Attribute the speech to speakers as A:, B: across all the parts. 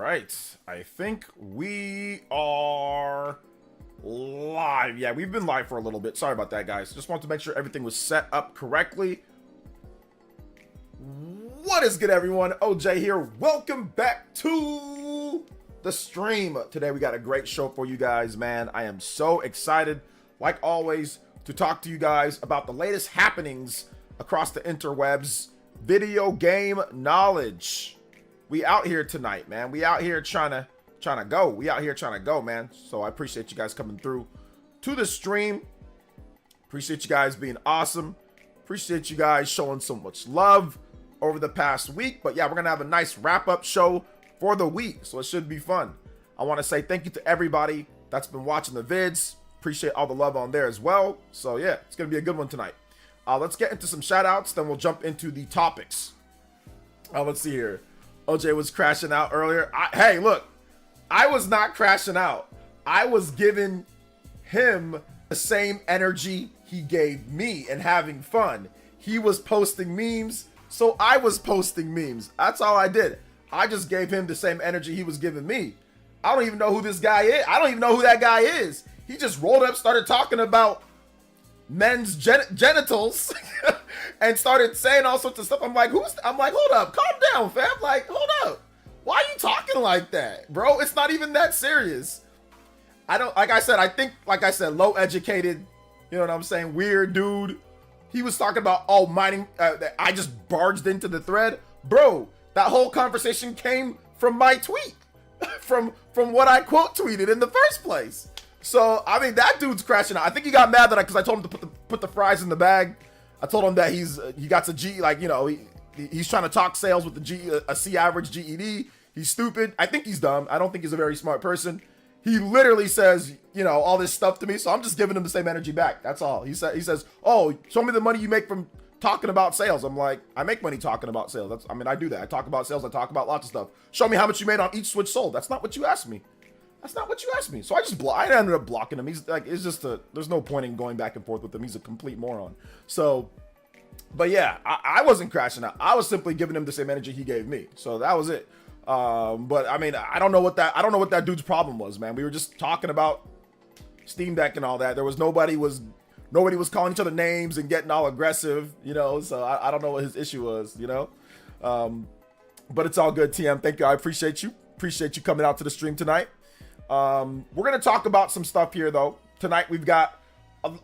A: right. I think we are live. Yeah, we've been live for a little bit. Sorry about that, guys. Just wanted to make sure everything was set up correctly. What is good, everyone? OJ here. Welcome back to the stream. Today, we got a great show for you guys, man. I am so excited, like always, to talk to you guys about the latest happenings across the interwebs. Video game knowledge. We out here tonight, man. We out here trying to go. We out here trying to go, man. So I appreciate you guys coming through to the stream. Appreciate you guys being awesome. Appreciate you guys showing so much love over the past week. But yeah, we're gonna have a nice wrap-up show for the week, so it should be fun. I want to say thank you to everybody that's been watching the vids. Appreciate all the love on there as well. So yeah, it's gonna be a good one tonight. Let's get into some shout outs, then we'll jump into the topics. Let's see here. OJ was crashing out earlier. Hey, look, I was not crashing out. I was giving him the same energy he gave me and having fun. He was posting memes, so I was posting memes. That's all I did. I just gave him the same energy he was giving me. I don't even know who this guy is. I don't even know who that guy is. He just rolled up, started talking about men's genitals and started saying all sorts of stuff. I'm like, hold up, calm down, fam. Like, hold up. Why are you talking like that, bro? It's not even that serious. I think, low educated, you know what I'm saying? Weird dude. He was talking about mining. I just barged into the thread. Bro, that whole conversation came from my tweet, from what I quote tweeted in the first place. So, I mean, that dude's crashing out. I think he got mad that because I told him to put the fries in the bag. I told him that he got a G, like, you know, he's trying to talk sales with a C average GED. He's stupid. I think he's dumb. I don't think he's a very smart person. He literally says, you know, all this stuff to me, so I'm just giving him the same energy back. That's all. He says, oh, show me the money you make from talking about sales. I'm like, I make money talking about sales. I do that. I talk about sales. I talk about lots of stuff. Show me how much you made on each Switch sold. That's not what you asked me. That's not what you asked me. So I ended up blocking him. He's like, there's no point in going back and forth with him. He's a complete moron. So, but yeah, I wasn't crashing out. I was simply giving him the same energy he gave me. So that was it. But I mean, I don't know what that dude's problem was, man. We were just talking about Steam Deck and all that. Nobody was calling each other names and getting all aggressive, you know. So I don't know what his issue was, you know. But it's all good, TM. Thank you. I appreciate you. Appreciate you coming out to the stream tonight. We're gonna talk about some stuff here, though. Tonight we've got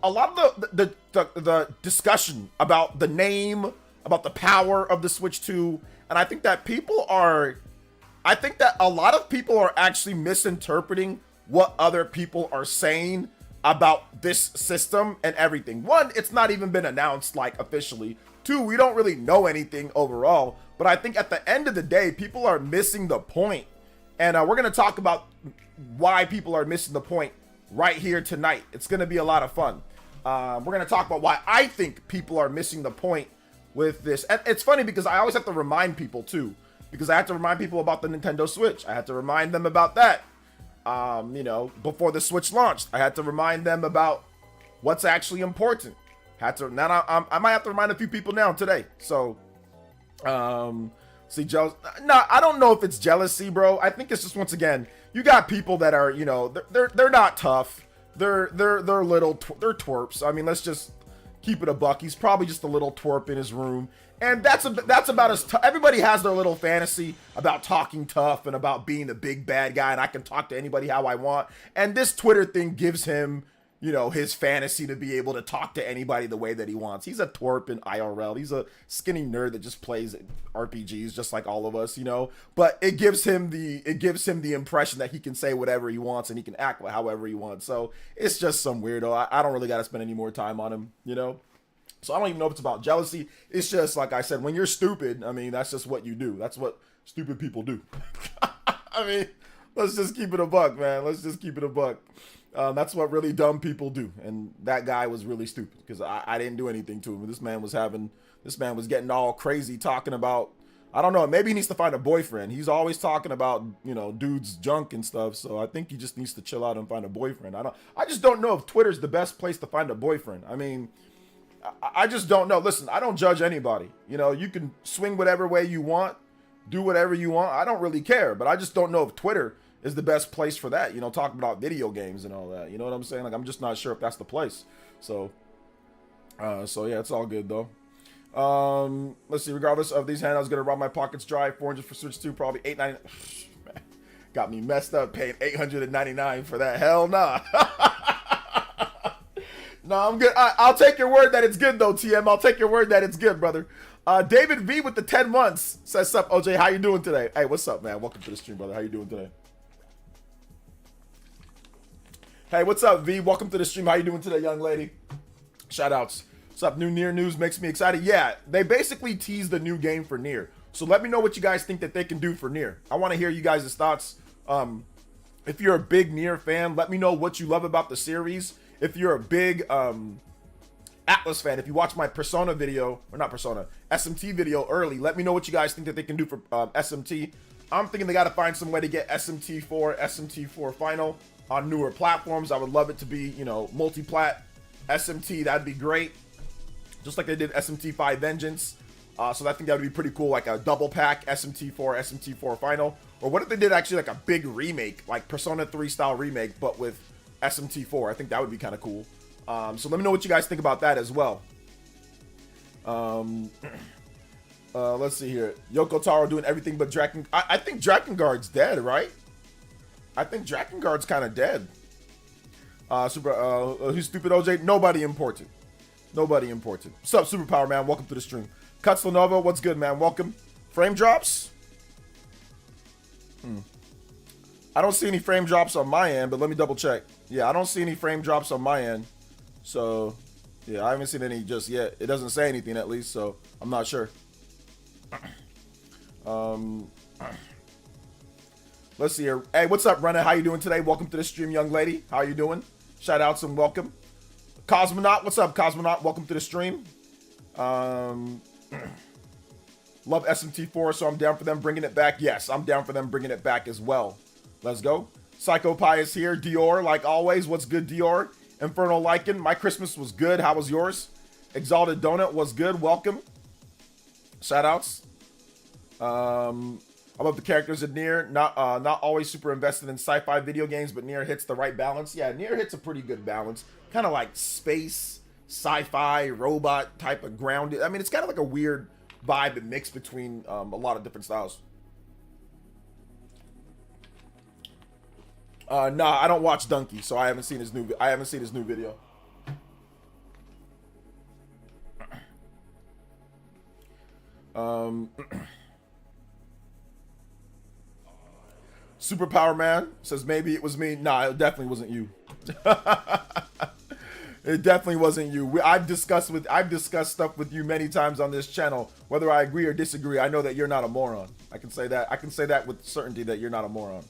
A: a lot of the discussion about the name, about the power of the Switch 2, and I think that a lot of people are actually misinterpreting what other people are saying about this system and everything. One, it's not even been announced like officially. Two, we don't really know anything overall. But I think at the end of the day, people are missing the point, and we're gonna talk about why people are missing the point right here tonight. It's going to be a lot of fun. We're going to talk about why I think people are missing the point with this. And it's funny because I always have to remind people too, because I have to remind people about the Nintendo Switch. I had to remind them about that. You know, before the Switch launched, I had to remind them about what's actually important. I might have to remind a few people now today. So, see, no, I don't know if it's jealousy, bro. I think it's just, once again, you got people that are, you know, they're not tough. They're twerps. I mean, let's just keep it a buck. He's probably just a little twerp in his room, and that's about as everybody has their little fantasy about talking tough and about being the big bad guy, and I can talk to anybody how I want. And this Twitter thing gives him, you know, his fantasy to be able to talk to anybody the way that he wants. He's a twerp in IRL. He's a skinny nerd that just plays RPGs just like all of us, you know. But it gives him the impression that he can say whatever he wants and he can act however he wants. So it's just some weirdo. I don't really got to spend any more time on him, you know. So I don't even know if it's about jealousy. It's just, like I said, when you're stupid, I mean, that's just what you do. That's what stupid people do. I mean, let's just keep it a buck, man. Let's just keep it a buck. That's what really dumb people do. And that guy was really stupid because I didn't do anything to him. This man was getting all crazy talking about, I don't know, maybe he needs to find a boyfriend. He's always talking about, you know, dudes junk and stuff. So I think he just needs to chill out and find a boyfriend. I just don't know if Twitter's the best place to find a boyfriend. I mean, I just don't know. Listen, I don't judge anybody. You know, you can swing whatever way you want. do whatever you want. I don't really care, but I just don't know if Twitter is the best place for that, you know, talking about video games and all that. You know what I'm saying? Like, I'm just not sure if that's the place. So yeah, it's all good though. Let's see. Regardless of these handouts, gonna run my pockets dry. 400 for Switch 2, probably $8.99. Got me messed up paying $899 for that. Hell nah. No, I'm good. I'll take your word that it's good though, TM. I'll take your word that it's good, brother. David V with the 10 months says, "Sup, OJ? How you doing today?" Hey, what's up, man? Welcome to the stream, brother. How you doing today? Hey, what's up, V? Welcome to the stream. How you doing today, young lady? Shout outs. What's up? New Nier news makes me excited. Yeah, they basically teased the new game for Nier. So let me know what you guys think that they can do for Nier. I want to hear you guys' thoughts. If you're a big Nier fan, let me know what you love about the series. If you're a big Atlas fan, if you watch my Persona video, or not Persona, SMT video early, let me know what you guys think that they can do for SMT. I'm thinking they got to find some way to get SMT4 Final on newer platforms. I would love it to be, you know, multi-plat SMT. That'd be great. Just like they did SMT5 Vengeance. So I think that would be pretty cool, like a double pack SMT4 Final. Or what if they did actually like a big remake, like Persona 3 style remake, but with SMT4? I think that would be kind of cool. So let me know what you guys think about that as well. Let's see here. Yoko Taro doing everything but Draken. I think Drakengard's dead, right? I think Drakengard's kind of dead. Who's stupid, OJ? Nobody important. Nobody important. What's up, Superpower Man? Welcome to the stream. Cuts Lenovo, what's good, man? Welcome. Frame drops? I don't see any frame drops on my end, but let me double check. Yeah, I don't see any frame drops on my end. So, yeah, I haven't seen any just yet. It doesn't say anything at least, so I'm not sure. Let's see here. Hey, what's up, Renna? How you doing today? Welcome to the stream, young lady. How you doing? Shout outs and welcome. Cosmonaut, what's up, Cosmonaut? Welcome to the stream. Love SMT4, so I'm down for them bringing it back. Yes, I'm down for them bringing it back as well. Let's go. Psycho Pie is here. Dior, like always. What's good, Dior? Infernal Lycan, my Christmas was good. How was yours? Exalted Donut was good. Welcome. Shout outs. I love the characters in Nier. Not always super invested in sci-fi video games, but Nier hits the right balance. Yeah, Nier hits a pretty good balance. Kind of like space, sci-fi, robot type of grounded. I mean, it's kind of like a weird vibe and mix between a lot of different styles. Nah, I don't watch Donkey, so I haven't seen his new video. Superpower Man says maybe it was me. Nah, it definitely wasn't you. It definitely wasn't you. I've discussed stuff with you many times on this channel. Whether I agree or disagree, I know that you're not a moron. I can say that. I can say that with certainty that you're not a moron.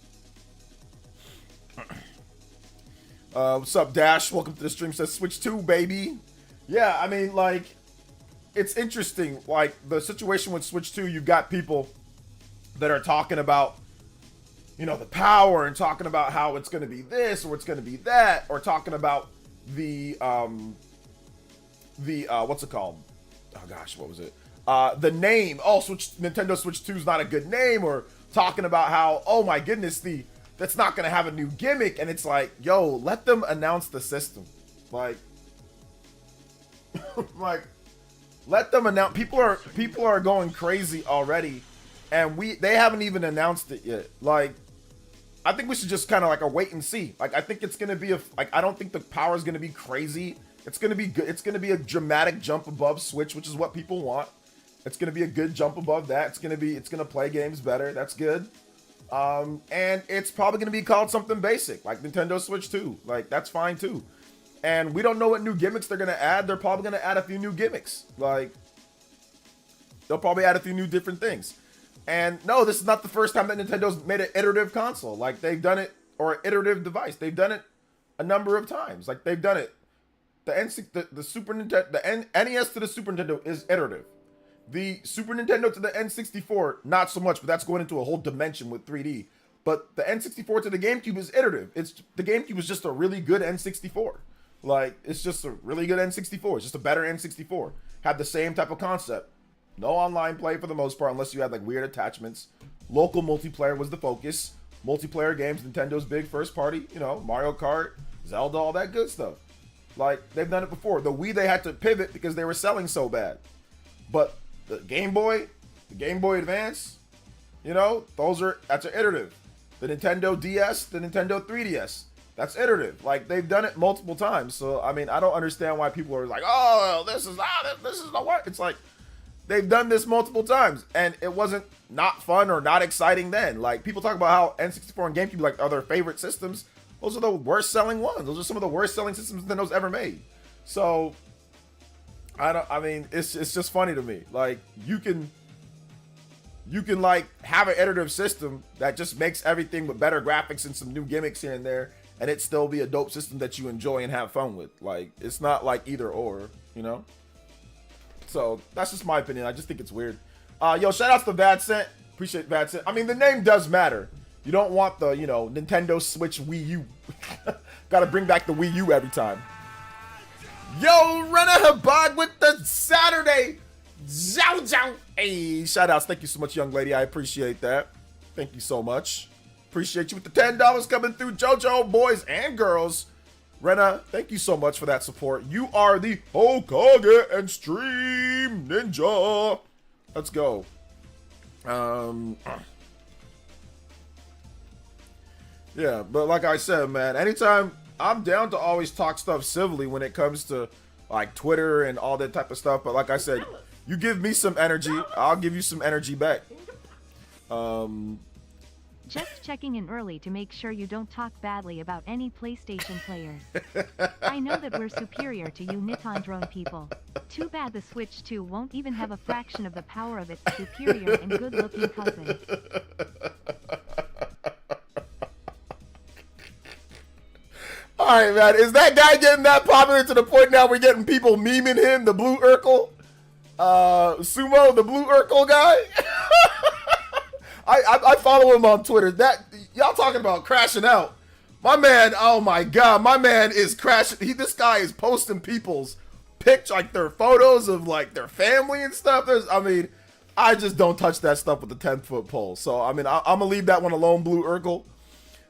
A: What's up, Dash? Welcome to the stream. Says Switch 2, baby. Yeah, I mean, like, it's interesting. Like, the situation with Switch 2, you've got people that are talking about, you know, the power and talking about how it's going to be this or it's going to be that, or talking about the what's it called? Oh gosh, what was it? The name. Oh, Nintendo Switch 2 is not a good name, or talking about how, oh my goodness, that's not going to have a new gimmick. And it's like, yo, let them announce the system. Like, like, let them announce. People are going crazy already, and they haven't even announced it yet. Like, I think we should just kind of like a wait and see. Like, I think it's gonna be I don't think the power is gonna be crazy. It's gonna be good. It's gonna be a dramatic jump above Switch, which is what people want. It's gonna be a good jump above that. It's gonna play games better. That's good. And it's probably gonna be called something basic, like Nintendo Switch 2. Like, that's fine too. And we don't know what new gimmicks they're gonna add. They're probably gonna add a few new gimmicks. Like, they'll probably add a few new different things. And no, this is not the first time that Nintendo's made an iterative console. Like, they've done it, or an iterative device. They've done it a number of times. Like, they've done it. The Super Nintendo, the NES to the Super Nintendo is iterative. The Super Nintendo to the N64, not so much, but that's going into a whole dimension with 3D. But the N64 to the GameCube is iterative. The GameCube is just a really good N64. Like, it's just a really good N64. It's just a better N64. Had the same type of concept. No online play for the most part, unless you had like weird attachments. Local multiplayer was the focus. Multiplayer games, Nintendo's big first party, you know, Mario Kart, Zelda, all that good stuff. Like, they've done it before. The Wii, they had to pivot because they were selling so bad. But the Game Boy Advance, you know, that's an iterative. The Nintendo DS, the Nintendo 3DS, that's iterative. Like, they've done it multiple times. So, I mean, I don't understand why people are like, oh, this is the what? It's like, they've done this multiple times, and it wasn't not fun or not exciting then. Like, people talk about how N64 and GameCube, like, are their favorite systems. Those are the worst selling ones. Those are some of the worst selling systems Nintendo's ever made. So, I mean, it's just funny to me. Like, you can like have an iterative system that just makes everything with better graphics and some new gimmicks here and there, and it still be a dope system that you enjoy and have fun with. Like, it's not like either or, you know? So that's just my opinion. I just think it's weird. Yo, shout outs to Vadcent. Appreciate Vadcent. I mean, the name does matter. You don't want the, you know, Nintendo Switch Wii U. Gotta bring back the Wii U every time. Yo, Rena Habag with the Saturday. Zhao zhao. Hey, shout outs. Thank you so much, young lady. I appreciate that. Thank you so much. Appreciate you with the $10 coming through, JoJo, boys and girls. Rena, thank you so much for that support. You are the Hokage and Stream Ninja. Let's go. Yeah, but like I said, man, anytime, I'm down to always talk stuff civilly when it comes to like Twitter and all that type of stuff. But like I said, you give me some energy, I'll give you some energy back.
B: Just checking in early to make sure you don't talk badly about any PlayStation players. I know that we're superior to you Nintendo people. Too bad the Switch 2 won't even have a fraction of the power of its superior and good-looking cousin.
A: Alright, man, is that guy getting that popular to the point now we're getting people memeing him, the Blue Urkel? Sumo, the Blue Urkel guy? I follow him on Twitter. That y'all talking about crashing out. My man, oh my god, my man is crashing. This guy is posting people's pictures, like their photos of like their family and stuff. I mean, I just don't touch that stuff with the 10-foot pole. So I mean, I'm gonna leave that one alone, Blue Urkel.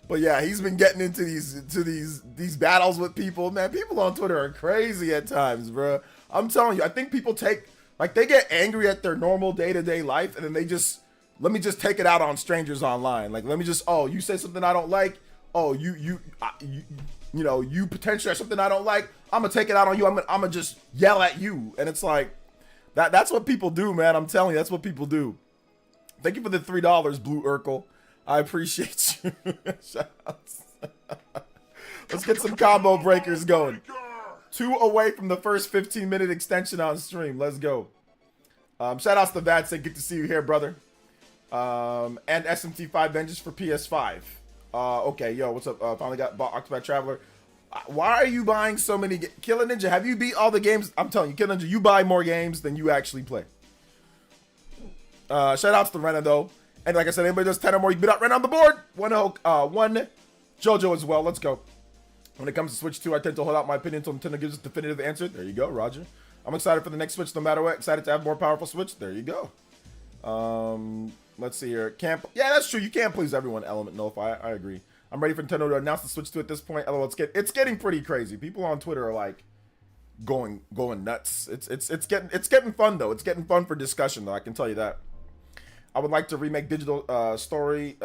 A: But yeah, he's been getting into these battles with people. Man, people on Twitter are crazy at times, bro. I'm telling you, I think people they get angry at their normal day-to-day life, and then they just, let me just take it out on strangers online. Like, let me just, oh, you say something I don't like. Oh, you know, you potentially have something I don't like. I'm gonna take it out on you. I'm gonna just yell at you. And it's like, that's what people do, man. I'm telling you, that's what people do. Thank you for the $3, Blue Urkel. I appreciate you. Let's get some combo breakers going. 2 away from the first 15-minute extension on stream. Let's go. Shout outs to Vadson. Good to see you here, brother. And SMT5 Vengeance for PS5. Okay, yo, what's up? Finally bought Octopath Traveler. Why are you buying so many? Killer Ninja, have you beat all the games? I'm telling you, Killer Ninja, you buy more games than you actually play. Shout outs to Rena, though. And like I said, anybody does 10 or more, you beat out Rena on the board. One JoJo as well. Let's go. When it comes to Switch 2, I tend to hold out my opinion until Nintendo gives us a definitive answer. There you go, Roger. I'm excited for the next Switch no matter what. Excited to have more powerful Switch. There you go. Let's see here. Yeah, that's true. You can't please everyone, Element Nullify. I agree. I'm ready for Nintendo to announce the Switch 2 at this point. LOL, it's getting pretty crazy. People on Twitter are like going nuts. It's getting fun though. It's getting fun for discussion though. I can tell you that. I would like to remake Digital Devil Story.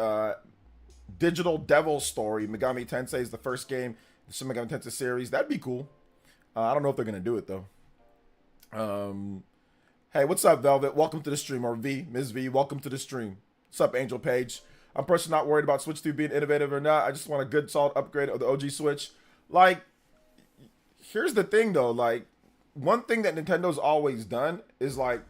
A: Megami Tensei is the first game. The Shin Megami Tensei series. That'd be cool. I don't know if they're gonna do it though. Hey, what's up, Velvet? Welcome to the stream. Or V, Ms. V, welcome to the stream. What's up, Angel Page? I'm personally not worried about Switch 2 being innovative or not. I just want a good, solid upgrade of the OG Switch. Like, here's the thing though. Like, one thing that Nintendo's always done is like,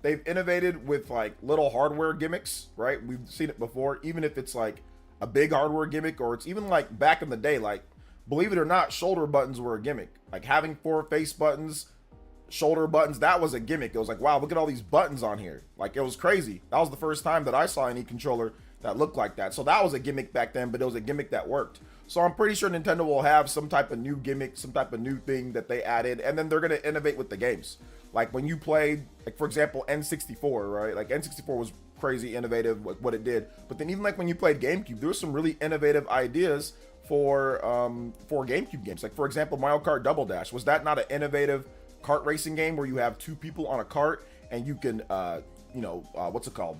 A: they've innovated with like little hardware gimmicks, right? We've seen it before, even if it's like a big hardware gimmick, or it's even like back in the day, like, believe it or not, shoulder buttons were a gimmick. Like having 4 face buttons, shoulder buttons, that was a gimmick. It was like, wow, look at all these buttons on here. Like, it was crazy. That was the first time that I saw any controller that looked like that. So that was a gimmick back then, but it was a gimmick that worked. So I'm pretty sure Nintendo will have some type of new gimmick, some type of new thing that they added, and then they're going to innovate with the games. Like when you played, like for example, N64, right? Like N64 was crazy innovative with what it did. But then even like when you played GameCube, there were some really innovative ideas for GameCube games. Like for example, Mario Kart Double Dash. Was that not an innovative kart racing game where you have two people on a cart and you can, what's it called?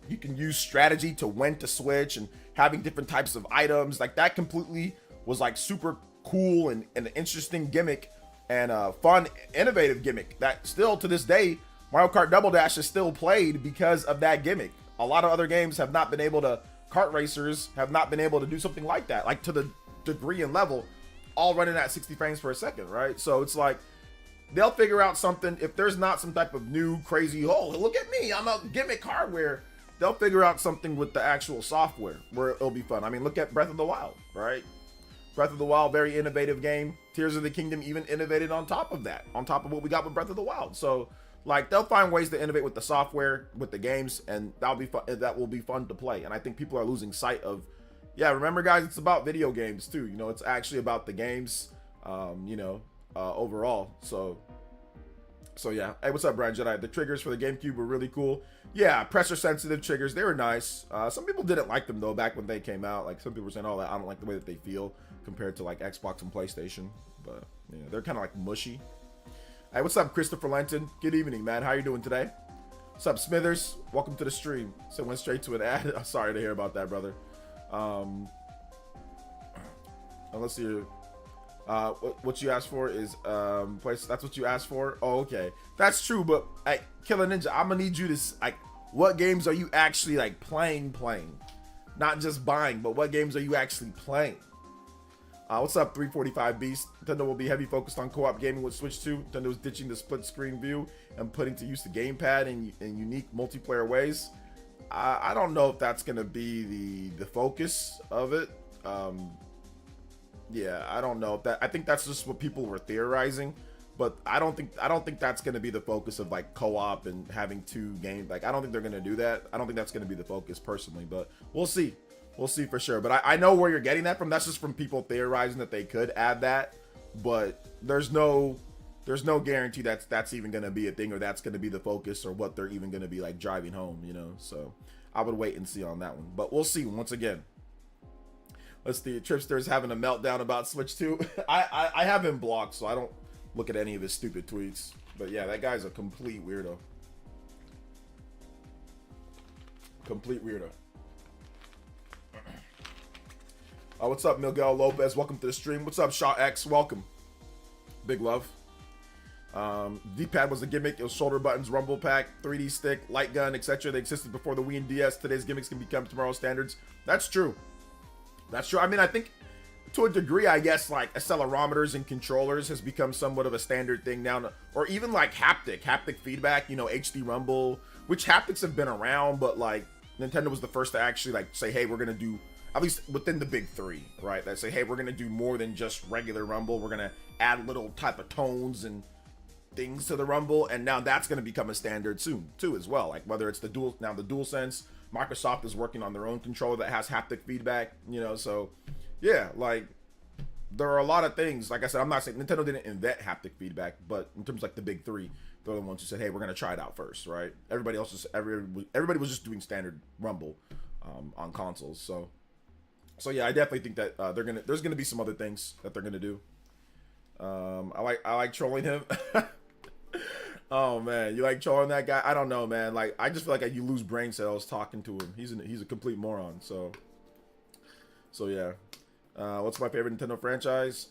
A: You can use strategy to when to switch and having different types of items. Like that completely was like super cool and an interesting gimmick and a fun, innovative gimmick that still to this day, Mario Kart Double Dash is still played because of that gimmick. A lot of other games have not been able to, kart racers have not been able to do something like that, like to the degree and level, all running at 60 frames per second, right? So it's like, they'll figure out something. If there's not some type of new crazy, oh, look at me, I'm a gimmick hardware, they'll figure out something with the actual software where it'll be fun. I mean, look at Breath of the Wild, right? Breath of the Wild, very innovative game. Tears of the Kingdom even innovated on top of that, on top of what we got with Breath of the Wild. So like they'll find ways to innovate with the software, with the games, and that'll be fun. That will be fun to play. And I think people are losing sight of, yeah, remember guys, it's about video games too. You know, it's actually about the games, overall. So yeah. Hey, what's up, Brian Jedi? The triggers for the GameCube were really cool. Yeah, pressure sensitive triggers. They were nice. Some people didn't like them though back when they came out. Like some people were saying, oh, I don't like the way that they feel compared to like Xbox and PlayStation. But yeah, they're kind of like mushy. Hey, what's up, Christopher Lenton? Good evening, man. How you doing today? What's up, Smithers? Welcome to the stream. So went straight to an ad. I'm sorry to hear about that, brother. Unless you're what you asked for is place. That's what you asked for. Oh, okay, that's true. But hey, Killer Ninja, I'm gonna need you to like, what games are you actually like playing? Not just buying, but what games are you actually playing? What's up, 345 Beast? Nintendo will be heavy focused on co-op gaming with Switch 2. Nintendo is ditching the split screen view and putting to use the gamepad in unique multiplayer ways. I don't know if that's gonna be the focus of it. Yeah, I don't know if that. I think that's just what people were theorizing, but I don't think that's gonna be the focus of like co-op and having two games. Like I don't think they're gonna do that. I don't think that's gonna be the focus personally, but we'll see. We'll see for sure. But I know where you're getting that from. That's just from people theorizing that they could add that, but there's no guarantee that's even gonna be a thing or that's gonna be the focus or what they're even gonna be like driving home, you know. So I would wait and see on that one, but we'll see. Once again, let's see. Tripster's having a meltdown about Switch 2. I have him blocked, so I don't look at any of his stupid tweets. But yeah, that guy's a complete weirdo. Complete weirdo. What's up, Miguel Lopez? Welcome to the stream. What's up, Shaw X? Welcome. Big love. D-pad was a gimmick. It was shoulder buttons, rumble pack, 3D stick, light gun, etc. They existed before the Wii and DS. Today's gimmicks can become tomorrow's standards. That's true. That's true. I mean, I think to a degree, I guess, like accelerometers and controllers has become somewhat of a standard thing now. Or even like haptic feedback, you know, HD rumble, which haptics have been around, but like Nintendo was the first to actually like say, hey, we're going to do, at least within the big three, right? That say, hey, we're going to do more than just regular rumble. We're going to add little type of tones and things to the rumble. And now that's going to become a standard soon too, as well. Like whether it's the DualSense, Microsoft is working on their own controller that has haptic feedback, you know, so yeah, like there are a lot of things. Like I said, I'm not saying Nintendo didn't invent haptic feedback, but in terms of like the big three, they're the ones who said, hey, we're going to try it out first, right? Everybody was just doing standard rumble on consoles. So yeah, I definitely think that there's gonna be some other things that they're gonna do. I like trolling him. Oh man, you like trolling that guy? I don't know, man. Like I just feel like you lose brain cells talking to him. He's a complete moron. So yeah. What's my favorite Nintendo franchise?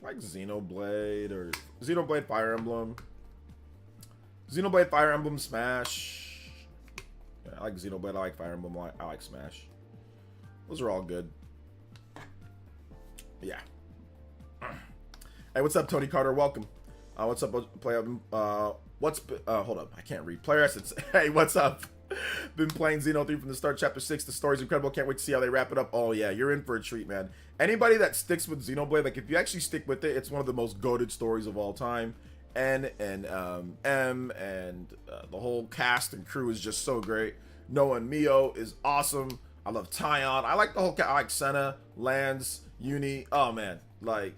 A: Like Xenoblade or Xenoblade Fire Emblem. Xenoblade Fire Emblem Smash. Yeah, I like Xenoblade, I like Fire Emblem, I like Smash. Those are all good. Yeah. Hey, what's up, Tony Carter? Welcome. What's up, hold up, I can't read. Player Essence. Hey, what's up? Been playing Xeno 3 from the start, Chapter 6. The story's incredible. Can't wait to see how they wrap it up. Oh, yeah, you're in for a treat, man. Anybody that sticks with Xenoblade, like, if you actually stick with it, it's one of the most goated stories of all time. N and M and the whole cast and crew is just so great. Noah and Mio is awesome. I love Tyon. I like the whole cast. I like Senna, Lance, Uni. Oh man, like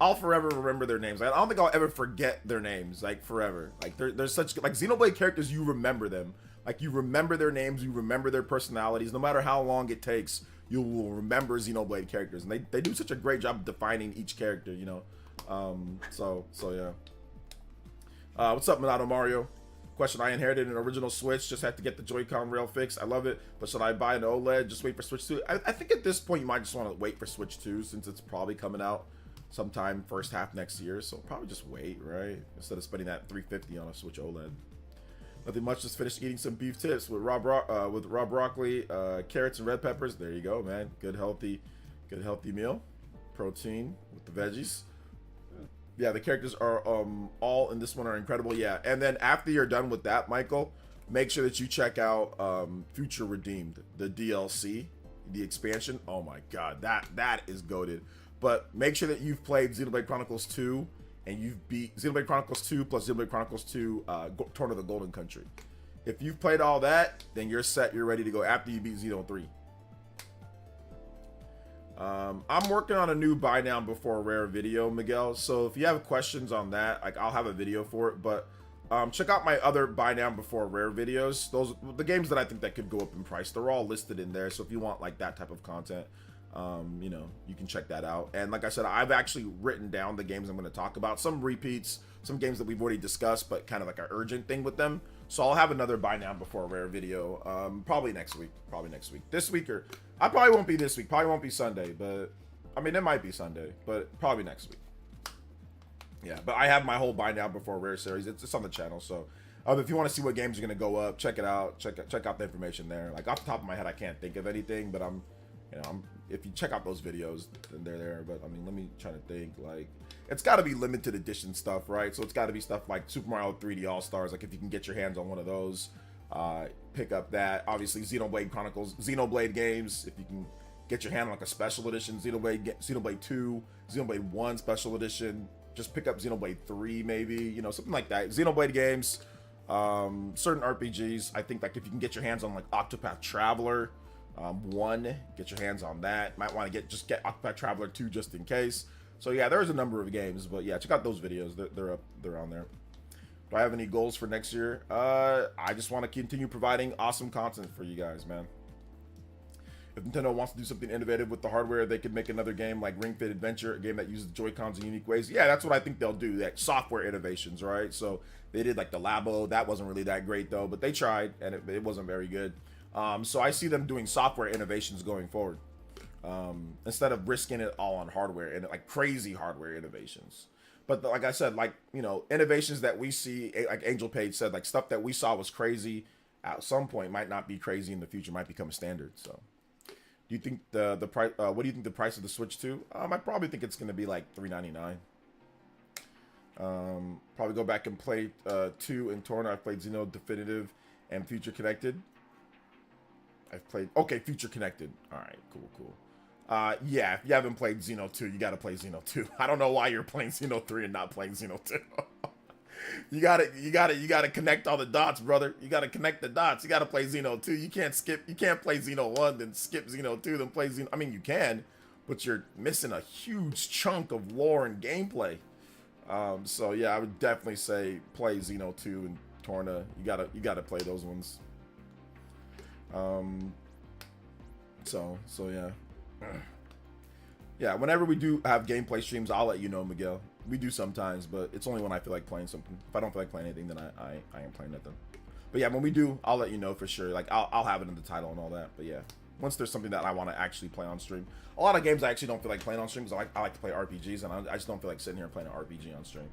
A: I'll forever remember their names. I don't think I'll ever forget their names, like forever. Like there's such like Xenoblade characters, you remember them. Like you remember their names, you remember their personalities. No matter how long it takes, you will remember Xenoblade characters, and they do such a great job of defining each character, you know. So yeah. What's up, Minato Mario? Question: I inherited an original Switch, just had to get the Joy-Con rail fixed. I love it, but should I buy an OLED? Just wait for Switch 2? I think at this point you might just want to wait for Switch 2 since it's probably coming out sometime first half next year. So probably just wait, right? Instead of spending that $350 on a Switch OLED. Nothing much. Just finished eating some beef tips with raw broccoli, carrots, and red peppers. There you go, man. Good healthy meal. Protein with the veggies. Yeah, the characters are all in this one are incredible. Yeah, and then after you're done with that, Michael, make sure that you check out Future Redeemed, the DLC, the expansion. Oh my God, that is goated. But make sure that you've played Xenoblade Chronicles 2 and you've beat Xenoblade Chronicles 2 plus Xenoblade Chronicles 2 Torn of the Golden Country. If you've played all that, then you're set. You're ready to go after you beat Xeno 3. I'm working on a new buy now before rare video, Miguel. So if you have questions on that, like I'll have a video for it. But check out my other buy now before rare videos. Those the games that I think that could go up in price. They're all listed in there. So if you want like that type of content, you know, you can check that out. And like I said, I've actually written down the games I'm going to talk about. Some repeats, some games that we've already discussed, but kind of like an urgent thing with them. So I'll have another buy now before rare video, probably next week. This week, or I probably won't be this week. Probably won't be Sunday, but I mean, it might be Sunday, but probably next week. Yeah, but I have my whole buy now before rare series. It's on the channel. So if you want to see what games are going to go up, check it out. Check out the information there. Like off the top of my head, I can't think of anything, but if you check out those videos, then they're there. But I mean, let me try to think. Like, it's got to be limited edition stuff, right? So it's got to be stuff like Super Mario 3D All Stars. Like if you can get your hands on one of those, pick up that. Obviously, Xenoblade Chronicles, Xenoblade games. If you can get your hand on like a special edition, Xenoblade 2, Xenoblade 1 special edition. Just pick up Xenoblade 3, maybe, you know, something like that. Xenoblade games, certain RPGs. I think like if you can get your hands on like Octopath Traveler. 1, get your hands on that. Might want to get Octopath Traveler 2 just in case. So yeah, there's a number of games, but yeah, check out those videos. They're on there. Do I have any goals for next year? I just want to continue providing awesome content for you guys, man. If Nintendo wants to do something innovative with the hardware, they could make another game like Ring Fit Adventure, a game that uses Joy-Cons in unique ways. Yeah, that's what I think they'll do. That software innovations, right? So they did like the Labo. That wasn't really that great though, but they tried and it wasn't very good. So I see them doing software innovations going forward, instead of risking it all on hardware and like crazy hardware innovations. But like I said, like, you know, innovations that we see, like Angel Page said, like stuff that we saw was crazy at some point might not be crazy in the future, might become a standard. So do you think the price, what do you think the price of the Switch 2? I probably think it's going to be like $399. Probably go back and play 2 and Torna. I've played Xeno Definitive and Future Connected. I've played, okay, Future Connected. All right, cool. Yeah, if you haven't played Xeno 2, you gotta play Xeno 2. I don't know why you're playing Xeno 3 and not playing Xeno 2. you gotta connect all the dots, brother. You gotta connect the dots. You gotta play Xeno 2. You can't play Xeno 1, then skip Xeno 2, then play Xeno. I mean, you can, but you're missing a huge chunk of lore and gameplay. So yeah, I would definitely say play Xeno 2 and Torna. You gotta play those ones. So yeah. Yeah, whenever we do have gameplay streams, I'll let you know, Miguel. We do sometimes, but it's only when I feel like playing something. If I don't feel like playing anything, then I ain't playing nothing. But yeah, when we do, I'll let you know for sure. Like I'll have it in the title and all that. But yeah, once there's something that I want to actually play on stream. A lot of games I actually don't feel like playing on stream because I like to play RPGs, and I just don't feel like sitting here and playing an RPG on stream.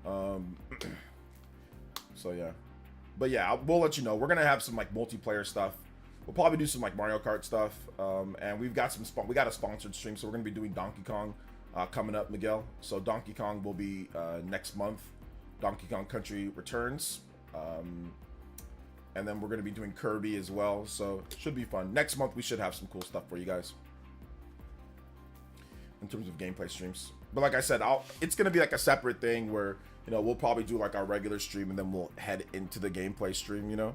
A: You know. So yeah. But yeah, we'll let you know. We're gonna have some like multiplayer stuff. We'll probably do some like Mario Kart stuff, and we got a sponsored stream, so we're gonna be doing Donkey Kong coming up, Miguel. So Donkey Kong will be next month. Donkey Kong Country Returns, and then we're gonna be doing Kirby as well. So it should be fun. Next month we should have some cool stuff for you guys in terms of gameplay streams. But like I said, it's gonna be like a separate thing where, you know, we'll probably do like our regular stream and then we'll head into the gameplay stream, you know.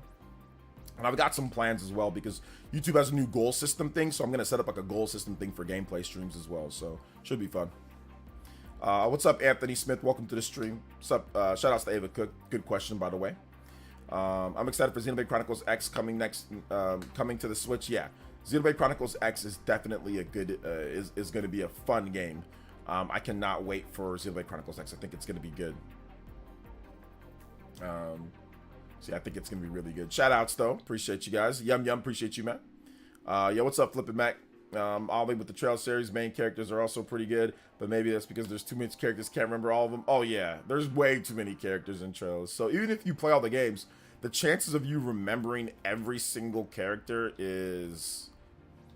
A: And I've got some plans as well because YouTube has a new goal system thing, so I'm gonna set up like a goal system thing for gameplay streams as well. So should be fun. What's up, Anthony Smith? Welcome to the stream. What's up? Shout outs to Ava Cook. Good question, by the way. I'm excited for Xenoblade Chronicles X coming next, coming to the Switch. Yeah, Xenoblade Chronicles X is definitely a good, is going to be a fun game. I cannot wait for Xenoblade Chronicles X. I think it's going to be good. So yeah, I think it's going to be really good. Shout outs though. Appreciate you guys. Yum Yum. Appreciate you, man. Yo, what's up, Flippin' Mac? Ollie with the Trail series, main characters are also pretty good, but maybe that's because there's too many characters, can't remember all of them. Oh yeah, there's way too many characters in Trails. So even if you play all the games, the chances of you remembering every single character is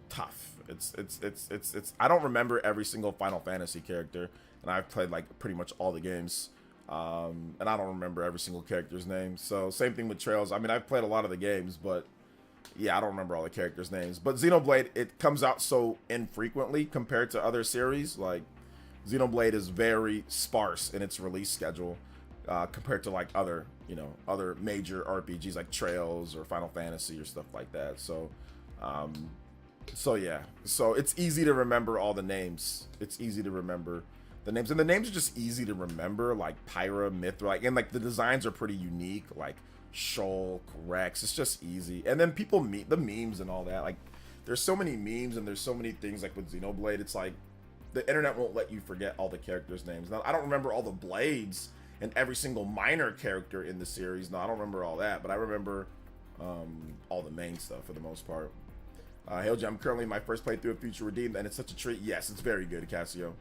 A: tough. It's I don't remember every single Final Fantasy character, and I've played like pretty much all the games. And I don't remember every single character's name. So same thing with Trails. I mean, I've played a lot of the games, but yeah, I don't remember all the characters' names. But Xenoblade, it comes out so infrequently compared to other series. Like, Xenoblade is very sparse in its release schedule compared to, like, other, you know, other major RPGs like Trails or Final Fantasy or stuff like that. So, yeah. So, it's easy to remember all the names. It's easy to remember the names. And the names are just easy to remember, like Pyra, Mithra. Like, and, like, the designs are pretty unique. Like, Shulk, Rex, it's just easy. And then people meet the memes and all that. Like, there's so many memes and there's so many things like with Xenoblade. It's like the internet won't let you forget all the characters' names. Now, I don't remember all the blades and every single minor character in the series. No, I don't remember all that, but I remember all the main stuff for the most part. Hail Jam, I'm currently in my first playthrough of Future Redeemed, and it's such a treat. Yes, it's very good, Casio.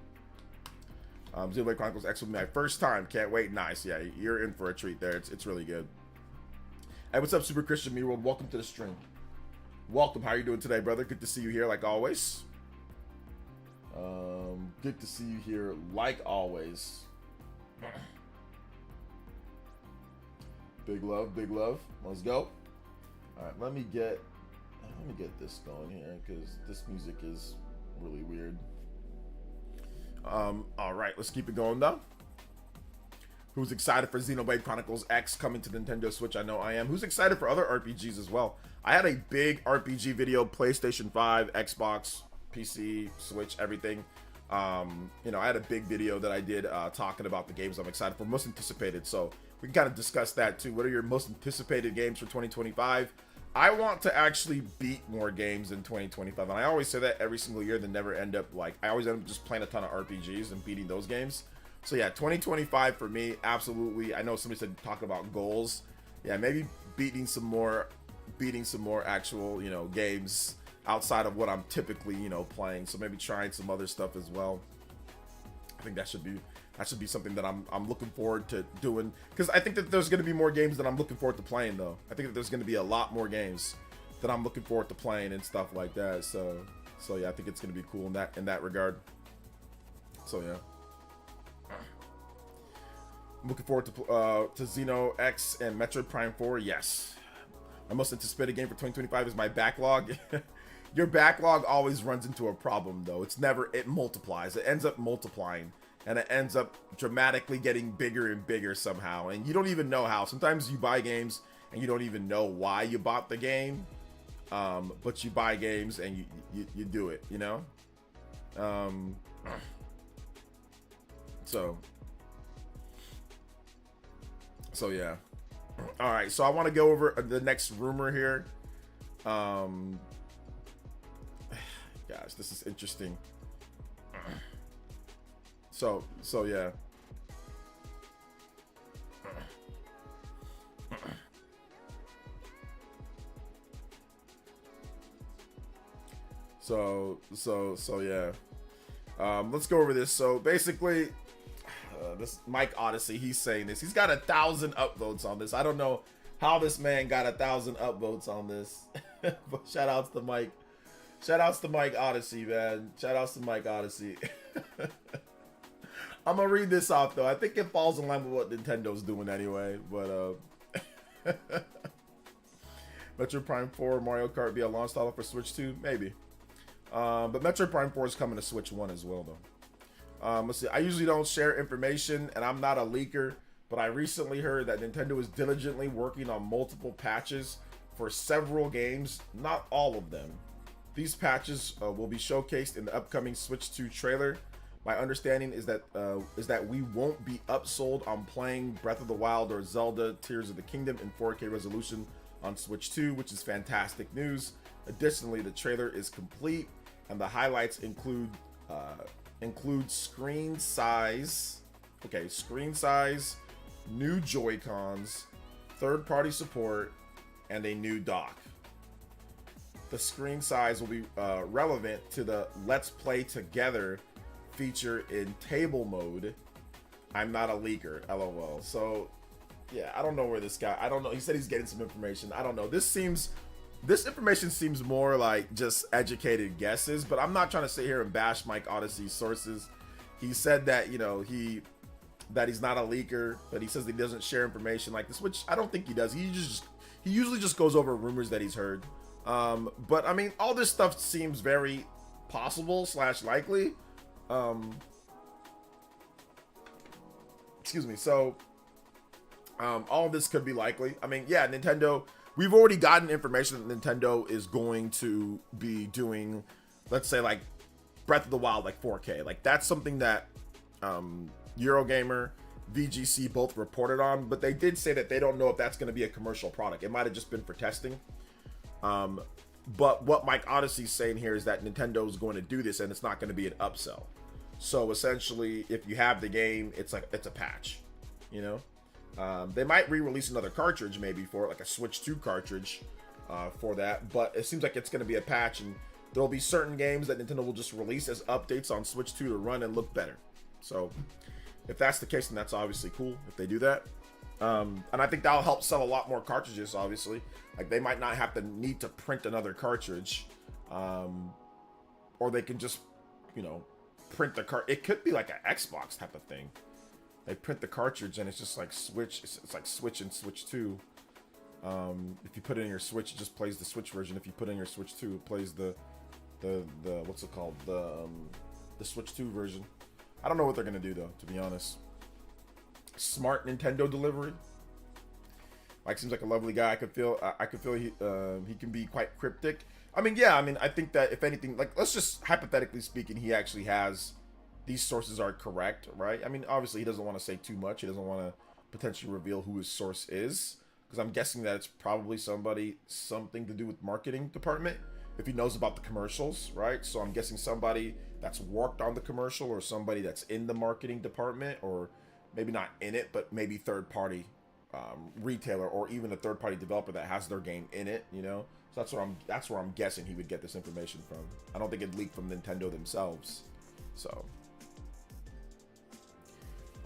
A: Xenoblade Chronicles X will be my first time. Can't wait. Nice. Yeah, you're in for a treat there. It's really good. Hey, what's up, Super Christian Me World? Welcome to the stream. Welcome. How are you doing today, brother? Good to see you here, like always. Good to see you here, like always. Big love, big love. Let's go. All right, let me get this going here because this music is really weird. All right, let's keep it going though. Who's excited for Xenoblade Chronicles X coming to Nintendo Switch? I know I am. Who's excited for other RPGs as well? I had a big RPG video, PlayStation 5, Xbox, PC, Switch, everything. You know, I had a big video that I did talking about the games I'm excited for, most anticipated. So we can kind of discuss that too. What are your most anticipated games for 2025? I want to actually beat more games in 2025. And I always say that every single year, then never end up like, I always end up just playing a ton of RPGs and beating those games. So yeah, 2025 for me, absolutely. I know somebody said talking about goals. Yeah, maybe beating some more actual, you know, games outside of what I'm typically, you know, playing. So maybe trying some other stuff as well. I think that should be something that I'm looking forward to doing, because I think that there's going to be more games that I'm looking forward to playing though. I think that there's going to be a lot more games that I'm looking forward to playing and stuff like that. So yeah, I think it's going to be cool in that regard. So yeah. I'm looking forward to Xeno X and Metroid Prime 4. Yes. My most anticipated game for 2025 is my backlog. Your backlog always runs into a problem though. It multiplies. It ends up multiplying. And it ends up dramatically getting bigger and bigger somehow. And you don't even know how. Sometimes you buy games and you don't even know why you bought the game. But you buy games and you do it, you know? So yeah. All right, so I want to go over the next rumor here. Gosh, this is interesting. So yeah. So yeah. Let's go over this. So basically, this Mike Odyssey, he's saying this. He's got 1,000 upvotes on this. I don't know how this man got 1,000 upvotes on this. But shout outs to Mike. Shout outs to Mike Odyssey, man. Shout outs to Mike Odyssey. I'm gonna read this off though. I think it falls in line with what Nintendo's doing anyway. But Metroid Prime 4, Mario Kart be a launch title for Switch 2? Maybe. But Metroid Prime 4 is coming to Switch 1 as well though. Let's see. I usually don't share information and I'm not a leaker, but I recently heard that Nintendo is diligently working on multiple patches for several games, not all of them. These patches will be showcased in the upcoming Switch 2 trailer. My understanding is that we won't be upsold on playing Breath of the Wild or Zelda Tears of the Kingdom in 4K resolution on Switch 2, which is fantastic news. Additionally, the trailer is complete, and the highlights include screen size, new Joy-Cons, third-party support, and a new dock. The screen size will be relevant to the Let's Play Together feature in table mode. I'm not a leaker, lol. So yeah, I don't know where this guy, I don't know, he said he's getting some information. I don't know, this information seems more like just educated guesses, but I'm not trying to sit here and bash Mike Odyssey's sources. He said that, you know, that he's not a leaker, but he says that he doesn't share information like this, which I don't think he does. He usually just goes over rumors that he's heard. But I mean, all this stuff seems very possible / likely. Excuse me. So, all of this could be likely. I mean, yeah, Nintendo, we've already gotten information that Nintendo is going to be doing, let's say, like Breath of the Wild, like 4K. Like, that's something that, Eurogamer, VGC both reported on, but they did say that they don't know if that's going to be a commercial product. It might have just been for testing. But what Mike Odyssey's saying here is that Nintendo is going to do this and it's not going to be an upsell. So essentially, if you have the game, it's a patch, you know. They might re-release another cartridge maybe for like a Switch 2 cartridge for that, but it seems like it's going to be a patch, and there'll be certain games that Nintendo will just release as updates on Switch 2 to run and look better. So if that's the case, then that's obviously cool if they do that. And I think that'll help sell a lot more cartridges, obviously. Like, they might not have to need to print another cartridge, or they can just, you know, print the cart. It could be like an Xbox type of thing. They print the cartridge and it's just like Switch. It's like Switch and Switch 2. If you put it in your Switch, it just plays the Switch version. If you put it in your Switch 2, it plays the what's it called? The Switch 2 version. I don't know what they're gonna do though, to be honest. Smart Nintendo delivery. Mike seems like a lovely guy. I could feel he can be quite cryptic. I mean, yeah, I mean, I think that if anything, like, let's just hypothetically speaking, he actually has, these sources are correct, right? I mean, obviously he doesn't want to say too much. He doesn't want to potentially reveal who his source is, because I'm guessing that it's probably something to do with marketing department, if he knows about the commercials, right? So I'm guessing somebody that's worked on the commercial, or somebody that's in the marketing department, or maybe not in it, but maybe third party retailer, or even a third party developer that has their game in it, you know. So that's where I'm guessing he would get this information from. I don't think it'd leak from Nintendo themselves. So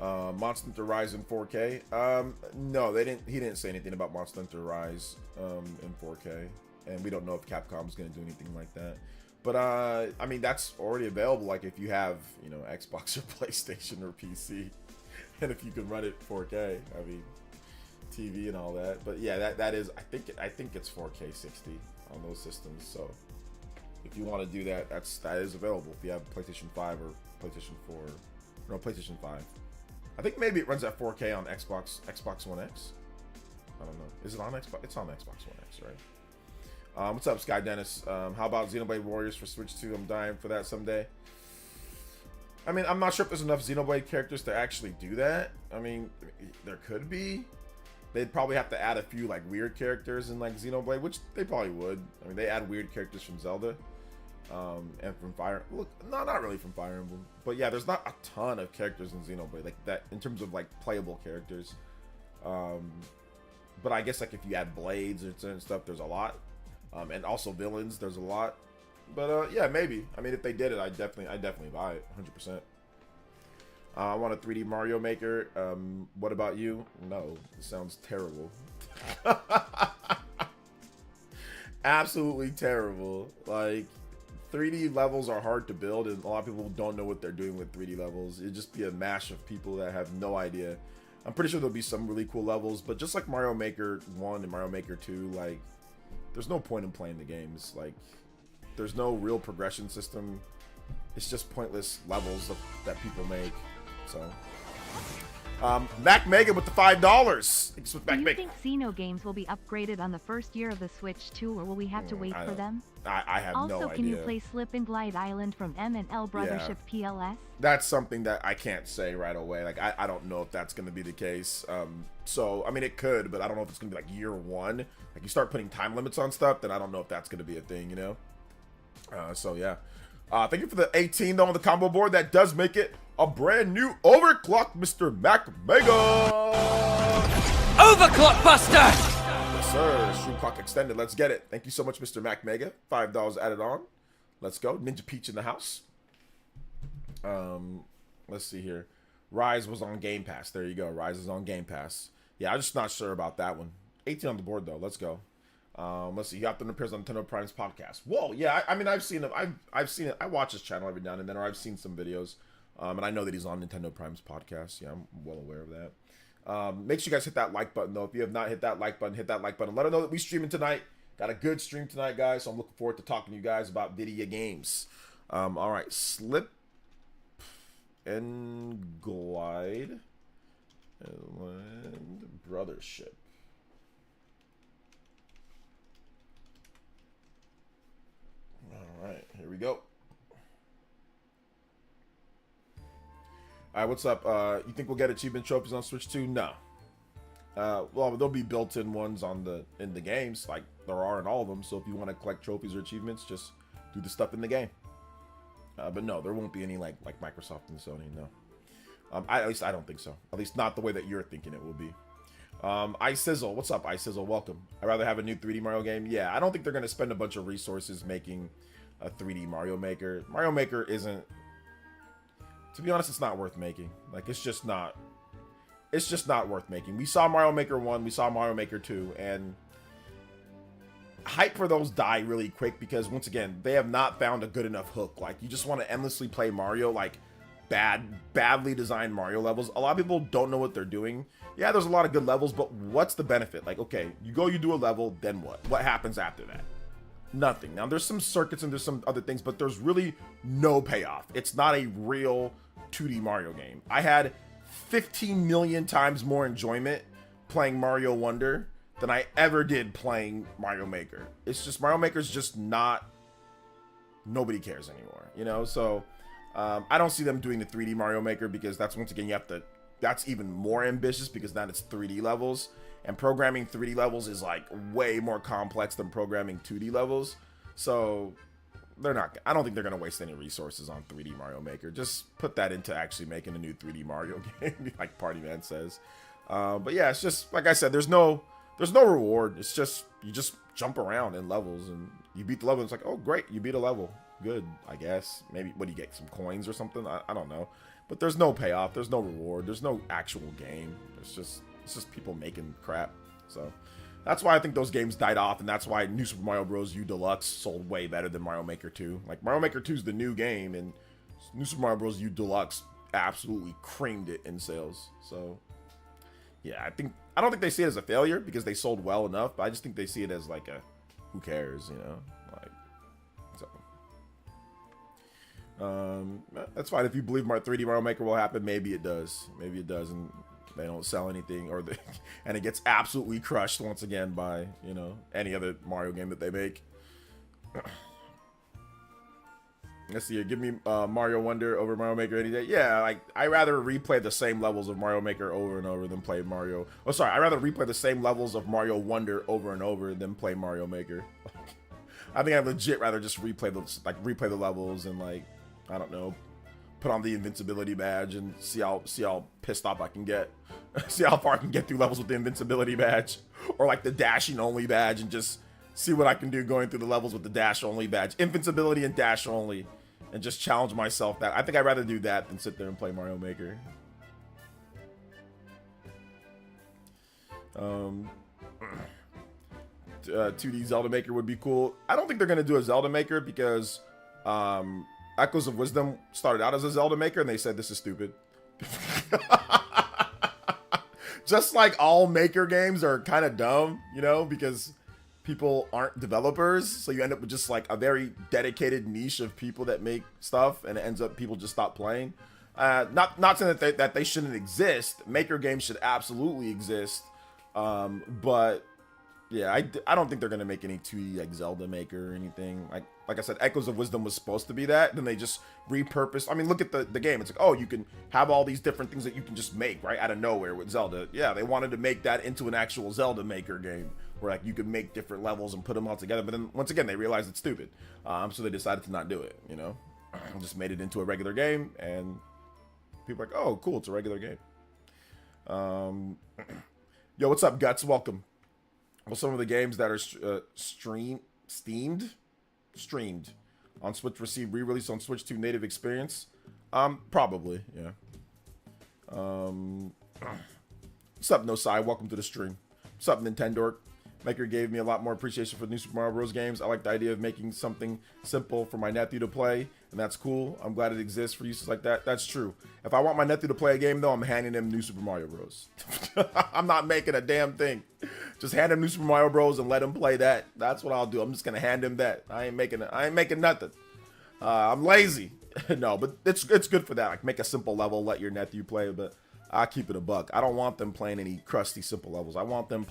A: Monster Hunter Rise in 4K. No, he didn't say anything about Monster Hunter Rise in 4K, and we don't know if Capcom's going to do anything like that. But I mean, that's already available, like if you have, you know, Xbox or PlayStation or PC, and if you can run it 4K, I mean, TV and all that. But yeah, that is, I think it's 4K 60 on those systems. So if you want to do that, that is available if you have PlayStation 5 or PlayStation 4. No, PlayStation 5. I think maybe it runs at 4K on Xbox One X. I don't know. Is it on Xbox? It's on Xbox One X, right? What's up, Sky Dennis? How about Xenoblade Warriors for Switch 2? I'm dying for that someday. I mean, I'm not sure if there's enough Xenoblade characters to actually do that. I mean, there could be. They'd probably have to add a few like weird characters in like Xenoblade, which they probably would. I mean, they add weird characters from Zelda, and from Fire. Look, no, not really from Fire Emblem, but yeah, there's not a ton of characters in Xenoblade like that in terms of like playable characters. But I guess like if you add blades or certain stuff, there's a lot, and also villains, there's a lot. But yeah, maybe. I mean, if they did it, I definitely buy it, 100%. I want a 3D Mario Maker. What about you? No, it sounds terrible. Absolutely terrible. Like, 3D levels are hard to build, and a lot of people don't know what they're doing with 3D levels. It'd just be a mash of people that have no idea. I'm pretty sure there'll be some really cool levels, but just like Mario Maker 1 and Mario Maker 2, like, there's no point in playing the games. Like, there's no real progression system. It's just pointless levels that people make. So Mac Mega with the $5. Thanks with Mac
B: Do you
A: Mega.
B: think Xeno games will be upgraded on the first year of the Switch 2, or will we have to wait for them?
A: I have
B: Also,
A: no idea.
B: can you play Slip and Glide Island from M&L Brothership PLS?
A: That's something that I can't say right away. Like, I don't know if that's going to be the case. So, I mean, it could, but I don't know if it's going to be like year one. Like, you start putting time limits on stuff, then I don't know if that's going to be a thing, you know? So, yeah. Thank you for the 18, though, on the combo board. That does make it a brand new overclock, Mr. Mac Mega!
C: Overclock Buster!
A: Yes, sir. Stream clock extended. Let's get it. Thank you so much, Mr. Mac Mega. $5 added on. Let's go. Ninja Peach in the house. Let's see here. Rise was on Game Pass. There you go. Rise is on Game Pass. Yeah, I'm just not sure about that one. 18 on the board, though. Let's go. Let's see. He often appears on Nintendo Prime's podcast. Whoa, yeah. I mean, I've seen him. I've seen it. I watch his channel every now and then, or I've seen some videos. And I know that he's on Nintendo Prime's podcast. Yeah, I'm well aware of that. Make sure you guys hit that like button, though. If you have not hit that like button, hit that like button. Let us know that we streaming tonight. Got a good stream tonight, guys. So I'm looking forward to talking to you guys about video games. All right, Slip and Glide and Brothership. All right, here we go. All right, what's up? You think we'll get achievement trophies on Switch 2? No. Well, there'll be built-in ones in the games, like there are in all of them. So if you want to collect trophies or achievements, just do the stuff in the game. But no, there won't be any like Microsoft and Sony. No. At least I don't think so. At least not the way that you're thinking it will be. iSizzle, what's up, iSizzle? Welcome. I'd rather have a new 3D Mario game. Yeah, I don't think they're gonna spend a bunch of resources making a 3D Mario Maker. Mario Maker isn't. To be honest, it's not worth making. Like, it's just not worth making. We saw Mario Maker 1, we saw Mario Maker 2, and hype for those die really quick because, once again, they have not found a good enough hook. Like, you just want to endlessly play Mario, like, badly designed Mario levels. A lot of people don't know what they're doing. Yeah, there's a lot of good levels, but what's the benefit? Like, okay, you do a level, then what? What happens after that? Nothing. Now, there's some circuits and there's some other things, but there's really no payoff. It's not a real 2D Mario game. I had 15 million times more enjoyment playing Mario Wonder than I ever did playing Mario Maker. It's just, Mario Maker's just not, nobody cares anymore, you know? So, I don't see them doing the 3D Mario Maker because that's, once again, that's even more ambitious because now it's 3D levels. And programming 3D levels is like way more complex than programming 2D levels. So I don't think they're going to waste any resources on 3D Mario Maker. Just put that into actually making a new 3D Mario game, like Party Man says. But yeah, it's just, like I said, there's no reward. It's just, you just jump around in levels and you beat the level. It's like, oh, great, you beat a level. Good, I guess. Maybe, what do you get, some coins or something? I don't know. But there's no payoff. There's no reward. There's no actual game. It's just people making crap. So that's why I think those games died off, and that's why New Super Mario Bros. U Deluxe sold way better than Mario Maker 2. Like, Mario Maker 2 is the new game, and New Super Mario Bros. U Deluxe absolutely creamed it in sales. So yeah, I don't think they see it as a failure because they sold well enough, but I just think they see it as like a, who cares, you know? Like, so that's fine. If you believe 3D Mario Maker will happen, maybe it does. Maybe it does, and they don't sell anything, and it gets absolutely crushed once again by, you know, any other Mario game that they make. Let's see here. Give me Mario Wonder over Mario Maker any day. Yeah, like, I rather replay the same levels of Mario Maker over and over than play Mario. Oh, sorry. I rather replay the same levels of Mario Wonder over and over than play Mario Maker. I think I'd legit rather just replay the levels and, like, I don't know, put on the invincibility badge and see how pissed off I can get. See how far I can get through levels with the invincibility badge, or like the dashing only badge, and just see what I can do going through the levels with the dash only badge, invincibility and dash only, and just challenge myself. That I think I'd rather do that than sit there and play Mario Maker. 2D Zelda Maker would be cool. I don't think they're gonna do a Zelda Maker because Echoes of Wisdom started out as a Zelda Maker, and they said this is stupid. Just like all Maker games are kind of dumb, you know, because people aren't developers, so you end up with just like a very dedicated niche of people that make stuff, and it ends up people just stop playing. Not saying that they shouldn't exist. Maker games should absolutely exist. But yeah, I don't think they're gonna make any 2D like Zelda Maker or anything. Like I said, Echoes of Wisdom was supposed to be that. Then they just repurposed. I mean, look at the game. It's like, oh, you can have all these different things that you can just make right out of nowhere with Zelda. Yeah, they wanted to make that into an actual Zelda Maker game where like you could make different levels and put them all together. But then once again, they realized it's stupid. So they decided to not do it. You know, just made it into a regular game, and people are like, oh, cool, it's a regular game. Yo, what's up, Guts? Welcome. Well, some of the games that are streamed on Switch receive re-release on Switch 2 native experience. Probably, yeah. What's up, Nosai? Welcome to the stream. What's up, Nintendork? Maker gave me a lot more appreciation for the new Super Mario Bros. Games. I like the idea of making something simple for my nephew to play, and that's cool. I'm glad it exists for uses like that. That's true. If I want my nephew to play a game, though, I'm handing him New Super Mario Bros. I'm not making a damn thing. Just hand him New Super Mario Bros. And let him play that. That's what I'll do. I'm just gonna hand him that. I ain't making nothing. I'm lazy. No, but it's good for that. Like, make a simple level, let your nephew play, but I keep it a buck. I don't want them playing any crusty, simple levels. I want them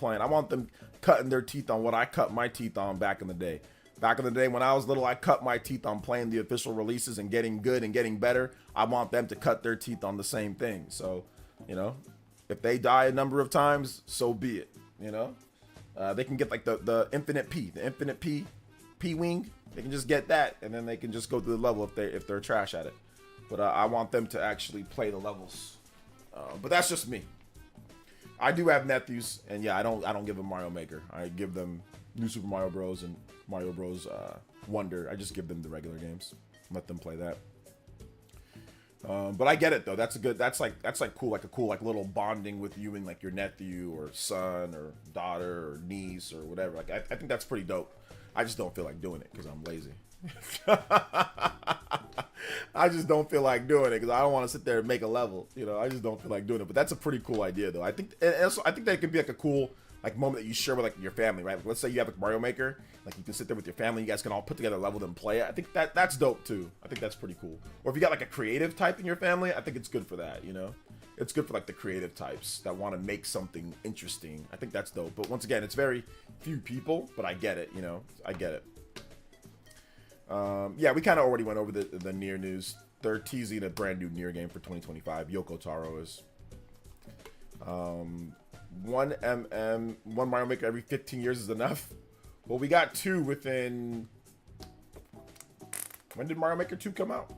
A: cutting their teeth on what I cut my teeth on back in the day. Back in the day when I was little, I cut my teeth on playing the official releases and getting good and getting better. I want them to cut their teeth on the same thing. So, you know, if they die a number of times, so be it. You know, they can get like the infinite P-wing. They can just get that, and then they can just go through the level if they're trash at it. But I want them to actually play the levels. But that's just me. I do have nephews, and yeah, I don't give them Mario Maker. I give them New Super Mario Bros. And Mario Bros. Wonder. I just give them the regular games. Let them play that. But I get it though. That's cool. Like a cool little bonding with you and like your nephew or son or daughter or niece or whatever. Like I think that's pretty dope. I just don't feel like doing it because I'm lazy. I just don't feel like doing it because I don't want to sit there and make a level. You know, I just don't feel like doing it. But that's a pretty cool idea, though. I think that could be like a cool like moment that you share with like your family, right? Like, let's say you have a Mario Maker, like you can sit there with your family, you guys can all put together a level and play it. I think that's dope too. I think that's pretty cool. Or if you got like a creative type in your family, I think it's good for that. You know, it's good for like the creative types that want to make something interesting. I think that's dope. But once again, it's very few people, but I get it. You know, I get it. Yeah, we kind of already went over the Nier news. They're teasing a brand new Nier game for 2025. Yoko Taro is. One Mario Maker every 15 years is enough. Well, we got two within. When did Mario Maker 2 come out?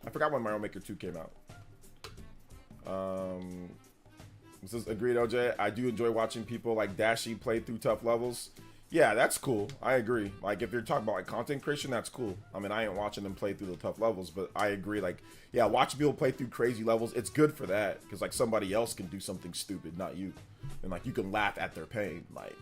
A: I forgot when Mario Maker 2 came out. This is agreed, OJ. I do enjoy watching people like Dashi play through tough levels. Yeah, that's cool. I agree. Like, if you're talking about like content creation, that's cool. I mean, I ain't watching them play through the tough levels, but I agree. Like, yeah, watching people play through crazy levels, it's good for that because like somebody else can do something stupid, not you, and like you can laugh at their pain. Like,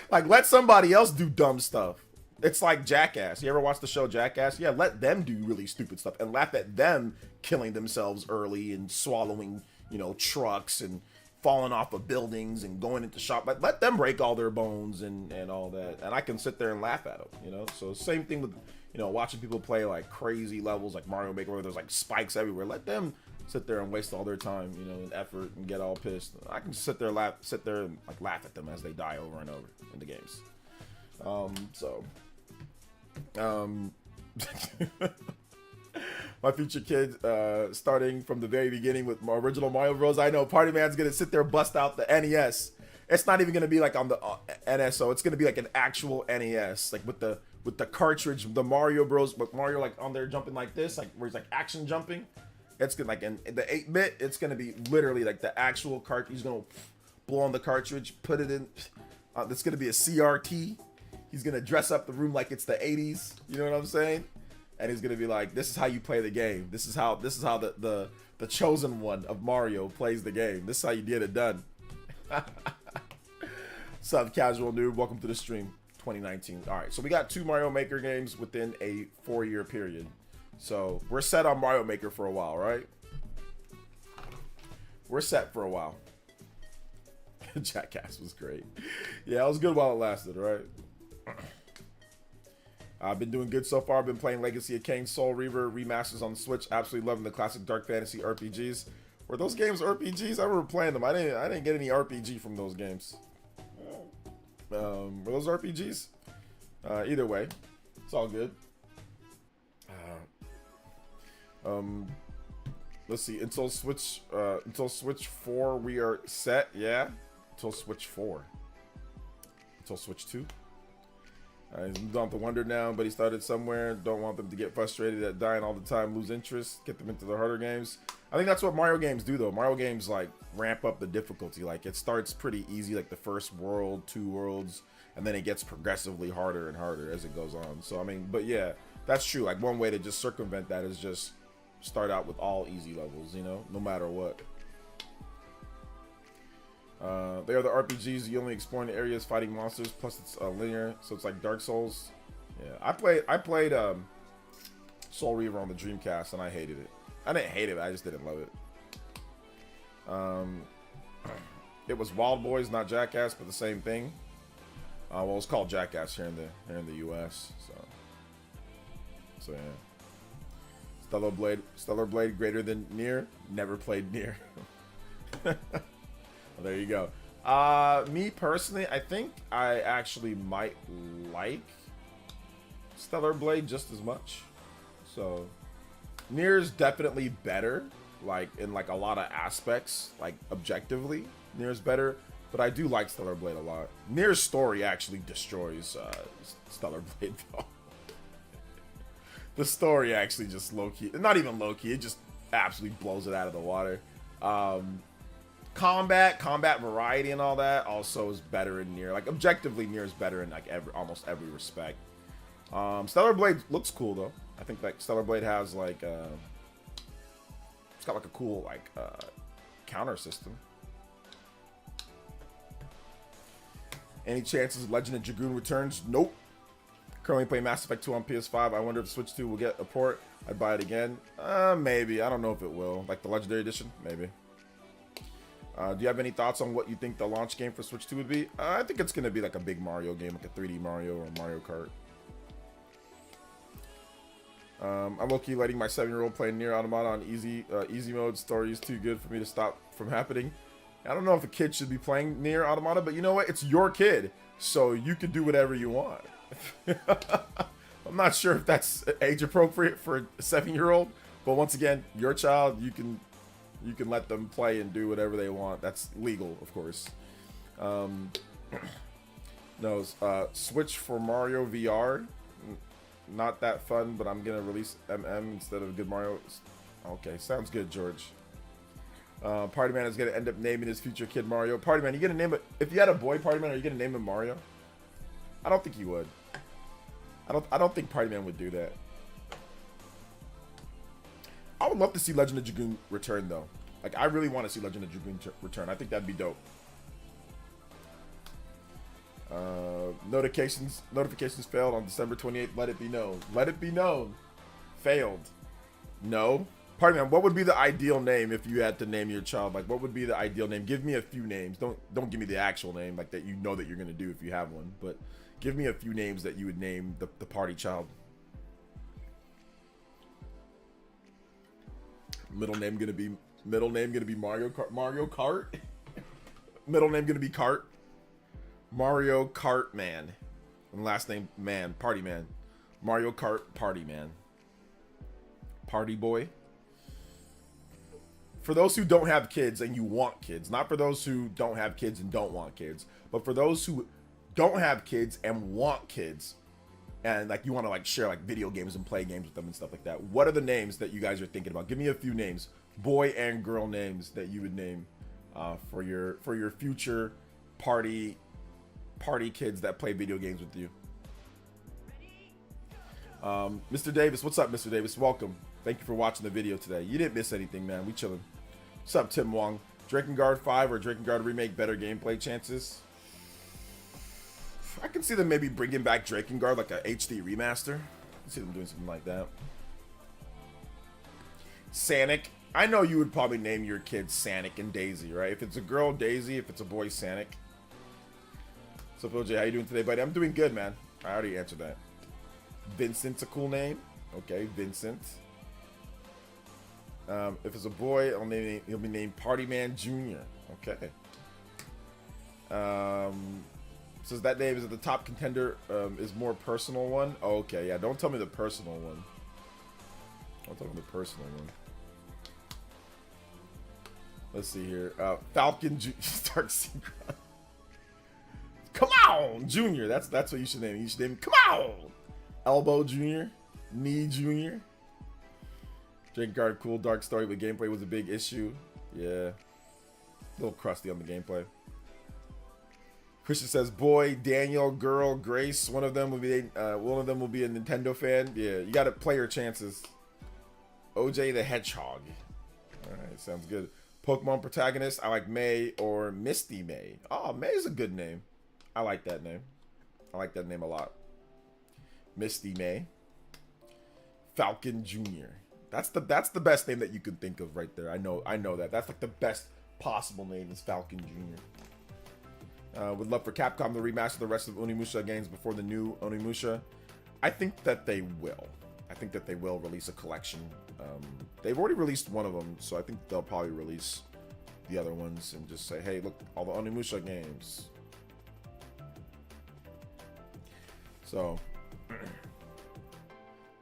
A: like let somebody else do dumb stuff. It's like Jackass. You ever watch the show Jackass? Yeah, let them do really stupid stuff and laugh at them killing themselves early and swallowing, you know, trucks and falling off of buildings and going into shop. But let them break all their bones and all that. And I can sit there and laugh at them, you know? So same thing with, you know, watching people play like crazy levels like Mario Maker where there's like spikes everywhere. Let them sit there and waste all their time, you know, and effort and get all pissed. I can sit there and like laugh at them as they die over and over in the games. My future kid, starting from the very beginning with my original Mario Bros. I know Party Man's gonna sit there, bust out the NES. It's not even gonna be like on the NSO. It's gonna be like an actual NES, like with the cartridge, the Mario Bros. But Mario like on there jumping like this, like where he's like action jumping. It's gonna like in the 8-bit. It's gonna be literally like the actual cartridge. He's gonna blow on the cartridge, put it in. It's gonna be a CRT. He's gonna dress up the room like it's the 80s. You know what I'm saying? And he's gonna be like, "This is how you play the game. This is how the chosen one of Mario plays the game. This is how you get it done." What's up, casual noob? Welcome to the stream. 2019. All right, so we got 2 Mario Maker games within a 4-year period. So we're set on Mario Maker for a while, right? We're set for a while. Jackass was great. Yeah, it was good while it lasted, right? I've been doing good so far. I've been playing Legacy of Kain, Soul Reaver, remasters on the Switch. Absolutely loving the classic Dark Fantasy RPGs. Were those games RPGs? I remember playing them. I didn't get any RPG from those games. Were those RPGs? Either way, it's all good. Let's see. Until Switch 4, we are set. Yeah. Until Switch 4. Until Switch 2. He's moved on to Wonder now, but he started somewhere. Don't want them to get frustrated at dying all the time, lose interest, get them into the harder games. I think that's what Mario games do, though. Mario games, like, ramp up the difficulty. Like, it starts pretty easy, like the first world, 2 worlds, and then it gets progressively harder and harder as it goes on. So, I mean, but yeah, that's true. Like, one way to just circumvent that is just start out with all easy levels, you know, no matter what. They are the RPGs. You only explore the areas fighting monsters. Plus, it's linear, so it's like Dark Souls. Yeah, I played Soul Reaver on the Dreamcast, and I hated it. I didn't hate it. I just didn't love it. It was Wild Boys, not Jackass, but the same thing. Well, it's called Jackass here in the U.S. So yeah. Stellar Blade greater than Nier. Never played Nier. Well, there you go. Me personally, I think I actually might like Stellar Blade just as much. So Nier is definitely better, like in like a lot of aspects, like objectively, Nier is better. But I do like Stellar Blade a lot. Nier's story actually destroys Stellar Blade though. The story actually just low-key, not even low-key, it just absolutely blows it out of the water. Combat variety and all that also is better in Nier. Like objectively, Nier is better in like almost every respect. Stellar Blade looks cool though. I think like Stellar Blade has like it's got like a cool like counter system. Any chances Legend of Dragoon returns? Nope. Currently playing Mass Effect 2 on PS5. I wonder if Switch 2 will get a port. I'd buy it again. Maybe. I don't know if it will. Like the Legendary Edition? Maybe. Do you have any thoughts on what you think the launch game for Switch 2 would be? I think it's going to be like a big Mario game, like a 3D Mario or Mario Kart. I'm low-key letting my 7-year-old play Nier Automata on easy mode. Story is too good for me to stop from happening. I don't know if a kid should be playing Nier Automata, but you know what? It's your kid, so you can do whatever you want. I'm not sure if that's age appropriate for a 7-year-old, but once again, your child, you can let them play and do whatever they want. That's legal, of course. No, Switch for Mario VR. Not that fun, but I'm gonna release MM instead of good Mario. Okay, sounds good, George. Party Man is gonna end up naming his future kid Mario. Party Man, you gonna name it? If you had a boy, Party Man, are you gonna name him Mario? I don't think you would. I don't think Party Man would do that. I would love to see Legend of Dragoon return though. Like I really want to see Legend of Dragoon return. I think that'd be dope. Notifications failed on December 28th. Let it be known. Let it be known. Failed. No. Party Man, what would be the ideal name if you had to name your child? Like what would be the ideal name? Give me a few names. Don't give me the actual name like that you know that you're gonna do if you have one, but give me a few names that you would name the party child. Middle name gonna be Mario Kart. Mario Kart. Middle name gonna be Kart. Mario Kart Man. And last name Man. Party Man. Mario Kart Party Man. Party Boy. For those who don't have kids and you want kids, not for those who don't have kids and don't want kids, but for those who don't have kids and want kids, and like you want to like share like video games and play games with them and stuff like that. What are the names that you guys are thinking about? Give me a few names, boy and girl names that you would name for your future party kids that play video games with you. Mr. Davis, what's up, Mr. Davis? Welcome. Thank you for watching the video today. You didn't miss anything, man. We chilling. What's up, Tim Wong? Drakengard 5 or Drakengard Remake better gameplay chances? I can see them maybe bringing back Drakengard like a HD remaster. I can see them doing something like that. Sanic. I know you would probably name your kids Sanic and Daisy, right? If it's a girl, Daisy. If it's a boy, Sanic. What's up, OJ? How you doing today, buddy? I'm doing good, man. I already answered that. Vincent's a cool name. Okay, Vincent. If it's a boy, he'll be named Party Man Jr. Okay. Says that name is at the top contender. Is more personal one. Oh, okay, yeah. Don't tell me the personal one. Don't tell me the personal one. Let's see here. Falcon Stark Synchron. Come on, Junior. That's what you should name. You should name him. Come on, Elbow Junior, Knee Junior. Dragon Guard, cool dark story, but gameplay was a big issue. Yeah, a little crusty on the gameplay. Christian says, "Boy, Daniel, girl, Grace. One of them will be a Nintendo fan. Yeah, you got to play your chances." OJ the Hedgehog. All right, sounds good. Pokemon protagonist. I like May or Misty May. Oh, May is a good name. I like that name. I like that name a lot. Misty May. Falcon Jr. That's the best name that you could think of right there. I know that. That's like the best possible name is Falcon Jr. Would love for Capcom to remaster the rest of Onimusha games before the new Onimusha. I think that they will. I think that they will release a collection. They've already released one of them, so I think they'll probably release the other ones and just say, hey, look, all the Onimusha games. So,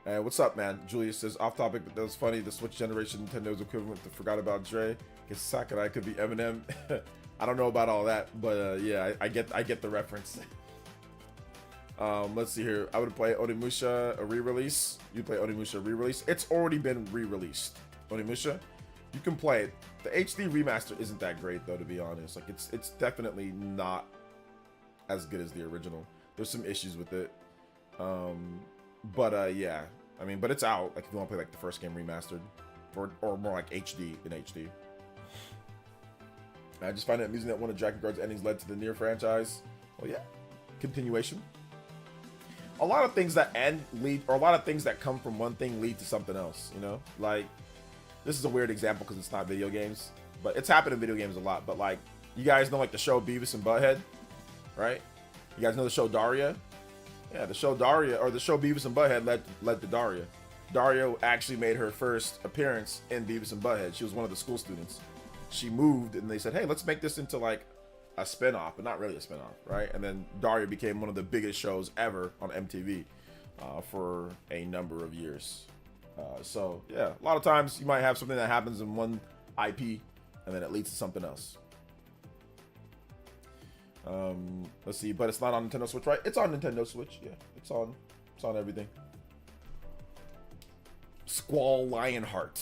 A: what's up, man? Julius says, off topic, but that was funny. The Switch generation Nintendo's equivalent to Forgot About Dre. Guess Sakurai could be Eminem. I don't know about all that, but yeah, I get the reference. Let's see here. I would play Onimusha a re-release. You play Onimusha a re-release. It's already been re-released. Onimusha, you can play it. The HD remaster isn't that great though, to be honest. Like it's definitely not as good as the original. There's some issues with it. Yeah. I mean, but it's out. Like if you want to play like the first game remastered, or more like HD in HD. I just find it amusing that one of Dragon Guard's endings led to the Nier franchise. Well, yeah, continuation. A lot of things that end lead, or a lot of things that come from one thing lead to something else, you know? Like, this is a weird example because it's not video games, but it's happened in video games a lot. But like, you guys know like the show Beavis and Butthead, right? You guys know the show Daria? Yeah, the show Daria, or the show Beavis and Butthead led to Daria. Daria actually made her first appearance in Beavis and Butthead. She was one of the school students. She moved and they said, hey, let's make this into like a spinoff, but not really a spinoff, right? And then Daria became one of the biggest shows ever on MTV for a number of years. So yeah, a lot of times you might have something that happens in one IP and then it leads to something else. Let's see, but it's not on Nintendo Switch, right? It's on Nintendo Switch. Yeah, it's on everything. Squall Lionheart.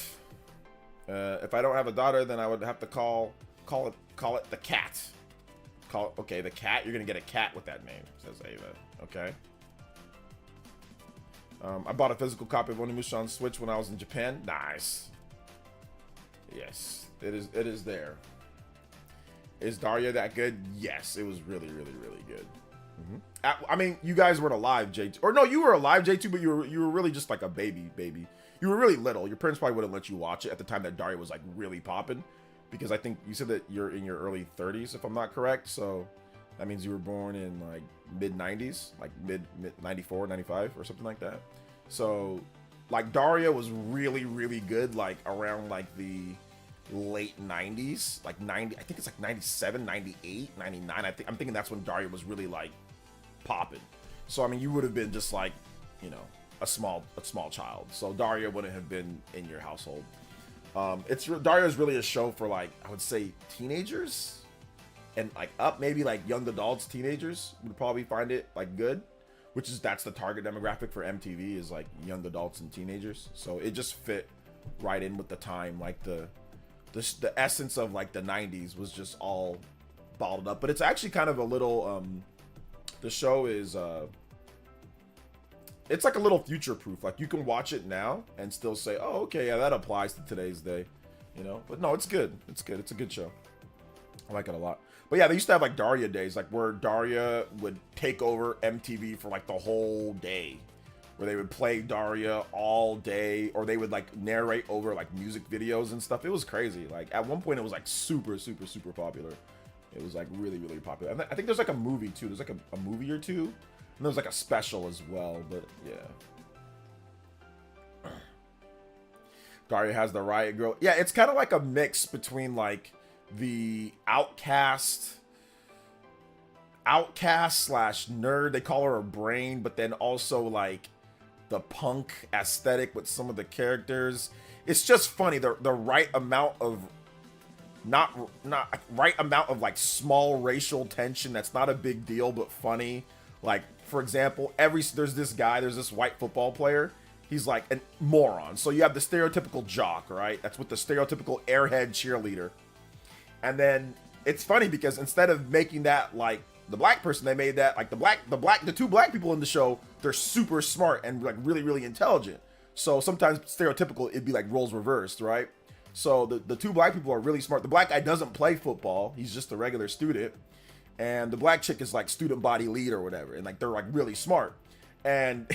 A: If I don't have a daughter, then I would have to call it the cat. Okay, the cat. You're gonna get a cat with that name, says Ava. Okay. I bought a physical copy of Onimusha on Switch when I was in Japan. Nice. Yes, it is there. Is Daria that good? Yes, it was really, really, really good. I mean, you guys weren't alive, J2. Or no, you were alive, J2, but you were really just like a baby. You were really little. Your parents probably wouldn't let you watch it at the time that Daria was like really popping, because I think you said that you're in your early 30s, if I'm not correct. So that means you were born in like mid 90s, like mid 94, 95 or something like that. So like Daria was really, really good, like around like the late 90s, like 90, I think it's like 97, 98, 99. I'm thinking that's when Daria was really like popping. So I mean, you would have been just like, you know, a small child. So Daria wouldn't have been in your household. Daria is really a show for like, I would say teenagers and like up, maybe like young adults. Teenagers would probably find it like good, that's the target demographic for MTV, is like young adults and teenagers. So it just fit right in with the time. Like the essence of like the 90s was just all bottled up. But it's actually kind of a little the show is it's like a little future proof. Like you can watch it now and still say, oh, okay, yeah, that applies to today's day, you know? But no, it's good. It's a good show. I like it a lot. But yeah, they used to have like Daria days, like where Daria would take over MTV for like the whole day, where they would play Daria all day, or they would like narrate over like music videos and stuff. It was crazy. Like at one point it was like super, super, super popular. It was like really, really popular. And I think there's like a movie too. There's like a movie or two there's like a special as well, but yeah. Daria has the riot girl. Yeah, it's kind of like a mix between like the outcast slash nerd. They call her a brain, but then also like the punk aesthetic with some of the characters. It's just funny. The right amount of not right amount of like small racial tension that's not a big deal but funny. Like for example, there's this white football player. He's like a moron. So you have the stereotypical jock, right? That's with the stereotypical airhead cheerleader. And then it's funny because instead of making that like the black person, they made that like the two black people in the show, they're super smart and like really, really intelligent. So sometimes stereotypical, it'd be like roles reversed, right? So the two black people are really smart. The black guy doesn't play football. He's just a regular student. And the black chick is like student body lead or whatever. And like, they're like really smart. And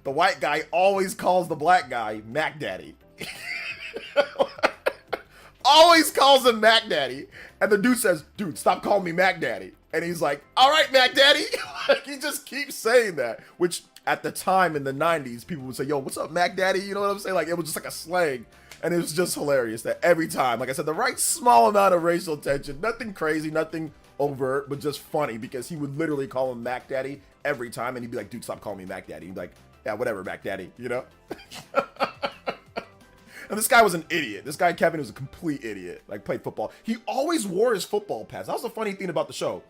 A: the white guy always calls the black guy Mac Daddy. Always calls him Mac Daddy. And the dude says, dude, stop calling me Mac Daddy. And he's like, all right, Mac Daddy. He just keeps saying that, which at the time in the 90s, people would say, yo, what's up, Mac Daddy? You know what I'm saying? Like, it was just like a slang. And it was just hilarious that every time, like I said, the right small amount of racial tension, nothing crazy, nothing overt, but just funny because he would literally call him Mac Daddy every time. And he'd be like, dude, stop calling me Mac Daddy. He'd be like, yeah, whatever, Mac Daddy, you know? And this guy was an idiot. This guy, Kevin, was a complete idiot. Like, played football. He always wore his football pads. That was the funny thing about the show.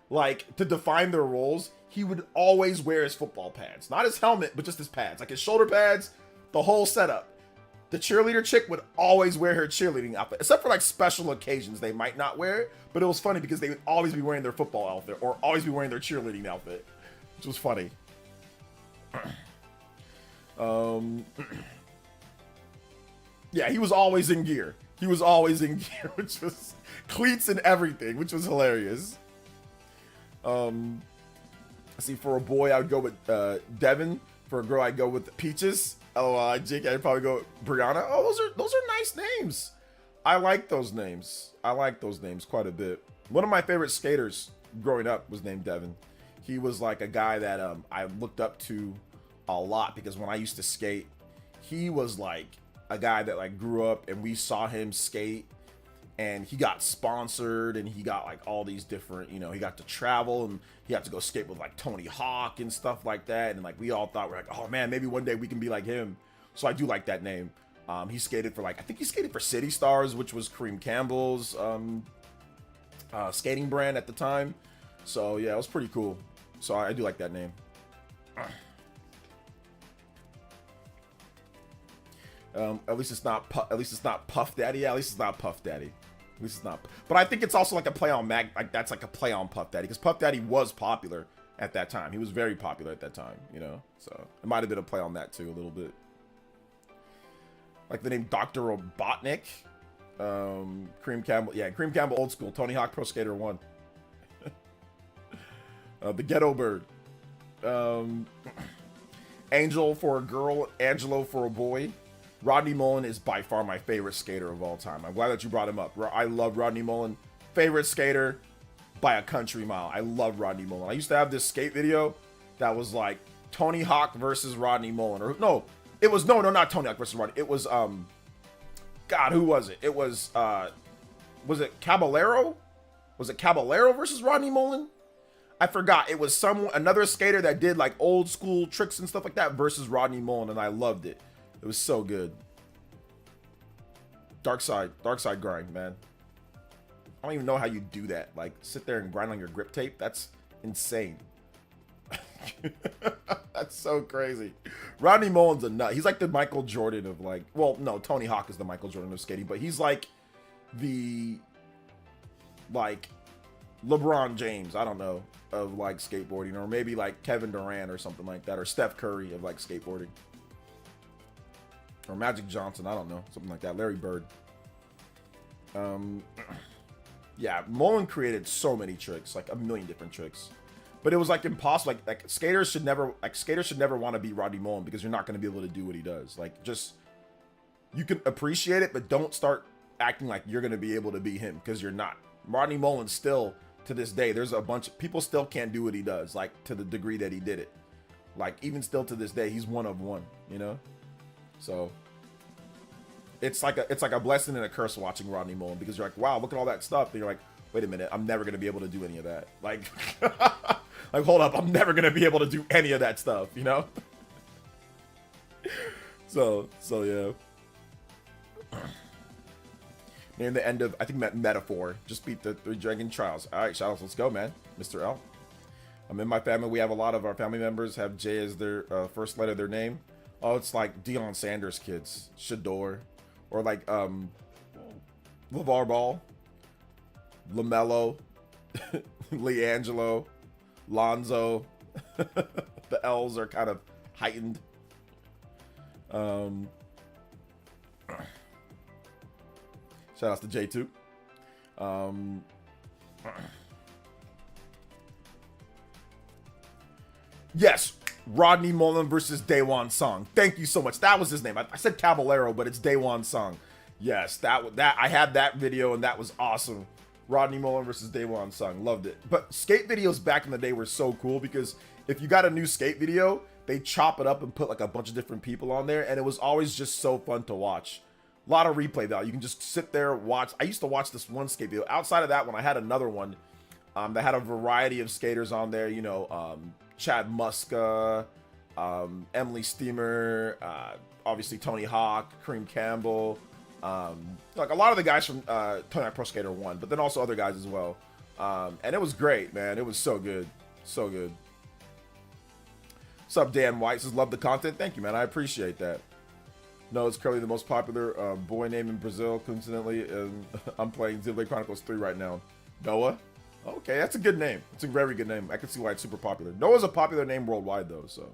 A: Like, to define their roles, he would always wear his football pads. Not his helmet, but just his pads. Like, his shoulder pads, the whole setup. The cheerleader chick would always wear her cheerleading outfit. Except for, like, special occasions they might not wear it. But it was funny because they would always be wearing their football outfit. Or always be wearing their cheerleading outfit. Which was funny. Yeah, he was always in gear. He was always in gear, which was cleats and everything, which was hilarious. See, for a boy, I would go with Devin. For a girl, I'd go with Peaches. Jake, I'd probably go with Brianna. Oh, those are nice names. I like those names. I like those names quite a bit. One of my favorite skaters growing up was named Devin. He was like a guy that I looked up to a lot because when I used to skate, he was like a guy that like grew up and we saw him skate and he got sponsored and he got like all these different, you know, he got to travel and he got to go skate with like Tony Hawk and stuff like that. And like, we all thought we're like, oh man, maybe one day we can be like him. So I do like that name. He skated for like, I think he skated for City Stars, which was Kareem Campbell's skating brand at the time. So yeah, it was pretty cool. So I do like that name. At least it's not Puff Daddy. Yeah, at least it's not Puff Daddy. At least it's not. But I think it's also like a play on that's like a play on Puff Daddy because Puff Daddy was popular at that time. He was very popular at that time, you know. So it might have been a play on that too a little bit. Like the name Dr. Robotnik, Kareem Campbell. Yeah, Kareem Campbell, old school. Tony Hawk Pro Skater 1. The Ghetto Bird. Angel for a girl, Angelo for a boy. Rodney Mullen is by far my favorite skater of all time. I'm glad that you brought him up. I love Rodney Mullen. Favorite skater by a country mile. I love Rodney Mullen. I used to have this skate video that was like Tony Hawk versus Rodney Mullen. Or no, it was not Tony Hawk versus Rodney. It was God, who was it? It was it Caballero? Was it Caballero versus Rodney Mullen? I forgot. It was another skater that did like old school tricks and stuff like that versus Rodney Mullen, and I loved it. It was so good. Dark side grind, man. I don't even know how you do that. Like, sit there and grind on your grip tape. That's insane. That's so crazy. Rodney Mullen's a nut. He's like the Michael Jordan of like, well, no, Tony Hawk is the Michael Jordan of skating, but he's like the LeBron James, I don't know, of like skateboarding, or maybe like Kevin Durant or something like that, or Steph Curry of like skateboarding. Or Magic Johnson, I don't know, something like that. Larry Bird. Yeah, Mullen created so many tricks, like a million different tricks. But it was like impossible. Like skaters should never want to be Rodney Mullen because you're not going to be able to do what he does. Like, just, you can appreciate it, but don't start acting like you're going to be able to be him because you're not. Rodney Mullen still, to this day. There's a bunch of people still can't do what he does, like to the degree that he did it. Like even still to this day, he's one of one, you know? So it's like a blessing and a curse watching Rodney Mullen, because you're like, wow, look at all that stuff. And you're like, wait a minute, I'm never gonna be able to do any of that. Like, like hold up, I'm never gonna be able to do any of that stuff, you know? So yeah. Near the end of, I think, Metaphor. Just beat the 3 Dragon Trials. All right, Shadows, let's go, man. Mr. L. In my family, we have a lot of our family members have J as their first letter of their name. Oh, it's like Deion Sanders kids, Shador, or like LeVar Ball, LaMelo, LiAngelo, Lonzo. The L's are kind of heightened. Shout outs to J2. Yes, Rodney Mullen versus Daewon Song. Thank you so much. That was his name. I said Caballero, but it's Daewon Song. Yes, that I had that video and that was awesome. Rodney Mullen versus Daewon Song. Loved it. But skate videos back in the day were so cool, because if you got a new skate video, they chop it up and put like a bunch of different people on there, and it was always just so fun to watch. A lot of replay value. You can just sit there, watch. I used to watch this one skate video. Outside of that one, I had another one that had a variety of skaters on there. You know, Chad Muska, Emily Steamer, obviously Tony Hawk, Kareem Campbell, like a lot of the guys from Tony Hawk Pro Skater 1, but then also other guys as well. And it was great, man. It was so good. So good. What's up, Dan White? Says, love the content. Thank you, man. I appreciate that. No, it's currently the most popular boy name in Brazil, coincidentally, and I'm playing Xenoblade Chronicles 3 right now. Noah? Okay, that's a good name. It's a very good name. I can see why it's super popular. Noah's a popular name worldwide, though, so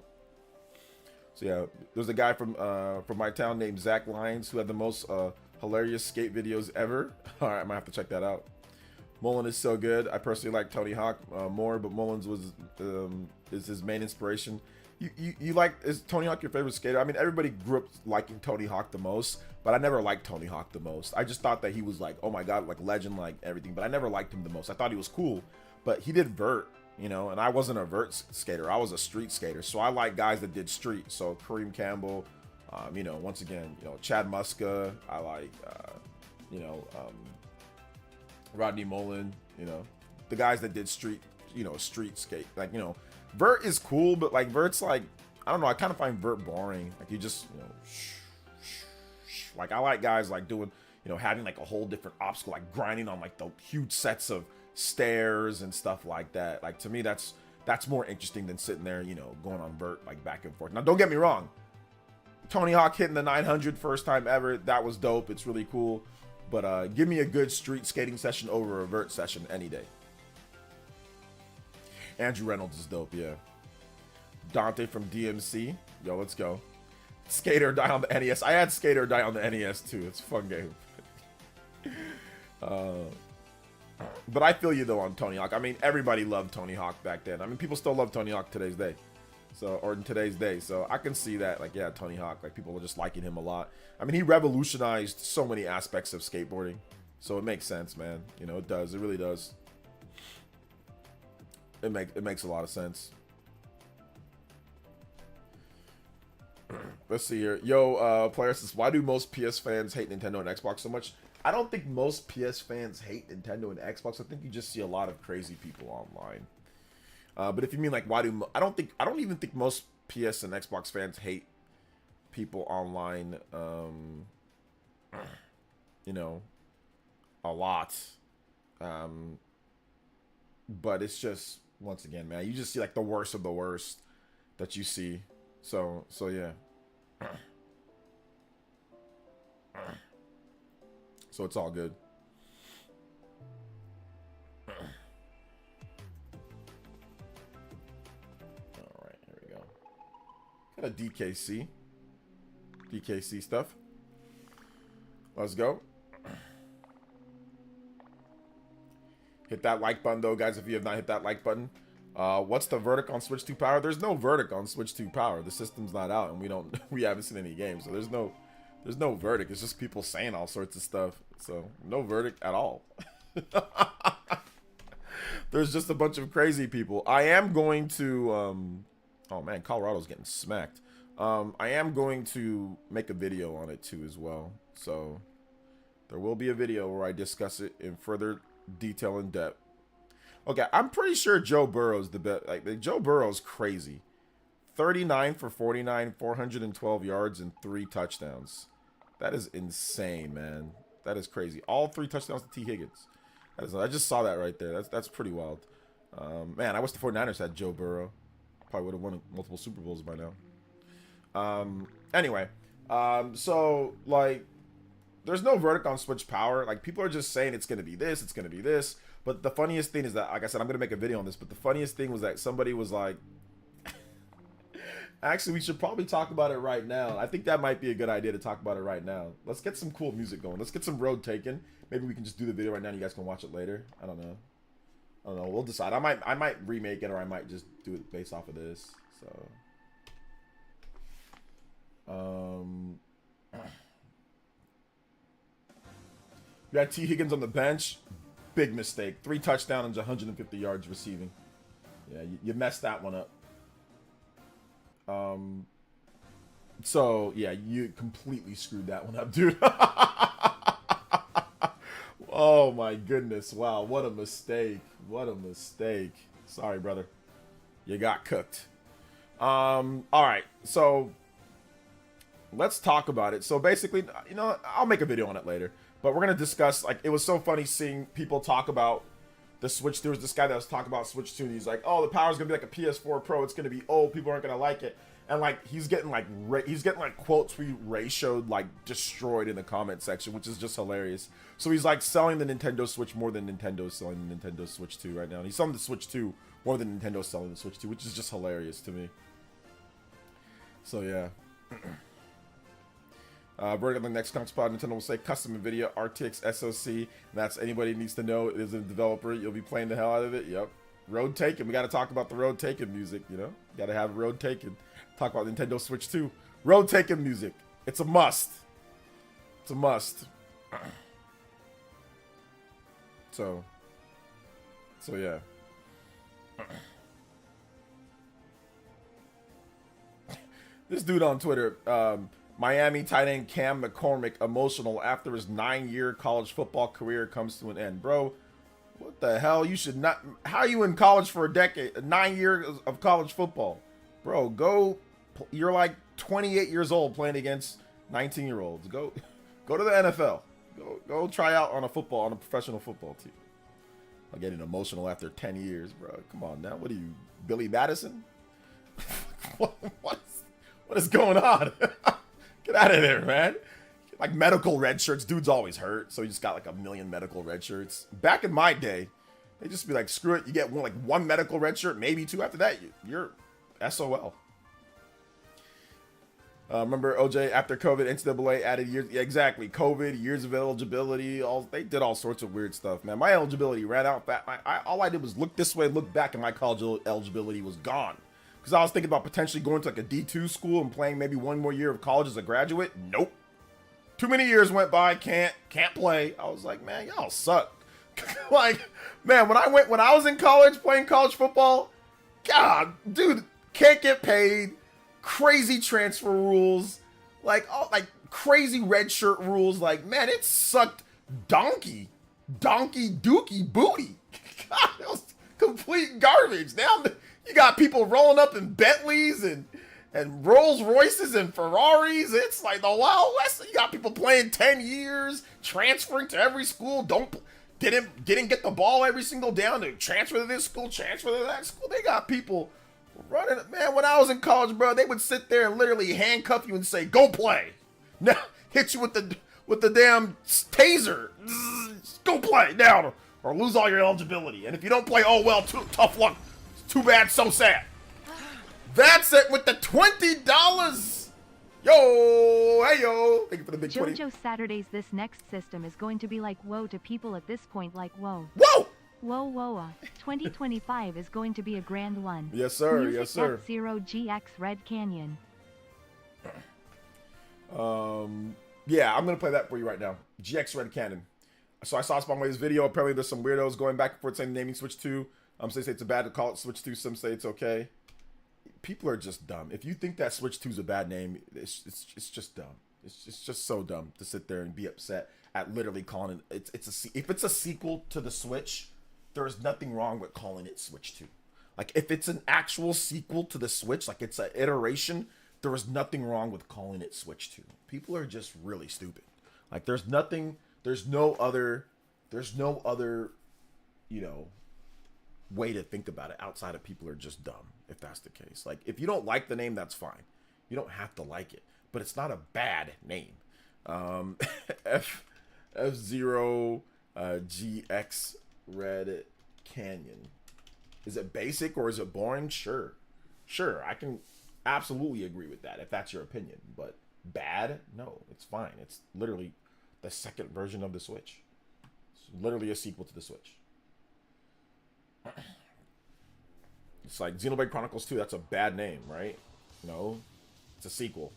A: yeah. There's a guy from my town named Zach Lyons who had the most hilarious skate videos ever. All right, I might have to check that out. Mullen is so good. I personally like Tony Hawk more, but Mullen's is his main inspiration. You like, is Tony Hawk your favorite skater? I mean, everybody grew up liking Tony Hawk the most, but I never liked Tony Hawk the most. I just thought that he was like, oh my god, like legend, like everything, but I never liked him the most. I thought he was cool, but he did vert, you know, and I wasn't a vert skater. I was a street skater, so I like guys that did street. So Kareem Campbell, you know, once again, you know, Chad Muska. I like, you know, Rodney Mullen. You know, the guys that did street, you know, street skate, like, you know. Vert is cool, but like vert's like, I don't know, I kind of find vert boring. Like you just, you know, like I like guys like doing, you know, having like a whole different obstacle, like grinding on like the huge sets of stairs and stuff like that. Like to me, that's more interesting than sitting there, you know, going on vert like back and forth. Now, don't get me wrong. Tony Hawk hitting the 900 first time ever, that was dope. It's really cool. But give me a good street skating session over a vert session any day. Andrew Reynolds is dope, yeah. Dante from DMC. Yo, let's go. Skate or Die on the NES. I had Skate or Die on the NES too. It's a fun game. But I feel you though on Tony Hawk. I mean, everybody loved Tony Hawk back then. I mean, people still love Tony Hawk today's day. Or in today's day. So I can see that, like, yeah, Tony Hawk, like people were just liking him a lot. I mean, he revolutionized so many aspects of skateboarding. So it makes sense, man. You know, it does. It really does. It makes a lot of sense. Let's see here. Yo, player says, why do most PS fans hate Nintendo and Xbox so much? I don't think most PS fans hate Nintendo and Xbox. I think you just see a lot of crazy people online. But if you mean like, why do I don't even think most PS and Xbox fans hate people online. You know, a lot. But it's just, once again, man, you just see like the worst of the worst that you see. So yeah. So it's all good. All right, here we go. Got a DKC stuff. Let's go. Hit that like button though, guys, if you have not hit that like button. What's the verdict on Switch 2 Power? There's no verdict on Switch 2 Power. The system's not out, and we haven't seen any games, so there's no verdict. It's just people saying all sorts of stuff. So no verdict at all. There's just a bunch of crazy people. I am going to, oh man, Colorado's getting smacked. I am going to make a video on it too as well. So there will be a video where I discuss it in further detail and depth. Okay, I'm pretty sure Joe Burrow's the best. Like, Joe Burrow's crazy. 39 for 49, 412 yards, and 3 touchdowns. That is insane, man. That is crazy. All 3 touchdowns to T. Higgins. I just saw that right there. That's pretty wild. Man, I wish the 49ers had Joe Burrow. Probably would have won multiple Super Bowls by now. Anyway, so, like, there's no verdict on Switch Power. Like, people are just saying it's going to be this, it's going to be this. But the funniest thing is that, like I said, I'm going to make a video on this, but the funniest thing was that somebody was like, actually, we should probably talk about it right now. I think that might be a good idea to talk about it right now. Let's get some cool music going. Let's get some Road Taken. Maybe we can just do the video right now and you guys can watch it later. I don't know. We'll decide. I might remake it, or I might just do it based off of this. So, you got T. Higgins on the bench. Big mistake. 3 touchdowns, 150 yards receiving. Yeah, you messed that one up. So yeah, you completely screwed that one up, dude. Oh my goodness. Wow, what a mistake. What a mistake. Sorry, brother. You got cooked. All right. So let's talk about it. So basically, you know, I'll make a video on it later, but we're going to discuss, like, it was so funny seeing people talk about the Switch. There was this guy that was talking about Switch 2, and he's like, oh, the power's gonna be like a PS4 Pro. It's gonna be old. People aren't gonna like it. And like, he's getting like quotes we ratioed, like, destroyed in the comment section, which is just hilarious. So he's like selling the Nintendo Switch more than Nintendo's selling the Nintendo Switch 2 right now. And he's selling the Switch 2 more than Nintendo's selling the Switch 2, which is just hilarious to me. So yeah. Verdict on the next conference pod, Nintendo will say custom NVIDIA RTX SoC, and that's anybody needs to know is a developer. You'll be playing the hell out of it. Yep. Road Taken. We got to talk about the Road Taken music, you know? Got to have Road Taken. Talk about Nintendo Switch 2. Road Taken music. It's a must. It's a must. So yeah. This dude on Twitter, Miami tight end Cam McCormick emotional after his 9-year college football career comes to an end. Bro, what the hell? You should not. How are you in college for a decade? 9 years of college football. Bro, go. You're like 28 years old playing against 19-year-olds. Go to the NFL. Go try out on a professional football team. I'm getting emotional after 10 years, bro. Come on now. What are you, Billy Madison? What is going on? Get out of there, man. Like, medical red shirts. Dude's always hurt, so he just got like a million medical red shirts. Back in my day, they just be like, screw it. You get one medical red shirt, maybe 2. After that, you're SOL. Remember OJ, after COVID, NCAA added years. Yeah, exactly. COVID, years of eligibility. They did all sorts of weird stuff, man. My eligibility ran out. All I did was look this way, look back, and my college eligibility was gone. Because I was thinking about potentially going to like a D2 school and playing maybe one more year of college as a graduate. Nope. Too many years went by. Can't play. I was like, man, y'all suck. Like, man, when I was in college playing college football, God, dude, can't get paid. Crazy transfer rules, like crazy red shirt rules. Like, man, it sucked donkey dookie booty. God, it was complete garbage. Now you got people rolling up in Bentleys and Rolls Royces and Ferraris. It's like the Wild West. You got people playing 10 years, transferring to every school. Didn't get the ball every single down to transfer to this school, transfer to that school. They got people running. Man, when I was in college, bro, they would sit there and literally handcuff you and say, "Go play." Now hit you with the damn taser. Go play now, or lose all your eligibility. And if you don't play, oh well, tough luck. Too bad, so sad. That's it with the $20. Yo, hey yo. Thank you for the big 20.
B: JoJo Saturdays. This next system is going to be like whoa to people at this point, like whoa.
A: Whoa!
B: Whoa, 2025 is going to be a grand one.
A: Yes, sir.
B: Music
A: Yes, sir.
B: F-Zero GX Red Canyon.
A: Yeah, I'm gonna play that for you right now. GX Red Cannon. So I saw Spawnway's video. Apparently, there's some weirdos going back and forth saying naming Switch 2. Some say it's bad to call it Switch 2. Some say it's okay. People are just dumb. If you think that Switch 2 is a bad name, it's just dumb. It's just so dumb to sit there and be upset at literally calling it. If it's a sequel to the Switch, there is nothing wrong with calling it Switch 2. Like if it's an actual sequel to the Switch, like it's an iteration, there is nothing wrong with calling it Switch 2. People are just really stupid. Like there's no other, you know, way to think about it outside of people are just dumb, if that's the case. Like if you don't like the name, that's fine. You don't have to like it, but it's not a bad name. F0 GX Red Canyon. Is it basic or is it boring? Sure, I can absolutely agree with that if that's your opinion. But bad? No, it's fine. It's literally the second version of the Switch. It's literally a sequel to the Switch. It's like Xenoblade Chronicles 2. That's a bad name, right? No, it's a sequel,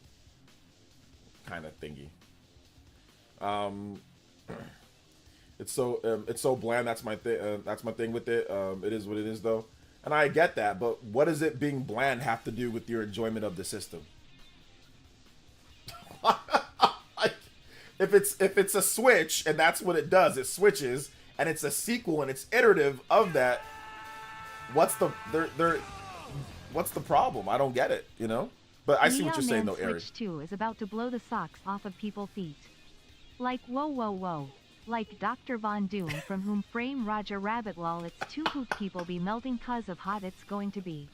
A: kind of thingy. It's so bland. That's my thing. That's my thing with it. It is what it is, though, and I get that. But what does it being bland have to do with your enjoyment of the system? If it's a Switch and that's what it does, it switches, and it's a sequel and it's iterative of that. What's the problem? I don't get it, you know. But I see what you're saying, though, Eric.
B: Switch 2 is about to blow the socks off of people's feet. Like whoa. Like Dr. Von Doom, from whom frame Roger Rabbit lol, it's two hoot people be melting cause of hot it's going to be.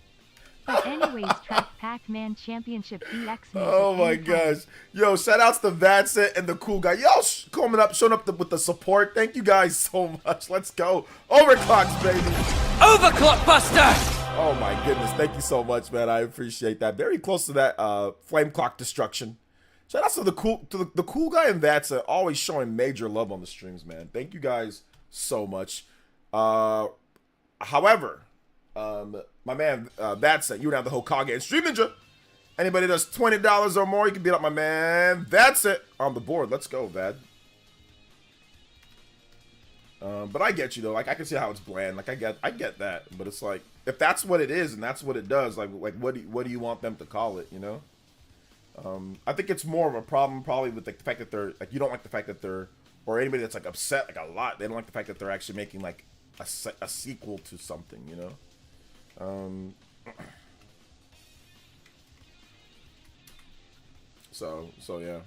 B: But anyways, track Pac-Man Championship DX.
A: Oh my gosh. Yo, shout outs to Vincent and the cool guy. Yo, showing up with the support. Thank you guys so much. Let's go. Overclocks, baby.
C: Overclock Buster!
A: Oh my goodness. Thank you so much, man. I appreciate that. Very close to that flame clock destruction. Shout out to the cool guy and that's always showing major love on the streams, man. Thank you guys so much. However, my man that's it. You would have the Hokage and Stream Ninja. Anybody that's $20 or more, you can beat up my man. That's it on the board. Let's go, Vad. But I get you though. Like I can see how it's bland. Like I get that. But it's like if that's what it is and that's what it does, like what do you want them to call it? You know. I think it's more of a problem probably with like the fact that they're like you don't like the fact that they're or anybody that's like upset like a lot. They don't like the fact that they're actually making like a sequel to something. You know. So yeah.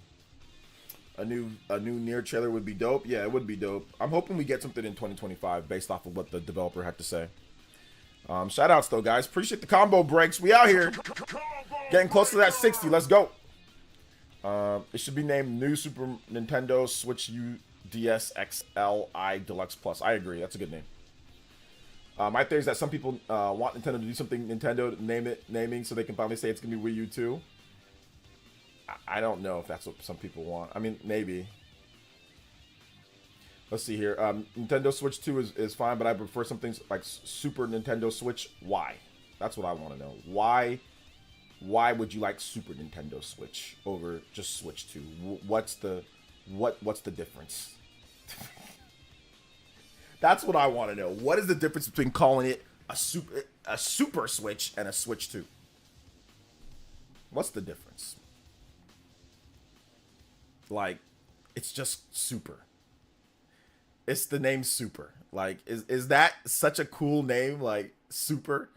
A: A new Nier trailer would be dope. Yeah, it would be dope. I'm hoping we get something in 2025 based off of what the developer had to say. Shout outs though, guys. Appreciate the combo breaks. We out here. Getting close to that 60. Let's go. It should be named New Super Nintendo Switch U DS XLi Deluxe Plus. I agree. That's a good name. My theory is that some people want Nintendo to do something Nintendo naming so they can finally say it's gonna be Wii U 2. I don't know if that's what some people want. I mean, maybe. Let's see here. Nintendo Switch 2 is fine, but I prefer something like Super Nintendo Switch. Why? That's what I want to know. Why would you like Super Nintendo Switch over just Switch 2? What's the difference? That's what I want to know. What is the difference between calling it a Super Switch and a Switch 2? What's the difference? Like, it's just Super. It's the name Super. Like, is that such a cool name? Like, Super?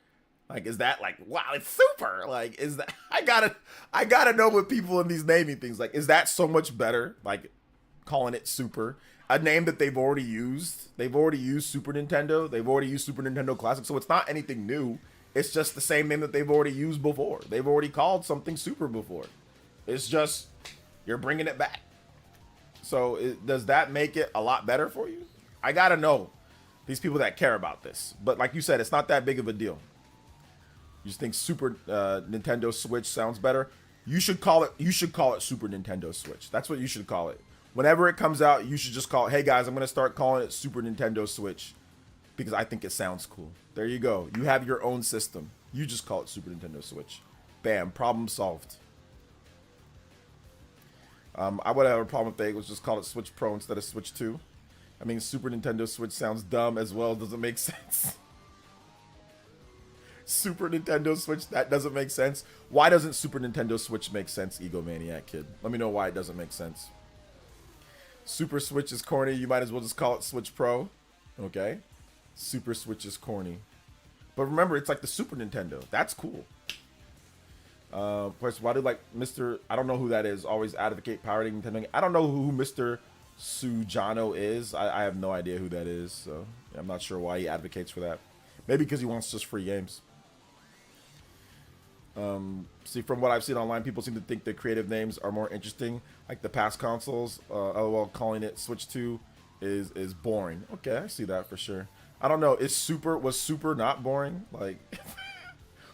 A: Like, is that like, wow, it's Super? Like, is that, I gotta know what people in these naming things, like, is that so much better? Like, calling it Super? A name that they've already used. They've already used Super Nintendo. They've already used Super Nintendo Classic. So it's not anything new. It's just the same name that they've already used before. They've already called something Super before. It's just, you're bringing it back. So does that make it a lot better for you? I gotta know these people that care about this. But like you said, it's not that big of a deal. You just think Super Nintendo Switch sounds better. You should call it Super Nintendo Switch. That's what you should call it. Whenever it comes out, you should just call it, hey guys, I'm gonna start calling it Super Nintendo Switch because I think it sounds cool. There you go. You have your own system. You just call it Super Nintendo Switch. Bam, problem solved. I would have a problem if they was just call it Switch Pro instead of Switch 2. I mean, Super Nintendo Switch sounds dumb as well. Doesn't make sense. Super Nintendo Switch, that doesn't make sense. Why doesn't Super Nintendo Switch make sense, Egomaniac Kid? Let me know why it doesn't make sense. Super Switch is corny. You might as well just call it Switch Pro. Okay. Super Switch is corny. But remember, it's like the Super Nintendo. That's cool. Plus, why did like Mr. I don't know who that is. Always advocate pirating Nintendo. I don't know who Mr. Sujano is. I have no idea who that is. So I'm not sure why he advocates for that. Maybe because he wants just free games. See, from what I've seen online, people seem to think the creative names are more interesting. Like the past consoles, LOL, calling it Switch 2 is boring. Okay, I see that for sure. I don't know. Was Super not boring? Like,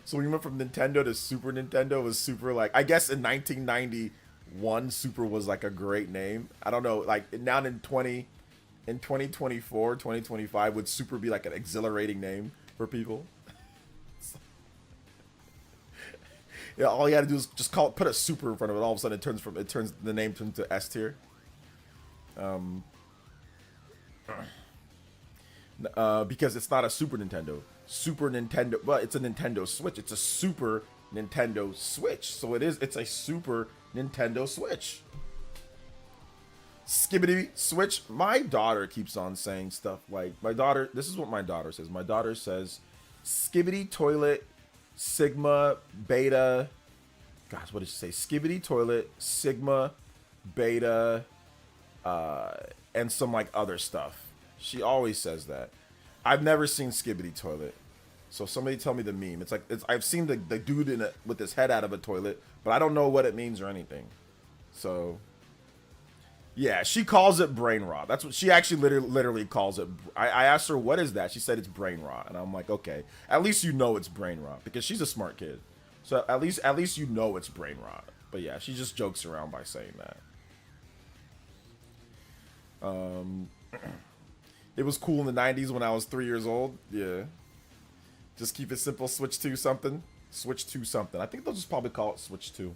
A: so we went from Nintendo to Super Nintendo. Was Super like? I guess in 1991, Super was like a great name. I don't know. Like now in 2024, 2025, would Super be like an exhilarating name for people? Yeah, all you gotta do is just put a super in front of it. All of a sudden, the name turns to S tier. Because it's not a Super Nintendo. Well, it's a Nintendo Switch. It's a Super Nintendo Switch. So it's a Super Nintendo Switch. Skibbity Switch. My daughter keeps on saying stuff like, this is what my daughter says. My daughter says, Skibbity Toilet, Sigma, Beta. Gosh, what did she say? Skibbity Toilet, Sigma, Beta, and some like other stuff. She always says that. I've never seen Skibbity Toilet. So somebody tell me the meme. I've seen the dude with his head out of a toilet, but I don't know what it means or anything. So yeah, she calls it brain rot. That's what she actually literally calls it. I asked her, what is that? She said it's brain rot. And I'm like, okay, at least you know it's brain rot because she's a smart kid. So at least you know it's brain rot. But yeah, she just jokes around by saying that. It was cool in the 90s when I was 3 years old. Yeah. Just keep it simple. Switch to something. Switch to something. I think they'll just probably call it Switch 2.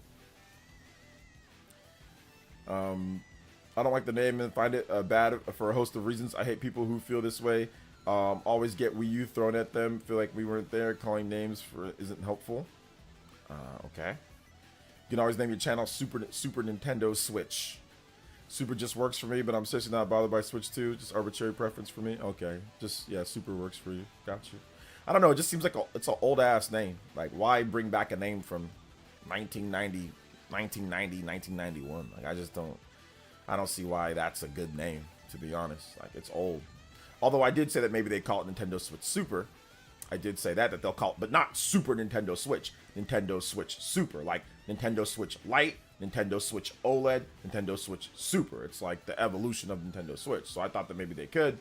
A: I don't like the name and find it bad for a host of reasons. I hate people who feel this way. Always get Wii U thrown at them. Feel like we weren't there. Calling names isn't helpful. Okay. You can always name your channel Super Nintendo Switch. Super just works for me, but I'm seriously not bothered by Switch 2. Just arbitrary preference for me. Okay. Just, yeah, Super works for you. Got you. I don't know. It just seems like it's an old-ass name. Like, why bring back a name from 1991? Like, I don't see why that's a good name, to be honest. Like, it's old. Although I did say that maybe they call it Nintendo Switch Super. I did say that they'll call it, but not Super Nintendo Switch. Nintendo Switch Super. Like, Nintendo Switch Lite, Nintendo Switch OLED, Nintendo Switch Super. It's like the evolution of Nintendo Switch. So I thought that maybe they could.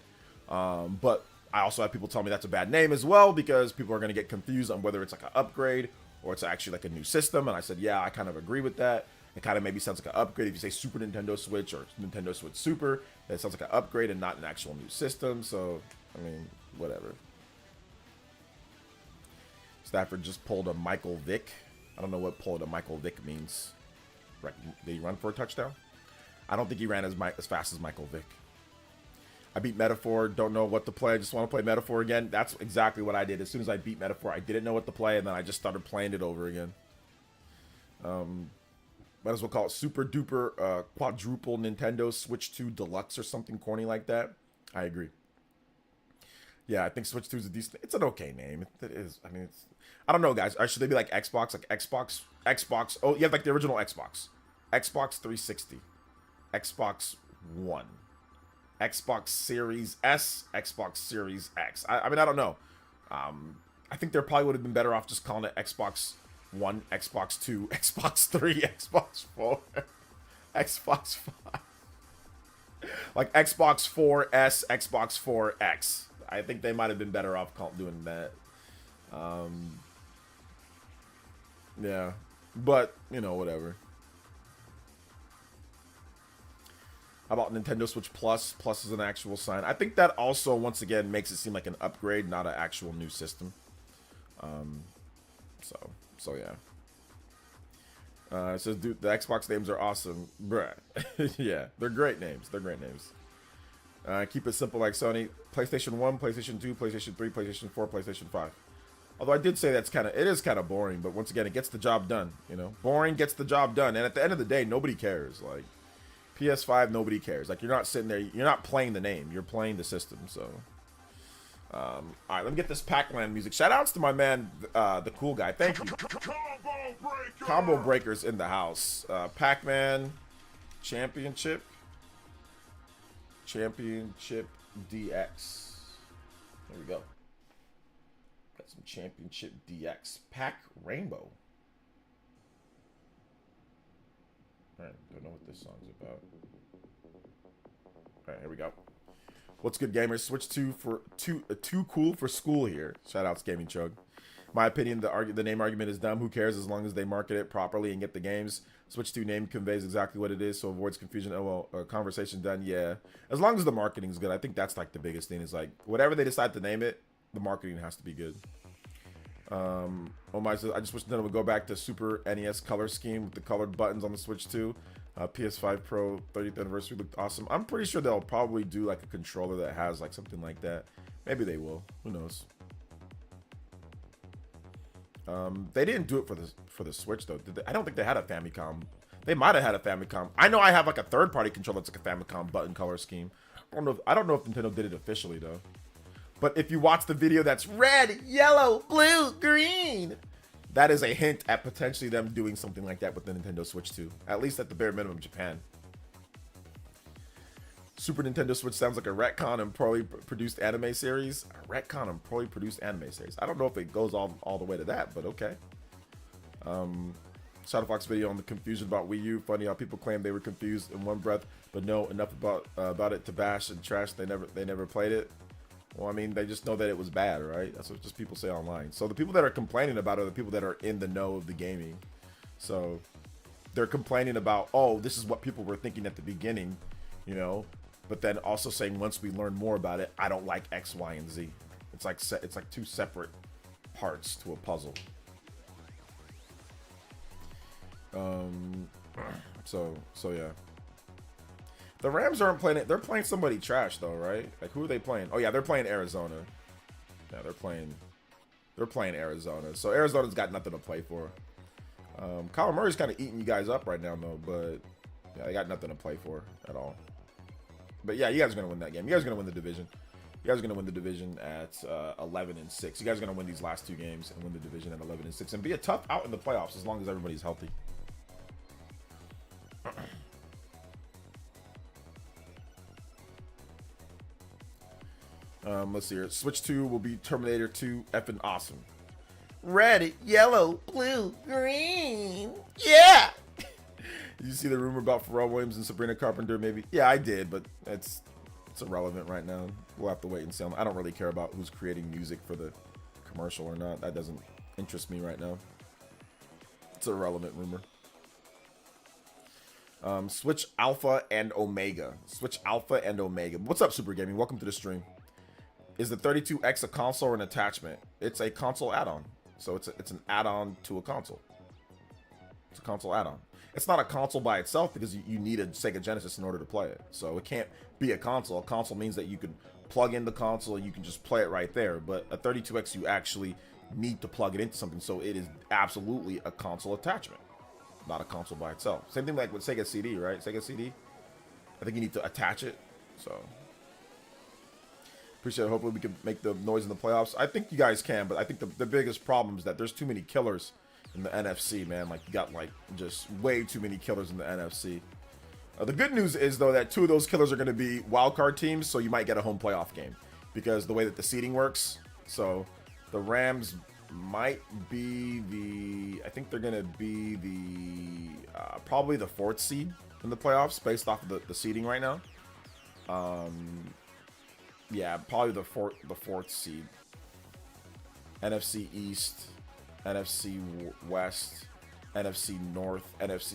A: But I also have people tell me that's a bad name as well because people are going to get confused on whether it's like an upgrade or it's actually like a new system. And I said, yeah, I kind of agree with that. It kind of maybe sounds like an upgrade. If you say Super Nintendo Switch or Nintendo Switch Super, that sounds like an upgrade and not an actual new system. So, I mean, whatever. Stafford just pulled a Michael Vick. I don't know what pulled a Michael Vick means. Did he run for a touchdown? I don't think he ran as fast as Michael Vick. I beat Metaphor, don't know what to play. I just want to play Metaphor again. That's exactly what I did. As soon as I beat Metaphor, I didn't know what to play, and then I just started playing it over again. Might as well call it Super Duper Quadruple Nintendo Switch 2 Deluxe or something corny like that. I agree. Yeah, I think Switch 2 is a decent. It's an okay name. It is. I mean, it's. I don't know, guys. Or should they be like Xbox? Like Xbox. Oh, you have like the original Xbox. Xbox 360. Xbox One. Xbox Series S. Xbox Series X. I mean, I don't know. I think there probably would have been better off just calling it Xbox 1, Xbox 2, Xbox 3, Xbox 4, Xbox 5. Like Xbox 4S, Xbox 4X. I think they might have been better off doing that. Yeah. But, you know, whatever. How about Nintendo Switch Plus? Plus is an actual sign. I think that also, once again, makes it seem like an upgrade, not an actual new system. So yeah. It says, dude, the Xbox names are awesome. Bruh. Yeah, they're great names. They're great names. Keep it simple like Sony. PlayStation 1, PlayStation 2, PlayStation 3, PlayStation 4, PlayStation 5. Although I did say it is kind of boring, but once again, it gets the job done, you know? Boring gets the job done, and at the end of the day, nobody cares. Like, PS5, nobody cares. Like, you're not sitting there, you're not playing the name, you're playing the system, so. Alright, let me get this Pac-Man music. Shoutouts to my man, the cool guy. Thank you. Combo Breakers in the house. Pac-Man Championship DX. There we go. Got some Championship DX. Pac Rainbow. Alright, don't know what this song's about. Alright, here we go. What's good, gamers? Switch 2 for too cool for school here. Shoutouts Gaming Chug. My opinion, the name argument is dumb. Who cares as long as they market it properly and get the games. Switch 2 name conveys exactly what it is, so avoids confusion. Oh, well, conversation done. Yeah. As long as the marketing's good. I think that's like the biggest thing is like whatever they decide to name it, the marketing has to be good. Oh my, I just wish Nintendo would go back to Super NES color scheme with the colored buttons on the Switch 2. PS5 Pro 30th anniversary looked awesome. I'm pretty sure they'll probably do like a controller that has like something like that. Maybe they will. Who knows? They didn't do it for the Switch though. Did they? I don't think they had a Famicom. They might have had a Famicom. I know I have like a third-party controller that's like a Famicom button color scheme. I don't know if Nintendo did it officially though. But if you watch the video that's red, yellow, blue, green, that is a hint at potentially them doing something like that with the Nintendo Switch 2. At least at the bare minimum, Japan. Super Nintendo Switch sounds like a retcon and poorly produced anime series. A retcon and poorly produced anime series. I don't know if it goes all the way to that, but okay. Shadowfox video on the confusion about Wii U. Funny how people claim they were confused in one breath, but know enough about it to bash and trash. They never played it. Well, I mean, they just know that it was bad, right? That's what just people say online. So the people that are complaining about it are the people that are in the know of the gaming. So they're complaining about, oh, this is what people were thinking at the beginning, you know, but then also saying once we learn more about it, I don't like X, Y, and Z. It's like two separate parts to a puzzle. So yeah. The Rams aren't playing it. They're playing somebody trash though, right? Like who are they playing? Oh yeah, they're playing Arizona. Yeah, they're playing Arizona. So Arizona's got nothing to play for. Kyler Murray's kind of eating you guys up right now though, but yeah, they got nothing to play for at all. But yeah, you guys are gonna win that game. You guys are gonna win the division. You guys are gonna win the division at 11-6. You guys are gonna win these last two games and win the division at 11-6 and be a tough out in the playoffs as long as everybody's healthy. Let's see here. Switch 2 will be Terminator 2 effing awesome. Red, yellow, blue, green. Yeah! Did you see the rumor about Pharrell Williams and Sabrina Carpenter? Maybe. Yeah, I did, but it's irrelevant right now. We'll have to wait and see. I don't really care about who's creating music for the commercial or not. That doesn't interest me right now. It's an irrelevant rumor. Switch Alpha and Omega. Switch Alpha and Omega. What's up, Super Gaming? Welcome to the stream. Is the 32X a console or an attachment? It's a console add-on. So it's an add-on to a console. It's a console add-on. It's not a console by itself because you need a Sega Genesis in order to play it. So it can't be a console. A console means that you can plug in the console and you can just play it right there. But a 32X, you actually need to plug it into something. So it is absolutely a console attachment, not a console by itself. Same thing like with Sega CD, right? Sega CD, I think you need to attach it. So appreciate it. Hopefully we can make the noise in the playoffs. I think you guys can, but I think the biggest problem is that there's too many killers in the NFC, man. Like you got like just way too many killers in the NFC. The good news is though that two of those killers are going to be wildcard teams, so you might get a home playoff game because the way that the seeding works. So the Rams might be I think they're going to be probably the 4th seed in the playoffs based off of the seeding right now. Yeah, probably the fourth seed. NFC East, NFC West, NFC North,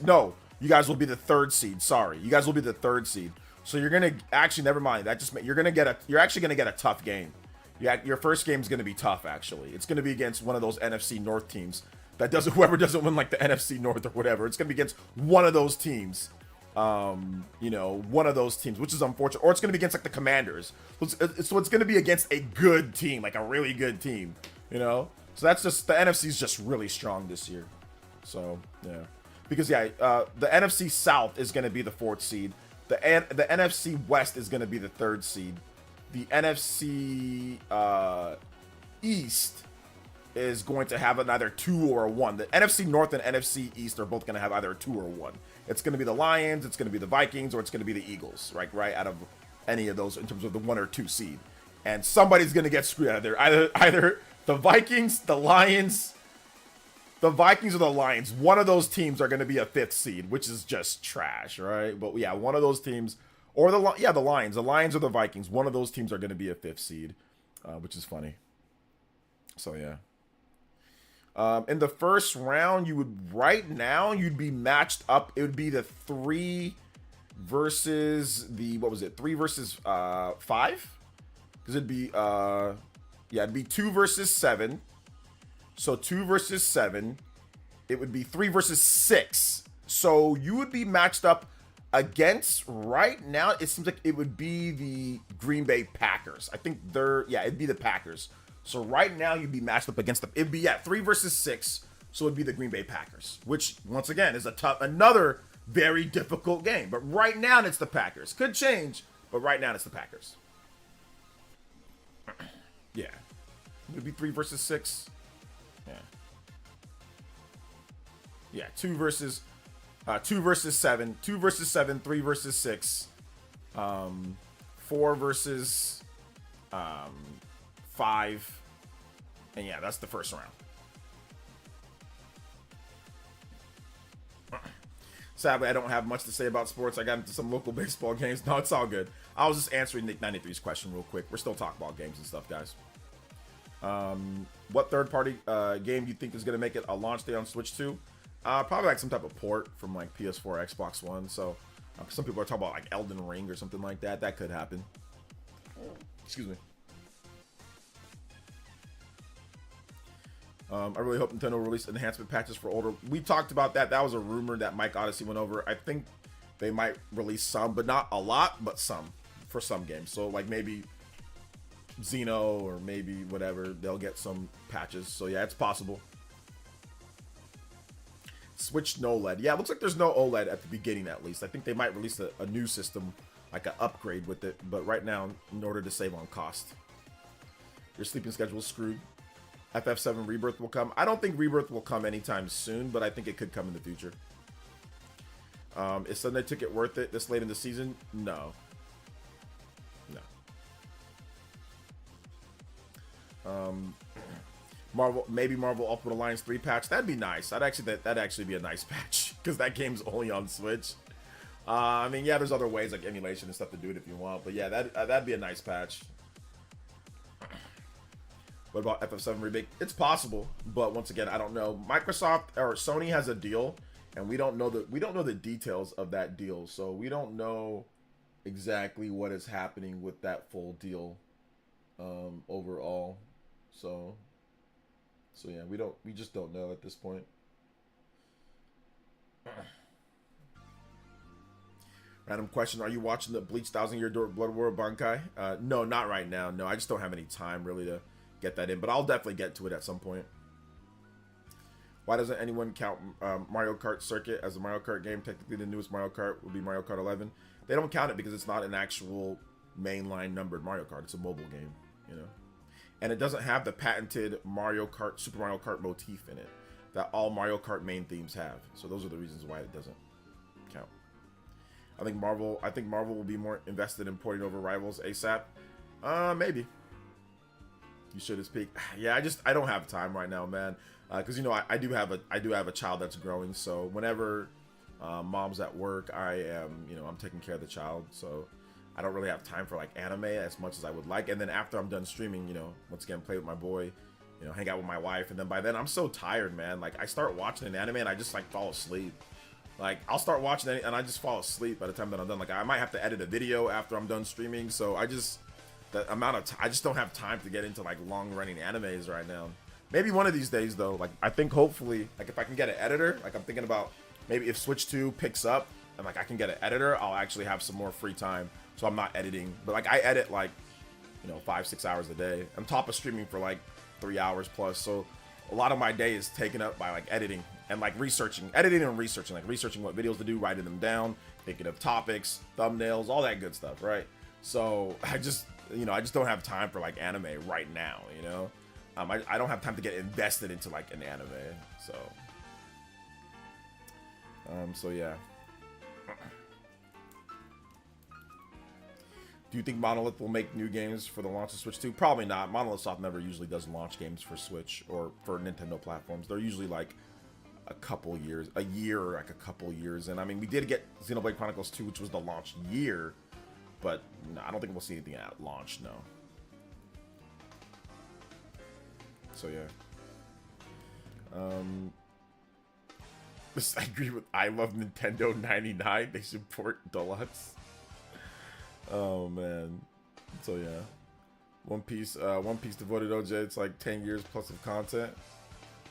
A: No, you guys will be the 3rd seed. Sorry, you guys will be the 3rd seed. So you're gonna actually never mind. That just you're actually gonna get a tough game. Your first game is gonna be tough. Actually, it's gonna be against one of those NFC North teams. Whoever doesn't win like the NFC North or whatever. It's gonna be against one of those teams. you know, one of those teams, which is unfortunate. Or it's going to be against like the Commanders. So it's going to be against a good team, like a really good team, you know? So that's just, the NFC is just really strong this year. So, yeah. Because, yeah, the NFC South is going to be the 4th seed. The NFC West is going to be the 3rd seed. The NFC East is going to have either 2 or a 1. The NFC North and NFC East are both going to have either a 2 or a 1. It's going to be the Lions, it's going to be the Vikings, or it's going to be the Eagles, right out of any of those in terms of the 1 or 2 seed. And somebody's going to get screwed out of there. Either the Vikings, the Lions, or the Lions. One of those teams are going to be a 5th seed, which is just trash, right? But yeah, one of those teams, or the Lions. The Lions or the Vikings. One of those teams are going to be a 5th seed, which is funny. So yeah. In the first round, you'd be matched up. It would be the 3 versus the, 3 versus 5? Because it'd be, it'd be 2 versus 7. So 2 versus 7. It would be 3 versus 6. So you would be matched up against, right now, it seems like it would be the Green Bay Packers. I think it'd be the Packers. So right now you'd be matched up against it'd be 3 versus 6. So it'd be the Green Bay Packers, which once again is another very difficult game. But right now it's the Packers. Could change, but right now it's the Packers. Yeah. It would be 3 versus 6. Yeah. Yeah, 2 versus 7. 2 versus 7, 3 versus 6. 4 versus 5, and yeah, that's the first round. Sadly, I don't have much to say about sports. I got into some local baseball games. No, it's all good. I was just answering Nick 93's question real quick. We're still talking about games and stuff, guys. What third-party game do you think is going to make it a launch day on Switch 2? Probably like some type of port from like PS4, Xbox One. So some people are talking about like Elden Ring or something like that. That could happen. Excuse me. I really hope Nintendo released enhancement patches for older. We talked about that. That was a rumor that Mike Odyssey went over. I think they might release some, but not a lot, but some for some games. So like maybe Xeno or maybe whatever, they'll get some patches. So yeah, it's possible. Switch no OLED. Yeah, it looks like there's no OLED at the beginning at least. I think they might release a new system, like an upgrade with it. But right now, in order to save on cost, your sleeping schedule is screwed. FF7 Rebirth will come. I don't think Rebirth will come anytime soon, but I think it could come in the future. Is Sunday Ticket worth it this late in the season? No. Marvel Ultimate Alliance 3 patch. That'd be nice. That'd actually be a nice patch because that game's only on Switch. I mean, yeah, there's other ways like emulation and stuff to do it if you want, but yeah, that'd be a nice patch. What about FF7 remake? It's possible, but once again, I don't know. Microsoft or Sony has a deal, and we don't know the details of that deal, so we don't know exactly what is happening with that full deal overall. So yeah, we just don't know at this point. Random question: are you watching the Bleach 1000-Year Blood War Bankai? No, not right now. No, I just don't have any time really to get that in, but I'll definitely get to it at some point. Why doesn't anyone count Mario Kart Circuit as a Mario Kart game? Technically, the newest Mario Kart would be Mario Kart 11. They don't count it because it's not an actual mainline numbered Mario Kart. It's a mobile game, you know. And it doesn't have the patented Super Mario Kart motif in it that all Mario Kart main themes have. So those are the reasons why it doesn't count. I think Marvel will be more invested in porting over Rivals ASAP. Maybe. You should speak. Yeah, I don't have time right now, man. Because you know I do have a child that's growing. So whenever mom's at work, I'm taking care of the child. So I don't really have time for like anime as much as I would like. And then after I'm done streaming, once again, play with my boy, hang out with my wife. And then by then I'm so tired, man. Like I start watching an anime and I just like fall asleep. Like I'll start watching it and I just fall asleep by the time that I'm done. Like I might have to edit a video after I'm done streaming. So I just don't have time to get into like long running animes right now. Maybe one of these days though. Like I think hopefully, like if I can get an editor, like I'm thinking about maybe if Switch 2 picks up, and like I can get an editor, I'll actually have some more free time. So I'm not editing, but like I edit like, you know, 5-6 hours a day on top of streaming for like 3 hours plus. So a lot of my day is taken up by like editing and like editing and researching, like researching what videos to do, writing them down, thinking of topics, thumbnails, all that good stuff, right? So I just don't have time for like anime right now, you know? I don't have time to get invested into like an anime, so yeah. Do you think Monolith will make new games for the launch of Switch 2? Probably not. Monolith Soft never usually does launch games for Switch or for Nintendo platforms. They're usually like a year or like a couple years. And I mean, we did get Xenoblade Chronicles 2, which was the launch year, but no, I don't think we'll see anything at launch, no. So yeah. I agree with I Love Nintendo 99. They support Deluxe. Oh man. So yeah. One Piece Devoted OJ, it's like 10 years plus of content.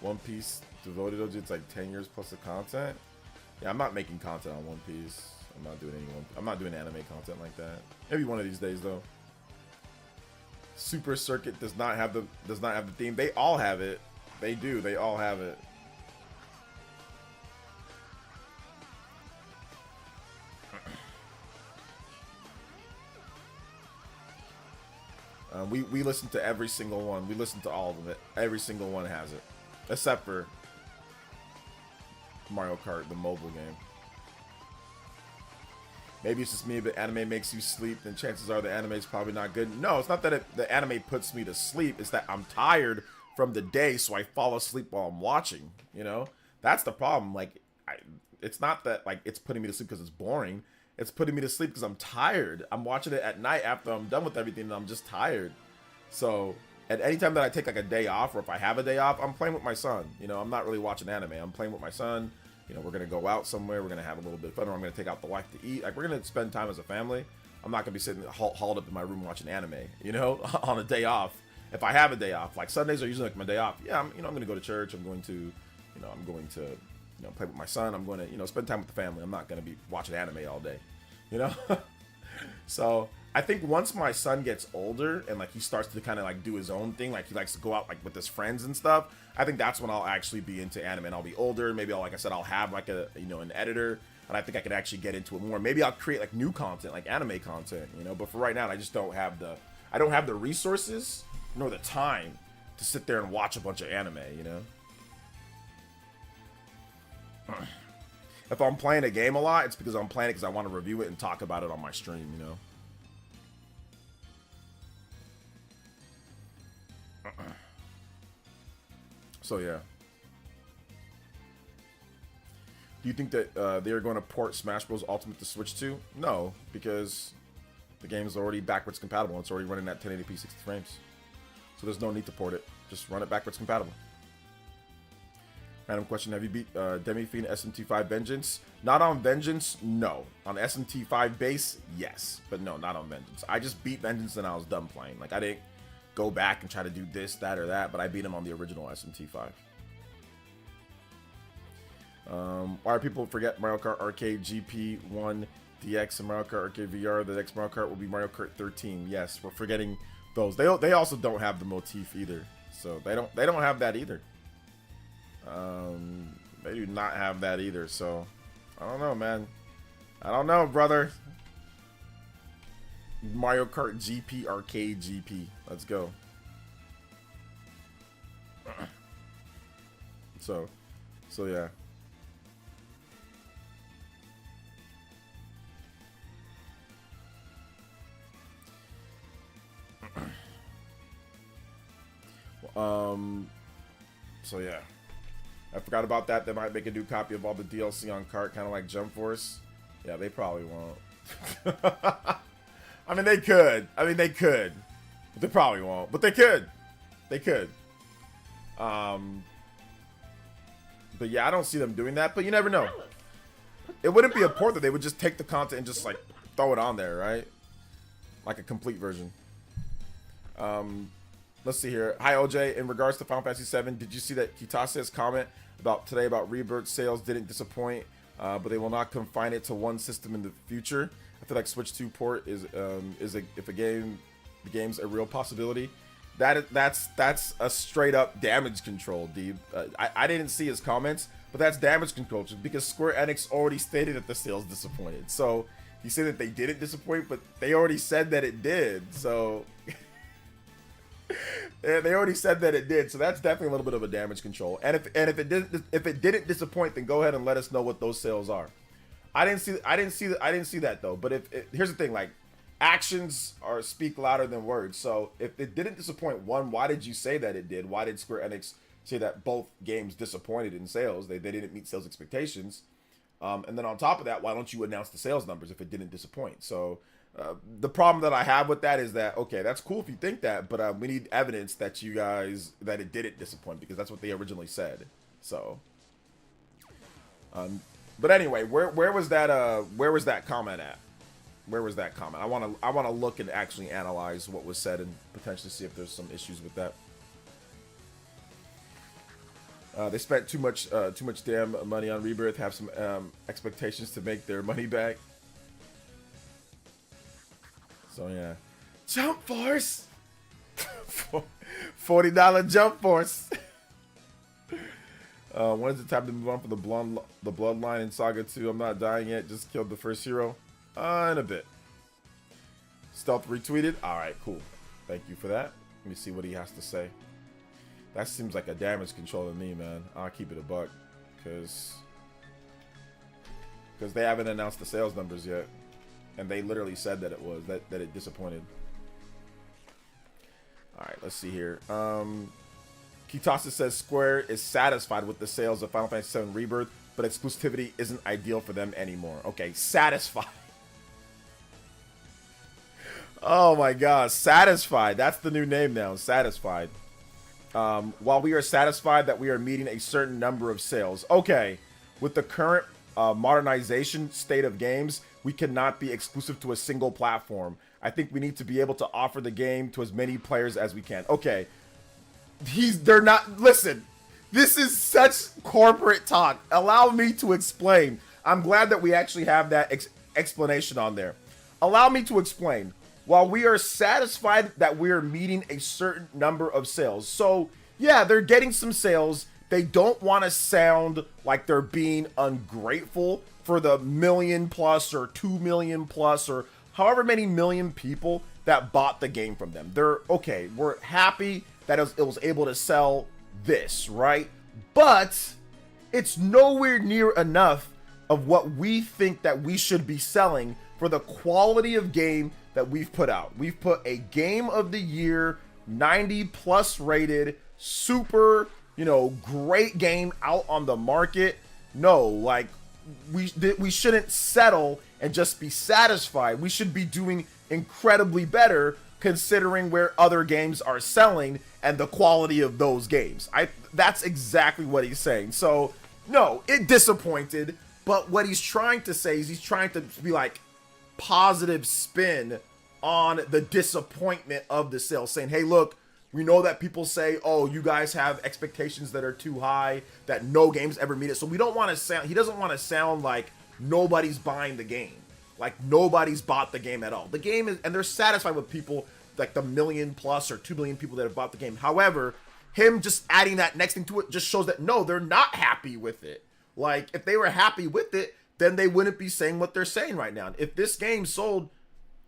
A: One Piece Devoted OJ, it's like 10 years plus of content. Yeah, I'm not making content on One Piece. I'm not doing anime content like that. Maybe one of these days though. Super Circuit does not have the theme. They all have it. They do. They all have it. We listen to every single one. We listen to all of it. Every single one has it, except for Mario Kart, the mobile game. Maybe it's just me, but anime makes you sleep, then chances are the anime is probably not good. No, it's not that the anime puts me to sleep. It's that I'm tired from the day, so I fall asleep while I'm watching. You know, that's the problem. Like, it's not that like it's putting me to sleep because it's boring. It's putting me to sleep because I'm tired. I'm watching it at night after I'm done with everything, and I'm just tired. So at any time that I take like a day off, or if I have a day off, I'm playing with my son. You know, I'm not really watching anime. I'm playing with my son. You know, we're gonna go out somewhere. We're gonna have a little bit of fun, or I'm gonna take out the wife to eat. Like, we're gonna spend time as a family. I'm not gonna be sitting hauled up in my room watching anime. You know, on a day off. If I have a day off, like Sundays are usually like my day off. Yeah, I'm gonna go to church. I'm going to play with my son. I'm going to spend time with the family. I'm not gonna be watching anime all day. You know. So I think once my son gets older and like he starts to kind of like do his own thing, like he likes to go out like with his friends and stuff, I think that's when I'll actually be into anime, and I'll be older. Maybe like I said, I'll have like an editor, and I think I could actually get into it more. Maybe I'll create like new content, like anime content, but for right now, I just don't have the resources nor the time to sit there and watch a bunch of anime, If I'm playing a game a lot, it's because I'm playing it because I want to review it and talk about it on my stream, So yeah. Do you think that they are going to port Smash Bros. Ultimate to Switch 2? No, because the game is already backwards compatible. It's already running at 1080p 60 frames. So there's no need to port it. Just run it backwards compatible. Random question: have you beat Demi-Fiend SMT5 Vengeance? Not on Vengeance, no. On SMT5 base, yes. But no, not on Vengeance. I just beat Vengeance and I was done playing. Like, I didn't go back and try to do this, that, or that, but I beat him on the original SMT5. Why do people forget Mario Kart Arcade GP1 DX and Mario Kart Arcade VR? The next Mario Kart will be Mario Kart 13. Yes, we're forgetting those. They also don't have the motif either. So they don't have that either. They do not have that either, so I don't know, man. I don't know, brother. Mario Kart GP Arcade GP. Let's go. So yeah. So yeah. I forgot about that. They might make a new copy of all the DLC on cart, kind of like Jump Force. Yeah, they probably won't. I mean, they could. But they probably won't. But they could. But yeah, I don't see them doing that. But you never know. It wouldn't be a port that they would just take the content and just like throw it on there, right? Like a complete version. Let's see here. Hi, OJ. In regards to Final Fantasy VII, did you see that Kitase's comment today about Rebirth sales didn't disappoint? but they will not confine it to one system in the future. I feel like Switch 2 port is if the game's a real possibility. That's a straight up damage control, Deeb. I didn't see his comments, but that's damage control because Square Enix already stated that the sales disappointed. So he said that they didn't disappoint, but they already said that it did. So they already said that it did. So that's definitely a little bit of a damage control. And if it didn't disappoint, then go ahead and let us know what those sales are. I didn't see that though. But here's the thing, like, actions speak louder than words. So if it didn't disappoint, one, why did you say that it did? Why did Square Enix say that both games disappointed in sales? They didn't meet sales expectations. And then on top of that, why don't you announce the sales numbers if it didn't disappoint? So the problem that I have with that is that, okay, that's cool if you think that, but we need evidence that that it didn't disappoint, because that's what they originally said. So, but anyway, where was that comment at? Where was that comment? I want to look and actually analyze what was said and potentially see if there's some issues with that. They spent too much damn money on Rebirth. Have some expectations to make their money back. So yeah, Jump Force, $40 Jump Force. When is the time to move on from the Bloodline in Saga 2? I'm not dying yet. Just killed the first hero. In a bit. Stealth retweeted. All right, cool. Thank you for that. Let me see what he has to say. That seems like a damage control to me, man. I'll keep it a buck, because they haven't announced the sales numbers yet, and they literally said that it disappointed. All right, let's see here. Kitasa says Square is satisfied with the sales of Final Fantasy VII Rebirth, but exclusivity isn't ideal for them anymore. Okay, satisfied. Oh my God, satisfied. That's the new name now, satisfied. While we are satisfied that we are meeting a certain number of sales. Okay, with the current modernization state of games, we cannot be exclusive to a single platform. I think we need to be able to offer the game to as many players as we can. Okay, they're not, listen, this is such corporate talk. Allow me to explain. I'm glad that we actually have that explanation on there. Allow me to explain. While we are satisfied that we are meeting a certain number of sales. So, yeah, they're getting some sales. They don't want to sound like they're being ungrateful for the million plus or 2 million plus or however many million people that bought the game from them. They're, okay, we're happy that it was able to sell this, right? But it's nowhere near enough of what we think that we should be selling for the quality of game that we've put out. We've put a game of the year, 90 plus rated, super, great game out on the market. No, like, we shouldn't settle and just be satisfied. We should be doing incredibly better considering where other games are selling and the quality of those games. That's exactly what he's saying. So, no, it disappointed, but what he's trying to say is he's trying to be like, positive spin on the disappointment of the sales, saying, hey, look, we know that people say, oh, you guys have expectations that are too high, that no games ever meet it. So we don't want to sound, he doesn't want to sound like nobody's buying the game, like nobody's bought the game at all. The game is, and they're satisfied with people like the million plus or 2 million people that have bought the game. However, him just adding that next thing to it just shows that no, they're not happy with it. Like, if they were happy with it, then they wouldn't be saying what they're saying right now. If this game sold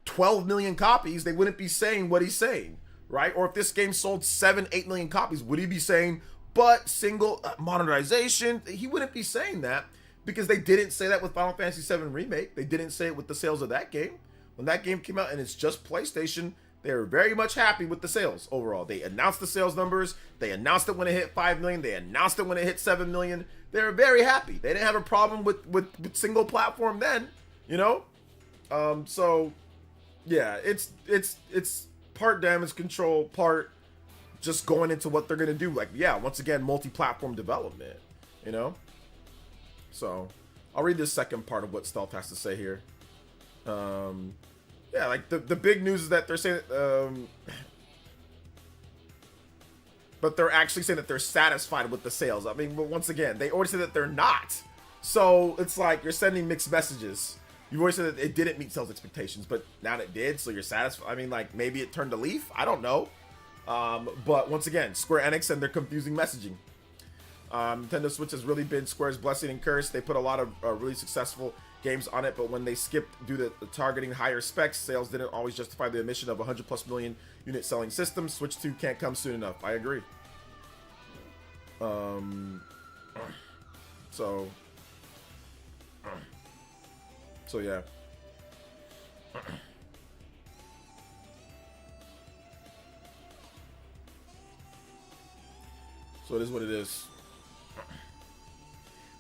A: 12 million copies, they wouldn't be saying what he's saying, right? Or if this game sold 7-8 million copies, would he be saying, but single modernization? He wouldn't be saying that, because they didn't say that with Final Fantasy VII Remake. They didn't say it with the sales of that game. When that game came out and it's just PlayStation, they were very much happy with the sales overall. They announced the sales numbers. They announced it when it hit 5 million. They announced it when it hit 7 million. They were very happy. They didn't have a problem with single platform then, So yeah, it's part damage control, part just going into what they're gonna do. Like, yeah, once again, multi-platform development, So I'll read this second part of what Stealth has to say here. Yeah, like the big news is that they're saying, but they're actually saying that they're satisfied with the sales. I mean, but once again, they already said that they're not. So it's like you're sending mixed messages. You always said that it didn't meet sales expectations, but now it did, so you're satisfied. I mean, like, maybe it turned a leaf. I don't know. But once again, Square Enix and their confusing messaging. Nintendo Switch has really been Square's blessing and curse. They put a lot of really successful games on it, but when they skipped due to targeting higher specs, sales didn't always justify the omission of 100+ million unit selling systems. Switch 2 can't come soon enough. I agree. So yeah. So it is what it is.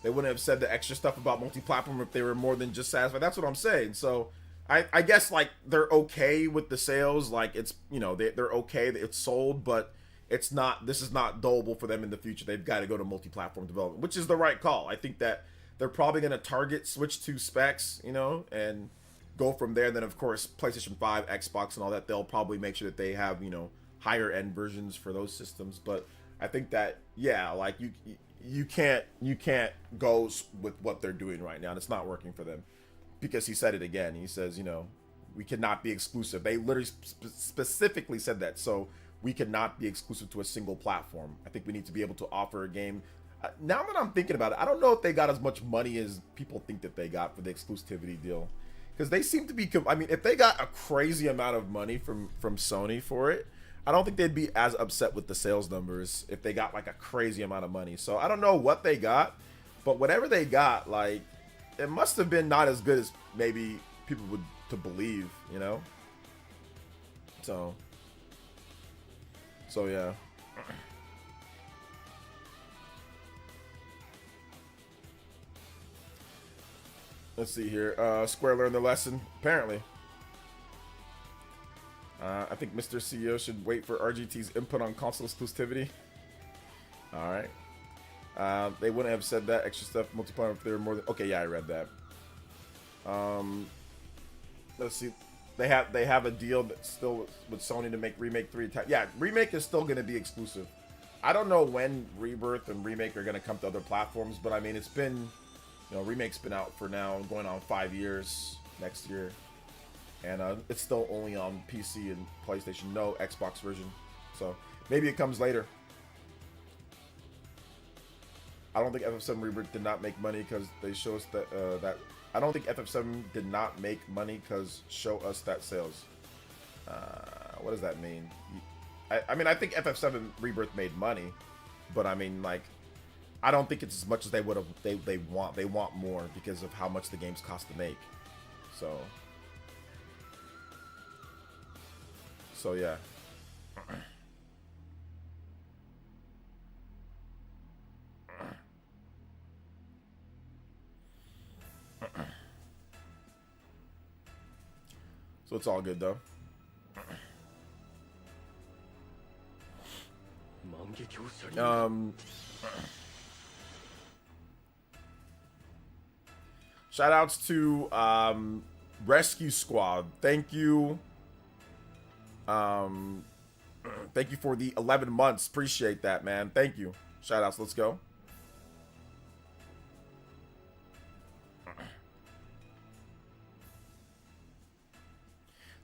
A: They wouldn't have said the extra stuff about multi-platform if they were more than just satisfied. That's what I'm saying. So I guess like they're okay with the sales. Like it's, you know, they're okay that it's sold, but it's not, this is not doable for them in the future. They've got to go to multi-platform development, which is the right call. I think that they're probably going to target Switch 2 specs, you know, and go from there. And then of course, PlayStation 5, Xbox and all that, they'll probably make sure that they have, you know, higher end versions for those systems. But I think that, yeah, like you can't go with what they're doing right now. And it's not working for them, because he said it again. He says, you know, we cannot be exclusive. They literally specifically said that. So we cannot be exclusive to a single platform. I think we need to be able to offer a game. Now that I'm thinking about it, I don't know if they got as much money as people think that they got for the exclusivity deal, because they seem to be, I mean, if they got a crazy amount of money from Sony for it, I don't think they'd be as upset with the sales numbers if they got like a crazy amount of money. So I don't know what they got, but whatever they got, like, it must have been not as good as maybe people would to believe, you know? So yeah. Let's see here. Square learned the lesson, apparently. I think Mr. CEO should wait for RGT's input on console exclusivity. Alright. They wouldn't have said that extra stuff multiplayer if they were more than... Okay, yeah, I read that. Let's see. They have a deal that's still with Sony to make Remake 3. Yeah, Remake is still going to be exclusive. I don't know when Rebirth and Remake are going to come to other platforms, but I mean, it's been... You know, Remake's been out for now, going on 5 years next year. And it's still only on PC and PlayStation, no Xbox version. So maybe it comes later. I don't think FF7 Rebirth did not make money because they show us that I don't think FF7 did not make money because show us that sales. What does that mean? I mean, I think FF7 Rebirth made money, but I mean, like, I don't think it's as much as they would have. They want more because of how much the games cost to make. So yeah. So it's all good though. Shout outs to Rescue Squad. Thank you. Thank you for the 11 months. Appreciate that, man. Thank you. Shout outs. Let's go.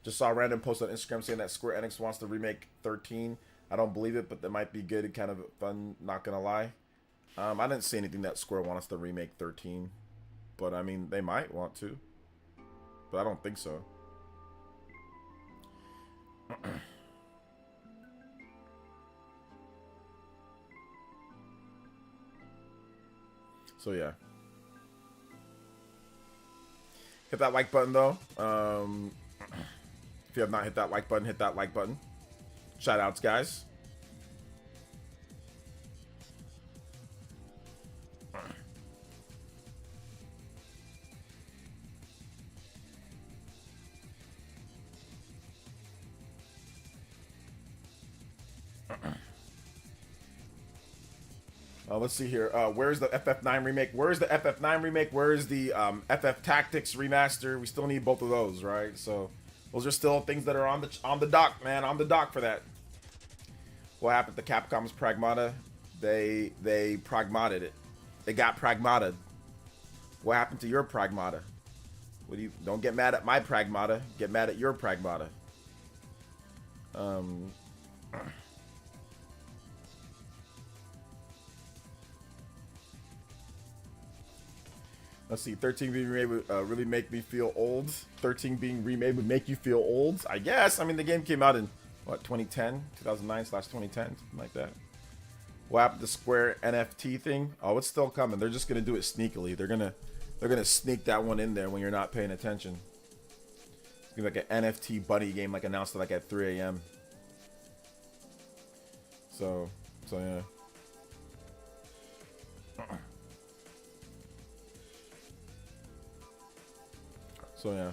A: Just saw a random post on Instagram saying that Square Enix wants to remake 13. I don't believe it, but that might be good and kind of fun, not gonna lie. I didn't see anything that Square wants to remake 13. But I mean, they might want to. But I don't think so. So yeah. Hit that like button though. If you have not hit that like button, hit that like button. Shout outs, guys. Let's see here. Where's the FF9 remake? Where's the FF9 remake? Where's the FF Tactics remaster? We still need both of those, right? So those are still things that are on the dock, man. On the dock for that. What happened to Capcom's Pragmata? They pragmated it. They got pragmated. What happened to your Pragmata? What do you? Don't get mad at my Pragmata. Get mad at your Pragmata. Let's see. 13 being remade would really make me feel old. 13 being remade would make you feel old. I guess. I mean, the game came out in what 2010, 2009/2010, something like that. What happened to Square NFT thing? Oh, it's still coming. They're just gonna do it sneakily. They're gonna sneak that one in there when you're not paying attention. It's gonna be like an NFT bunny game, like announced like at 3 a.m. So yeah. So yeah.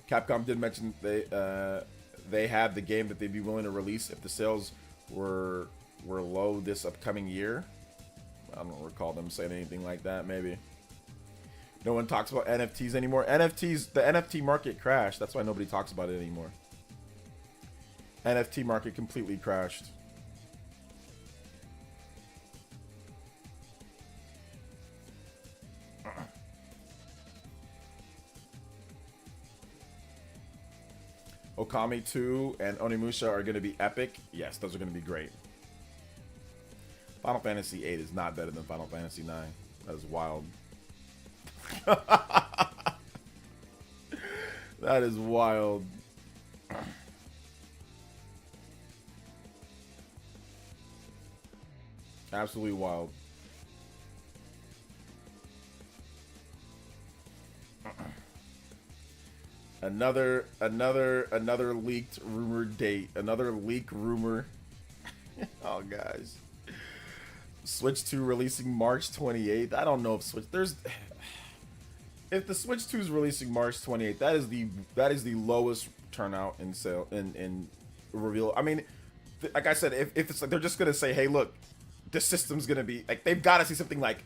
A: Capcom did mention they have the game that they'd be willing to release if the sales were low this upcoming year. I don't recall them saying anything like that. Maybe. No one talks about NFTs anymore. NFTs, the NFT market crashed. That's why nobody talks about it anymore. NFT market completely crashed. Okami 2 and Onimusha are going to be epic. Yes, those are going to be great. Final Fantasy 8 is not better than Final Fantasy 9. That is wild. That is wild. Absolutely wild. Another leaked rumored date. Another leak rumor. Oh, guys. Switch 2 releasing March 28th. I don't know if if the Switch 2 is releasing March 28th, that is the lowest turnout in sale in reveal. I mean, like I said, if it's like they're just gonna say, hey, look, the system's gonna be like, they've got to see something like,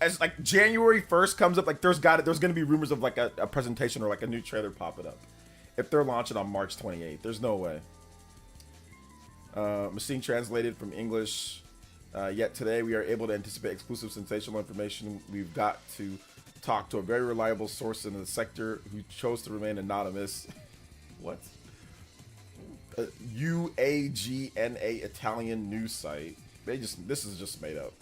A: as like January 1st comes up, like there's gonna be rumors of like a presentation or like a new trailer popping up. If they're launching on March 28th, there's no way. Machine translated from English. Yet today we are able to anticipate exclusive sensational information. We've got to talk to a very reliable source in the sector who chose to remain anonymous. What? UAGNA Italian news site. This is just made up.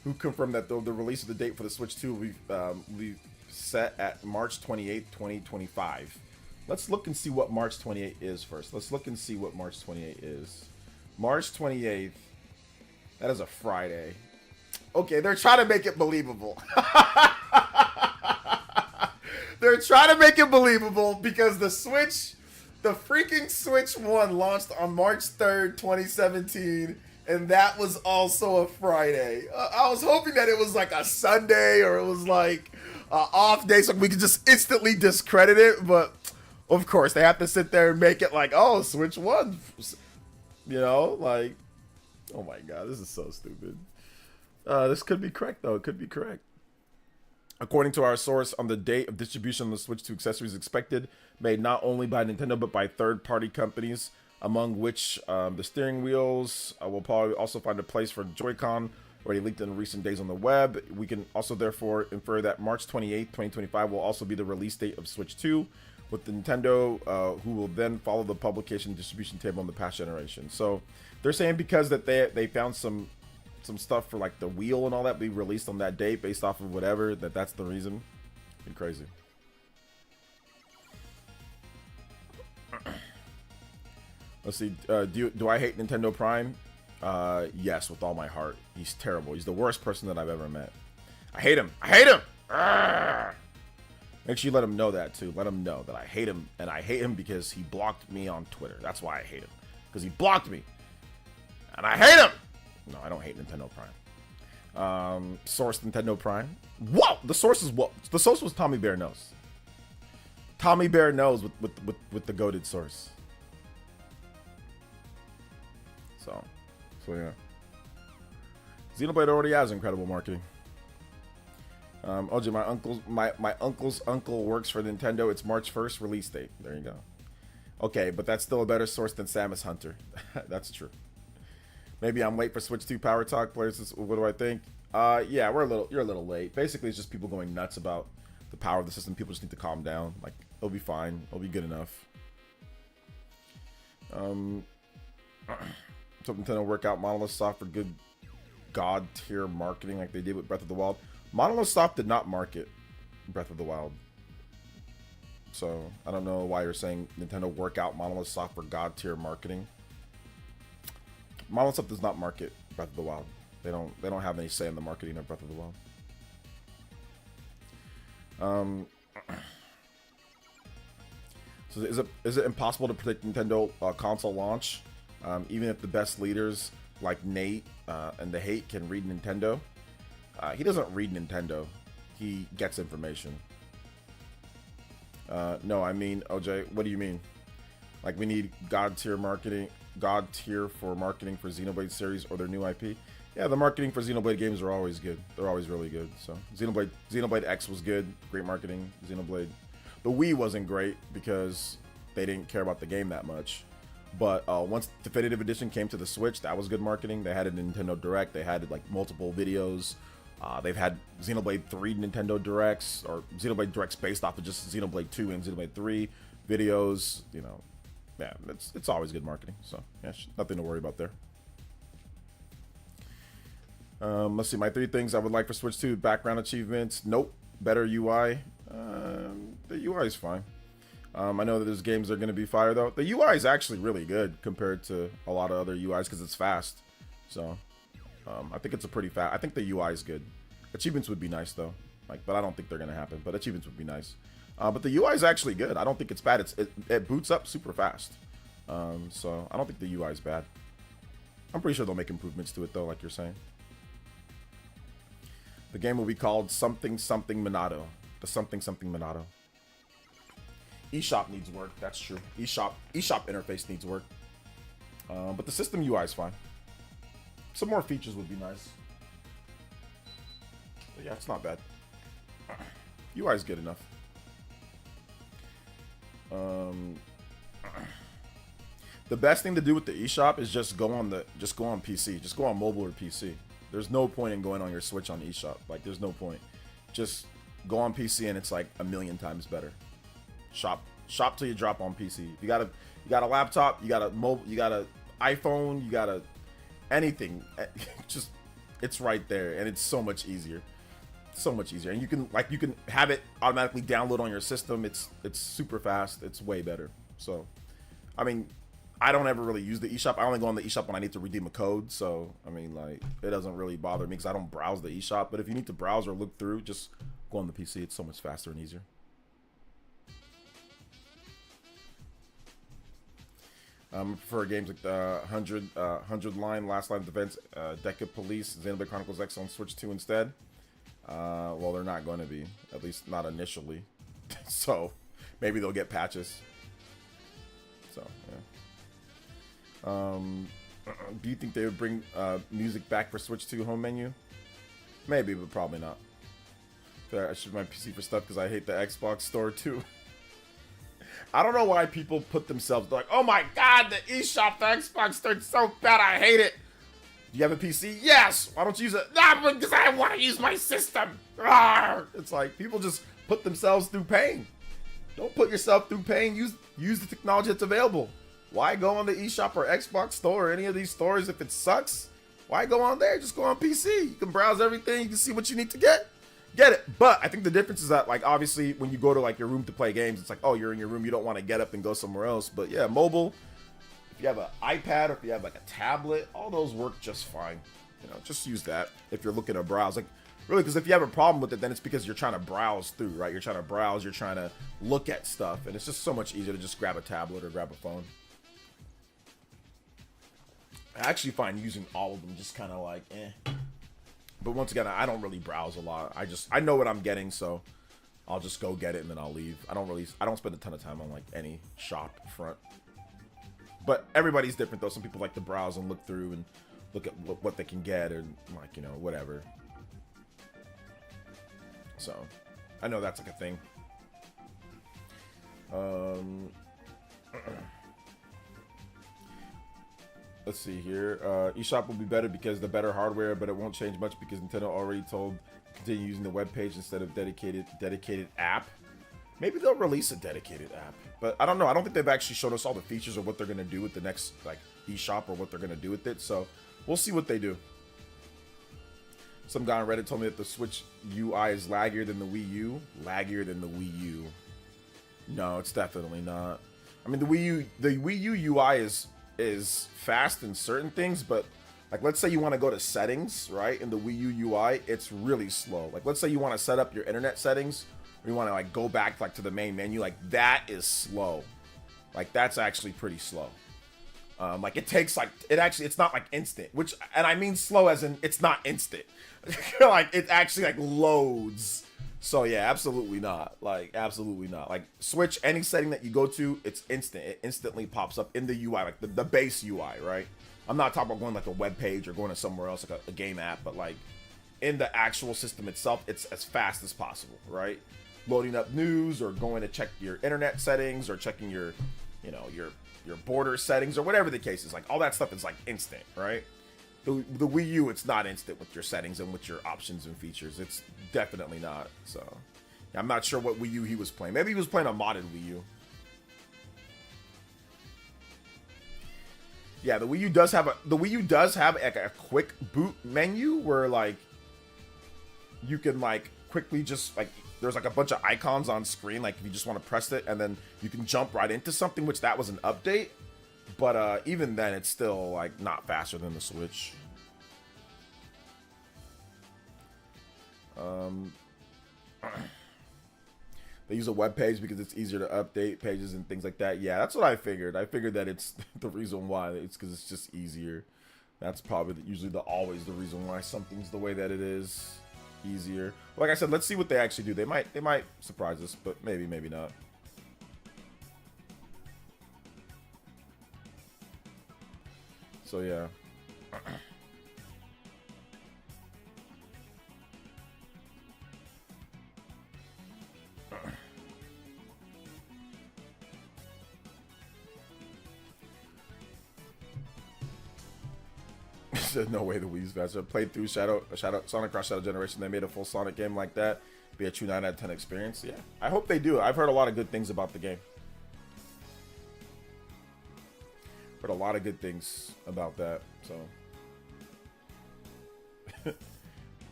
A: Who confirmed that the release of the date for the Switch 2 will be set at March 28th, 2025. Let's look and see what March 28th is first. Let's look and see what March 28th is. March 28th. That is a Friday. Okay, they're trying to make it believable. They're trying to make it believable because the freaking Switch 1 launched on March 3rd, 2017. And that was also a Friday. I was hoping that it was like a Sunday or it was like an off day so we could just instantly discredit it. But of course, they have to sit there and make it like, oh, Switch 1. You know, like, oh my God, this is so stupid. This could be correct, though. It could be correct. According to our source, on the date of distribution of the Switch 2 accessories expected, made not only by Nintendo but by third-party companies, among which the steering wheels will probably also find a place for Joy-Con, already leaked in recent days on the web. We can also therefore infer that March 28th, 2025 will also be the release date of Switch 2, with Nintendo, who will then follow the publication and distribution table in the past generation. So they're saying because that they found some stuff for like the wheel and all that be released on that date based off of whatever, that's the reason. Pretty crazy. Let's see. Do I hate Nintendo Prime? Yes, with all my heart. He's terrible. He's the worst person that I've ever met. I hate him. I hate him. Arrgh! Make sure you let him know that too. Let him know that I hate him, and I hate him because he blocked me on Twitter. That's why I hate him, because he blocked me, and I hate him. No, I don't hate Nintendo Prime. Source Nintendo Prime. Whoa! The source is what? The source was Tommy Bear Knows. Tommy Bear Knows with the goated source. So yeah. Xenoblade already has incredible marketing. OJ, my uncle's uncle works for Nintendo. It's March 1st release date. There you go. Okay, but that's still a better source than Samus Hunter. That's true. Maybe I'm late for Switch 2 Power Talk players. What do I think? Yeah, you're a little late. Basically, it's just people going nuts about the power of the system. People just need to calm down. Like, it'll be fine. It'll be good enough. So Nintendo work out Monolith Soft for good god tier marketing like they did with Breath of the Wild. Monolith Soft did not market Breath of the Wild. So I don't know why you're saying Nintendo work out Monolith Soft for god tier marketing. Monolith Soft does not market Breath of the Wild. They don't have any say in the marketing of Breath of the Wild. So is it impossible to predict Nintendo console launch? Even if the best leaders like Nate and the Hate can read Nintendo, he doesn't read Nintendo. He gets information. No, I mean, OJ, what do you mean? Like, we need god tier for marketing for Xenoblade series or their new IP? Yeah, the marketing for Xenoblade games are always good. They're always really good. So Xenoblade X was good, great marketing. Xenoblade, the Wii wasn't great because they didn't care about the game that much. But once Definitive Edition came to the Switch, that was good marketing. They had a Nintendo Direct. They had like multiple videos. They've had Xenoblade 3 Nintendo Directs, or Xenoblade Directs based off of just Xenoblade 2 and Xenoblade 3 videos. You know, yeah, it's always good marketing. So yeah, nothing to worry about there. Let's see, my 3 things I would like for Switch 2: background achievements. Nope. Better UI. The UI is fine. I know that there's games that are going to be fire though. The UI is actually really good compared to a lot of other UIs because it's fast. So I think it's a pretty fast. I think the UI is good. Achievements would be nice though. But I don't think they're going to happen. But achievements would be nice. But the UI is actually good. I don't think it's bad. It boots up super fast. So I don't think the UI is bad. I'm pretty sure they'll make improvements to it though, like you're saying. The game will be called something Minato. The something Minato. eShop needs work. That's true. eShop interface needs work. But the system UI is fine. Some more features would be nice. But yeah, it's not bad. UI is good enough. The best thing to do with the eShop is just go on PC. Just go on mobile or PC. There's no point in going on your Switch on eShop. Like, there's no point. Just go on PC and it's like a million times better. Shop till you drop on PC. You got a laptop, you got a mobile, you got a iPhone, you got a anything. Just it's right there, and it's so much easier. So much easier, and you can have it automatically download on your system. It's super fast. It's way better. So, I mean, I don't ever really use the eShop. I only go on the eShop when I need to redeem a code. So, I mean, like, it doesn't really bother me because I don't browse the eShop. But if you need to browse or look through, just go on the PC. It's so much faster and easier. I prefer games like the 100 line, Last Line of Defense, Deca Police, Xenoblade Chronicles X on Switch 2 instead. Well, they're not going to be, at least not initially. So, maybe they'll get patches. So, yeah. Do you think they would bring music back for Switch 2 home menu? Maybe, but probably not. I should my PC for stuff because I hate the Xbox store too. I don't know why people put themselves like, oh my god, the eShop, the Xbox store, it's so bad, I hate it. Do you have a PC? Yes. Why don't you use it? Nah, because I want to use my system. Arrgh! It's like people just put themselves through pain. Don't put yourself through pain. Use the technology that's available. Why go on the eShop or Xbox store or any of these stores if it sucks? Why go on there? Just go on PC. You can browse everything. You can see what you need to get it. But I think the difference is that, like, obviously when you go to like your room to play games, it's like, oh, you're in your room, you don't want to get up and go somewhere else. But yeah, mobile, if you have an iPad or if you have like a tablet, all those work just fine. You know, just use that if you're looking to browse. Like, really, because if you have a problem with it, then it's because you're trying to browse through, right? You're trying to browse, you're trying to look at stuff, and it's just so much easier to just grab a tablet or grab a phone. I actually find using all of them just kind of like, eh. But once again, I don't really browse a lot. I know what I'm getting, so I'll just go get it and then I'll leave. I don't spend a ton of time on like any shop front. But everybody's different though. Some people like to browse and look through and look at what they can get, or like, you know, whatever. So I know that's like a thing. Let's see here. eShop will be better because the better hardware, but it won't change much because Nintendo already told continue using the web page instead of dedicated app. Maybe they'll release a dedicated app, but I don't know. I don't think they've actually showed us all the features of what they're gonna do with the next like eShop or what they're gonna do with it. So we'll see what they do. Some guy on Reddit told me that the Switch UI is laggier than the Wii U. Laggier than the Wii U. No, it's definitely not. I mean, the Wii U UI is fast in certain things, but like let's say you want to go to settings, right? In the Wii U UI, it's really slow. Like let's say you want to set up your internet settings, or you want to like go back like to the main menu, like that is slow. Like that's actually pretty slow. Like it takes like it's not like instant, and I mean slow as in it's not instant. Like it actually like loads. So yeah, absolutely not. Like absolutely not. Like Switch, any setting that you go to, it's instant. It instantly pops up in the UI, like the base UI, right? I'm not talking about going like a web page or going to somewhere else like a game app, but like in the actual system itself, it's as fast as possible, right? Loading up news or going to check your internet settings or checking your, you know, your border settings or whatever the case is. Like all that stuff is like instant, right? The Wii U, it's not instant with your settings and with your options and features. It's definitely not. So yeah, I'm not sure what Wii U he was playing. Maybe he was playing a modded Wii U. Yeah, the Wii U does have like a quick boot menu where like you can like quickly just like there's like a bunch of icons on screen, like if you just want to press it and then you can jump right into something, which that was an update. But even then, it's still like not faster than the Switch. They use a web page because it's easier to update pages and things like that. Yeah, that's what I figured. I figured that it's the reason why. It's because it's just easier. That's probably usually always the reason why something's the way that it is. Easier. Like I said, let's see what they actually do. They might surprise us, but maybe not. So yeah. There's no way the Wii's faster. Played through Sonic Cross Shadow Generation. They made a full Sonic game like that. Be a true 9 out of 10 experience. Yeah, I hope they do. I've heard a lot of good things about the game. Heard a lot of good things about that. So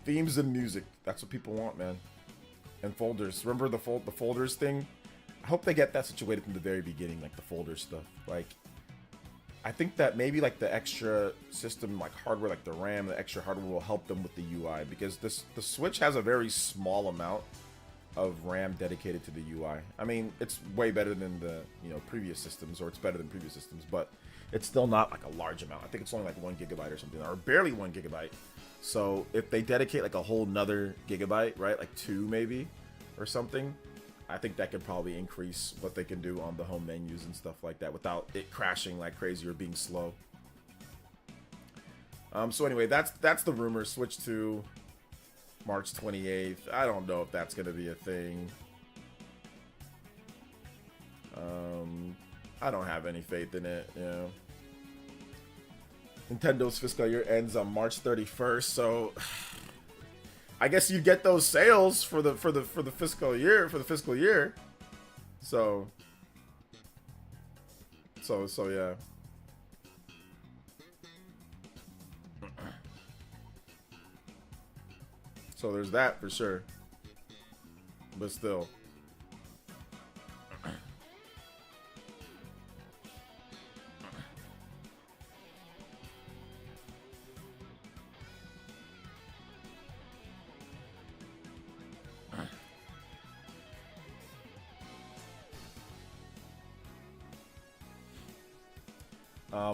A: themes and music. That's what people want, man. And folders. Remember the folders thing? I hope they get that situated from the very beginning, like the folder stuff. Like, I think that maybe like the extra system, like hardware, like the RAM, the extra hardware will help them with the UI because the Switch has a very small amount of RAM dedicated to the UI. I mean, it's way better than the previous systems, or it's better than previous systems, but it's still not like a large amount. I think it's only like 1 gigabyte or something, or barely 1 gigabyte. So if they dedicate like a whole nother gigabyte, right, like 2 maybe or something, I think that could probably increase what they can do on the home menus and stuff like that without it crashing like crazy or being slow. So anyway, that's the rumor. Switch to March 28th. I don't know if that's gonna be a thing. I don't have any faith in it. You know, Nintendo's fiscal year ends on March 31st, so I guess you get those sales for the fiscal year So yeah. So there's that for sure. But still.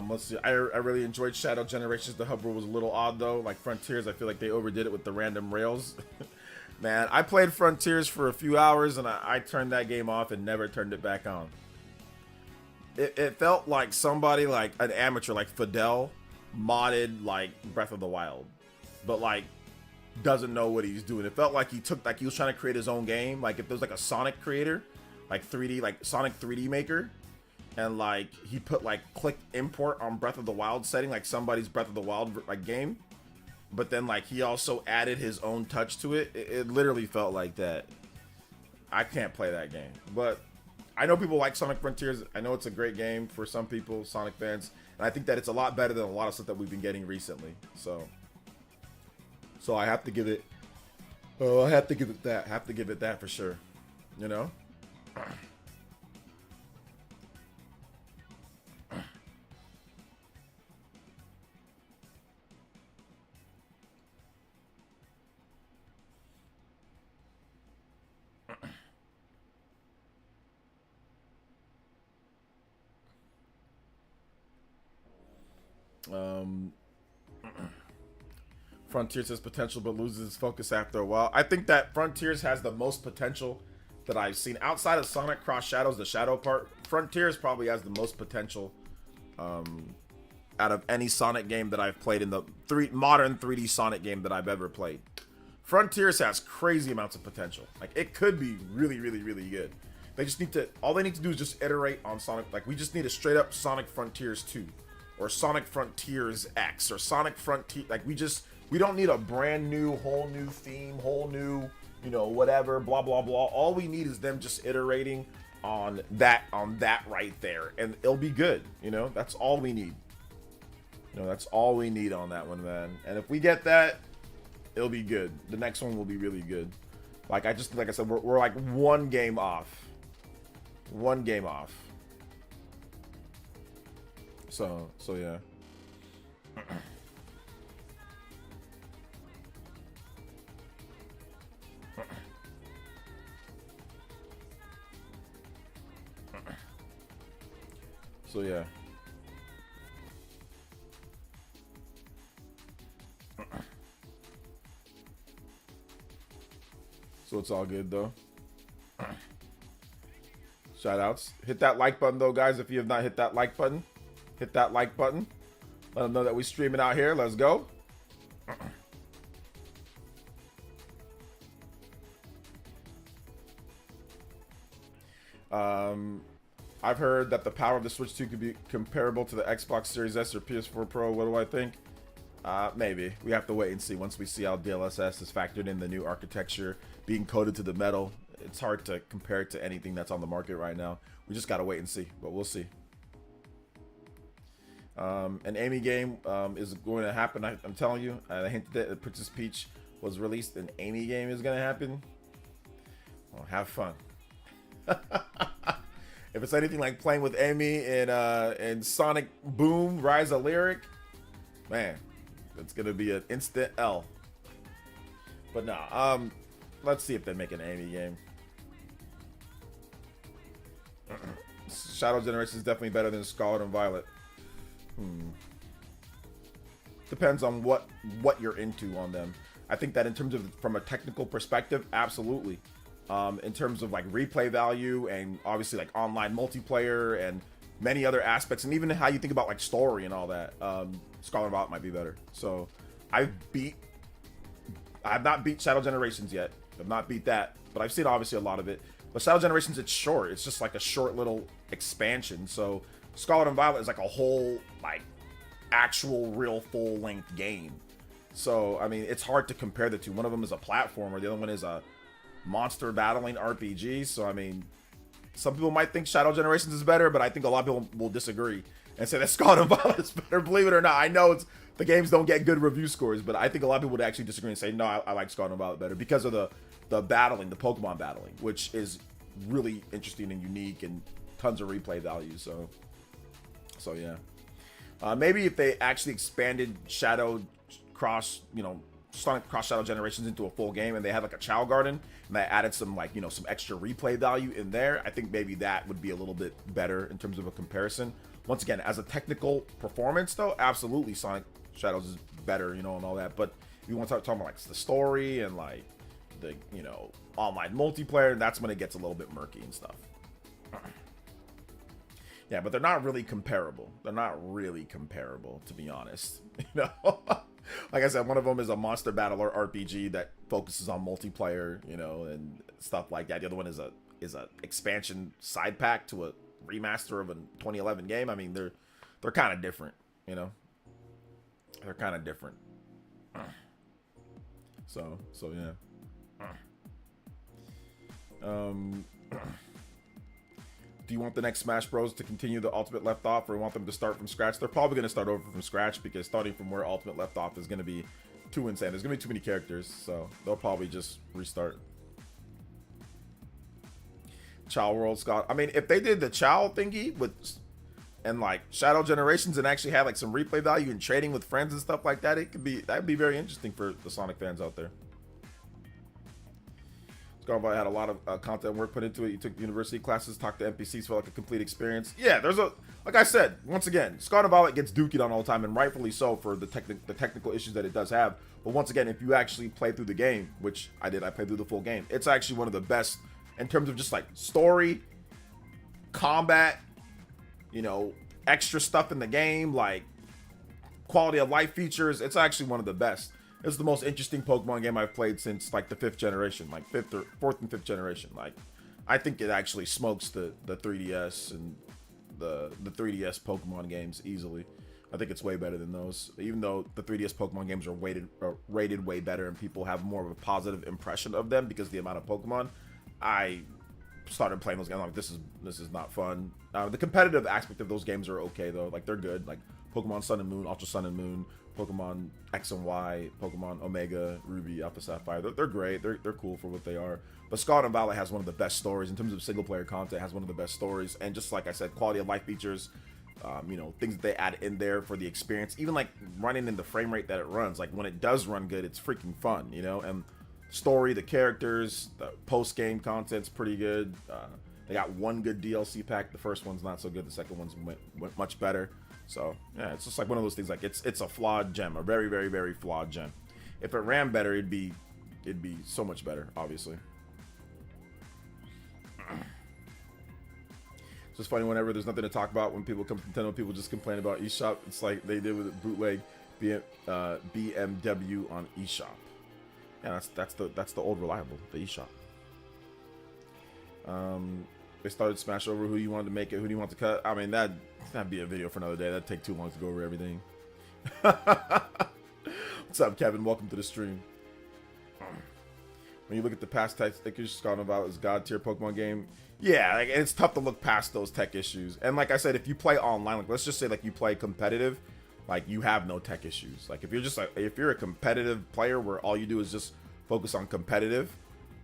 A: Let's see. I really enjoyed Shadow Generations. The hub rule was a little odd though. Like Frontiers, I feel like they overdid it with the random rails. Man, I played Frontiers for a few hours and I turned that game off and never turned it back on. It felt like somebody, like an amateur, like Fidel, modded like Breath of the Wild, but like doesn't know what he's doing. It felt like he was trying to create his own game. Like if there's like a Sonic creator, like 3D, like Sonic 3D Maker, and like he put like click import on Breath of the Wild setting, like somebody's Breath of the Wild like game, but then like he also added his own touch to it. It literally felt like that. I can't play that game, but I know people like Sonic Frontiers. I know it's a great game for some people, Sonic fans, and I think that it's a lot better than a lot of stuff that we've been getting recently. So I have to give it. Oh, I have to give it that. Have to give it that for sure. You know. Frontiers has potential but loses its focus after a while. I think that Frontiers has the most potential that I've seen outside of Sonic Cross Shadows, the shadow part. Frontiers probably has the most potential out of any Sonic game that I've played in the modern 3D Sonic game that I've ever played. Frontiers has crazy amounts of potential. Like it could be really, really, really good. They just need to, all they need to do is just iterate on Sonic. Like we just need a straight up Sonic Frontiers 2 or Sonic Frontiers X or Sonic Frontier. Like we don't need a brand new, whole new theme, whole new, you know, whatever, blah, blah, blah. All we need is them just iterating on that right there, and it'll be good. You know, that's all we need. You know, that's all we need on that one, man. And if we get that, it'll be good. The next one will be really good. Like I said, we're like one game off. One game off. So yeah. So yeah. So it's all good though. Shout outs. Hit that like button though, guys. If you have not hit that like button, hit that like button. Let them know that we streaming out here. Let's go. I've heard that the power of the Switch 2 could be comparable to the Xbox Series S or PS4 Pro. What do I think? Maybe. We have to wait and see once we see how DLSS is factored in the new architecture being coded to the metal. It's hard to compare it to anything that's on the market right now. We just got to wait and see, but we'll see. An Amy game is going to happen. I'm telling you. I hinted that Princess Peach was released. An Amy game is going to happen. Well, have fun. If it's anything like playing with Amy in Sonic Boom Rise of Lyric, man, it's gonna be an instant L. But nah, let's see if they make an Amy game. Shadow Generation is definitely better than Scarlet and Violet. Depends on what you're into on them. I think that in terms of from a technical perspective, absolutely. In terms of like replay value and obviously like online multiplayer and many other aspects, and even how you think about like story and all that, Scarlet Violet might be better. So I have not beat Shadow Generations yet. I've not beat that, but I've seen obviously a lot of it. But Shadow Generations, it's short. It's just like a short little expansion. So Scarlet and Violet is like a whole like actual real full length game. So I mean, it's hard to compare the two. One of them is a platformer. The other one is a monster battling RPG. So I mean, some people might think Shadow Generations is better, but I think a lot of people will disagree and say that Scarlet and Violet is better. Believe it or not, I know the games don't get good review scores, but I think a lot of people would actually disagree and say no, I like Scarlet and Violet better because of the battling, the Pokemon battling, which is really interesting and unique and tons of replay value. So yeah, maybe if they actually expanded Shadow Cross, Sonic Cross Shadow Generations into a full game, and they had like a Chow Garden, and they added some like some extra replay value in there, I think maybe that would be a little bit better in terms of a comparison. Once again, as a technical performance though, absolutely Sonic Shadows is better, and all that. But if you want to talk about like the story and like the online multiplayer, that's when it gets a little bit murky and stuff. Yeah, but they're not really comparable. They're not really comparable, to be honest. Like I said, one of them is a monster battler RPG that focuses on multiplayer, and stuff like that. The other one is a expansion side pack to a remaster of a 2011 game. I mean, they're kind of different, you know. They're kind of different. So yeah. Do you want the next Smash Bros to continue the Ultimate left off, or want them to start from scratch? They're probably going to start over from scratch, because starting from where Ultimate left off is going to be too insane. There's going to be too many characters, so they'll probably just restart. Chow World, Scott. I mean, if they did the Chow thingy with and like Shadow Generations and actually had like some replay value and trading with friends and stuff like that, that'd be very interesting for the Sonic fans out there. Scarboy had a lot of content work put into it. You took university classes, talked to NPCs, felt like a complete experience. Yeah, like I said, once again, Scarlet Violet gets dookied on all the time, and rightfully so for the technical issues that it does have. But once again, if you actually play through the game, which I did, I played through the full game, it's actually one of the best in terms of just like story, combat, you know, extra stuff in the game, like quality of life features. It's actually one of the best. It's the most interesting Pokemon game I've played since like the 5th generation, like 4th and 5th generation. Like, I think it actually smokes the 3DS and the 3DS Pokemon games easily. I think it's way better than those. Even though the 3DS Pokemon games are rated way better and people have more of a positive impression of them because of the amount of Pokemon, I started playing those games. I'm like, this is not fun. The competitive aspect of those games are okay though. Like, they're good. Like Pokemon Sun and Moon, Ultra Sun and Moon, Pokemon X and Y, Pokemon Omega, Ruby, Alpha Sapphire. They're great. They're cool for what they are. But Scarlet and Violet has one of the best stories in terms of single player content. Has one of the best stories, and just like I said, quality of life features. You know, things that they add in there for the experience. Even like running in the frame rate that it runs. Like when it does run good, it's freaking fun. You know, and story, the characters, the post game content's pretty good. They got one good DLC pack. The first one's not so good. The second one's went much better. So yeah, it's just like one of those things. Like it's a flawed gem, a very, very, very flawed gem. If it ran better, it'd be so much better, obviously. It's just funny whenever there's nothing to talk about when people come to Nintendo, people just complain about eShop. It's like they did with bootleg BMW on eShop. Yeah, that's the old reliable, the eShop. They started Smash over who you wanted to make it, who do you want to cut. I mean, that'd be a video for another day. That'd take too long to go over everything. What's up, Kevin? Welcome to the stream. When you look at the past tech issues, Scarlet Violet is god tier Pokemon game. Yeah, like, it's tough to look past those tech issues. And like I said, if you play online, like let's just say like you play competitive, like you have no tech issues. Like if you're a competitive player where all you do is just focus on competitive,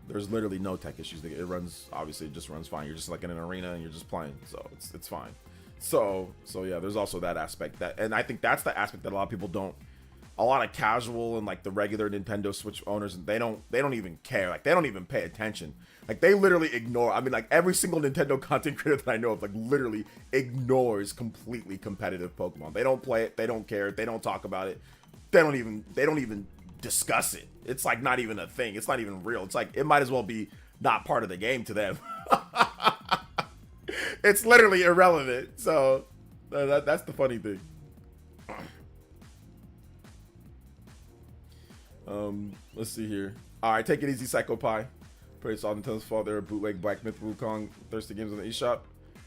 A: there's literally no tech issues. It runs, obviously, it just runs fine. You're just like in an arena and you're just playing, so it's fine. So yeah, there's also that aspect and I think that's the aspect that a lot of people don't. A lot of casual and like the regular Nintendo Switch owners, they don't even care. Like they don't even pay attention. Like they literally ignore. I mean, like every single Nintendo content creator that I know of, like literally ignores completely competitive Pokemon. They don't play it. They don't care. They don't talk about it. They don't even discuss it. It's like not even a thing. It's not even real. It's like it might as well be not part of the game to them. It's literally irrelevant. So that's the funny thing. Let's see here. Alright, take it easy, Psycho Pie. Pretty solid Nintendo's fault. They're a bootleg Black Myth Wukong thirsty games on the eShop.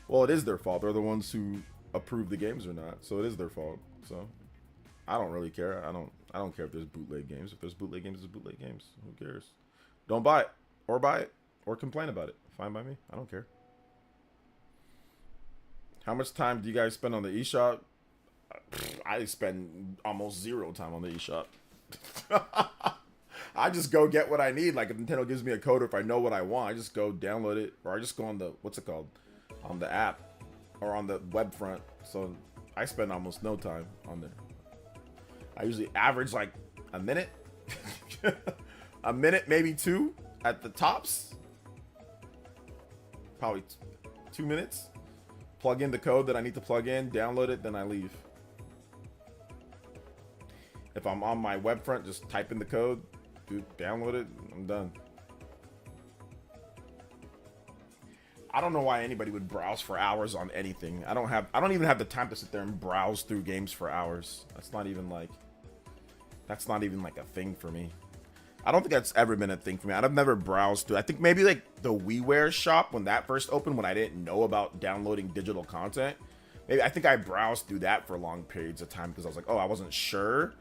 A: Well, it is their fault. They're the ones who approve the games or not. So it is their fault. So I don't really care. I don't care if there's bootleg games. If there's bootleg games, there's bootleg games. Who cares? Don't buy it. Or buy it. Or complain about it. Fine by me. I don't care. How much time do you guys spend on the eShop? I spend almost zero time on the eShop. I just go get what I need. Like if Nintendo gives me a code, or if I know what I want, I just go download it, or I just go on the on the app or on the web front. So I spend almost no time on there. I usually average like a minute, a minute, maybe two at the tops. Probably 2 minutes. Plug in the code that I need to plug in, download it, then I leave. If I'm on my web front, just type in the code, download it, I'm done. I don't know why anybody would browse for hours on anything. I don't even have the time to sit there and browse through games for hours. That's not even like a thing for me. I don't think that's ever been a thing for me. I've never browsed through. I think maybe like the WiiWare shop when that first opened, when I didn't know about downloading digital content. Maybe I think I browsed through that for long periods of time because I was like, oh, I wasn't sure,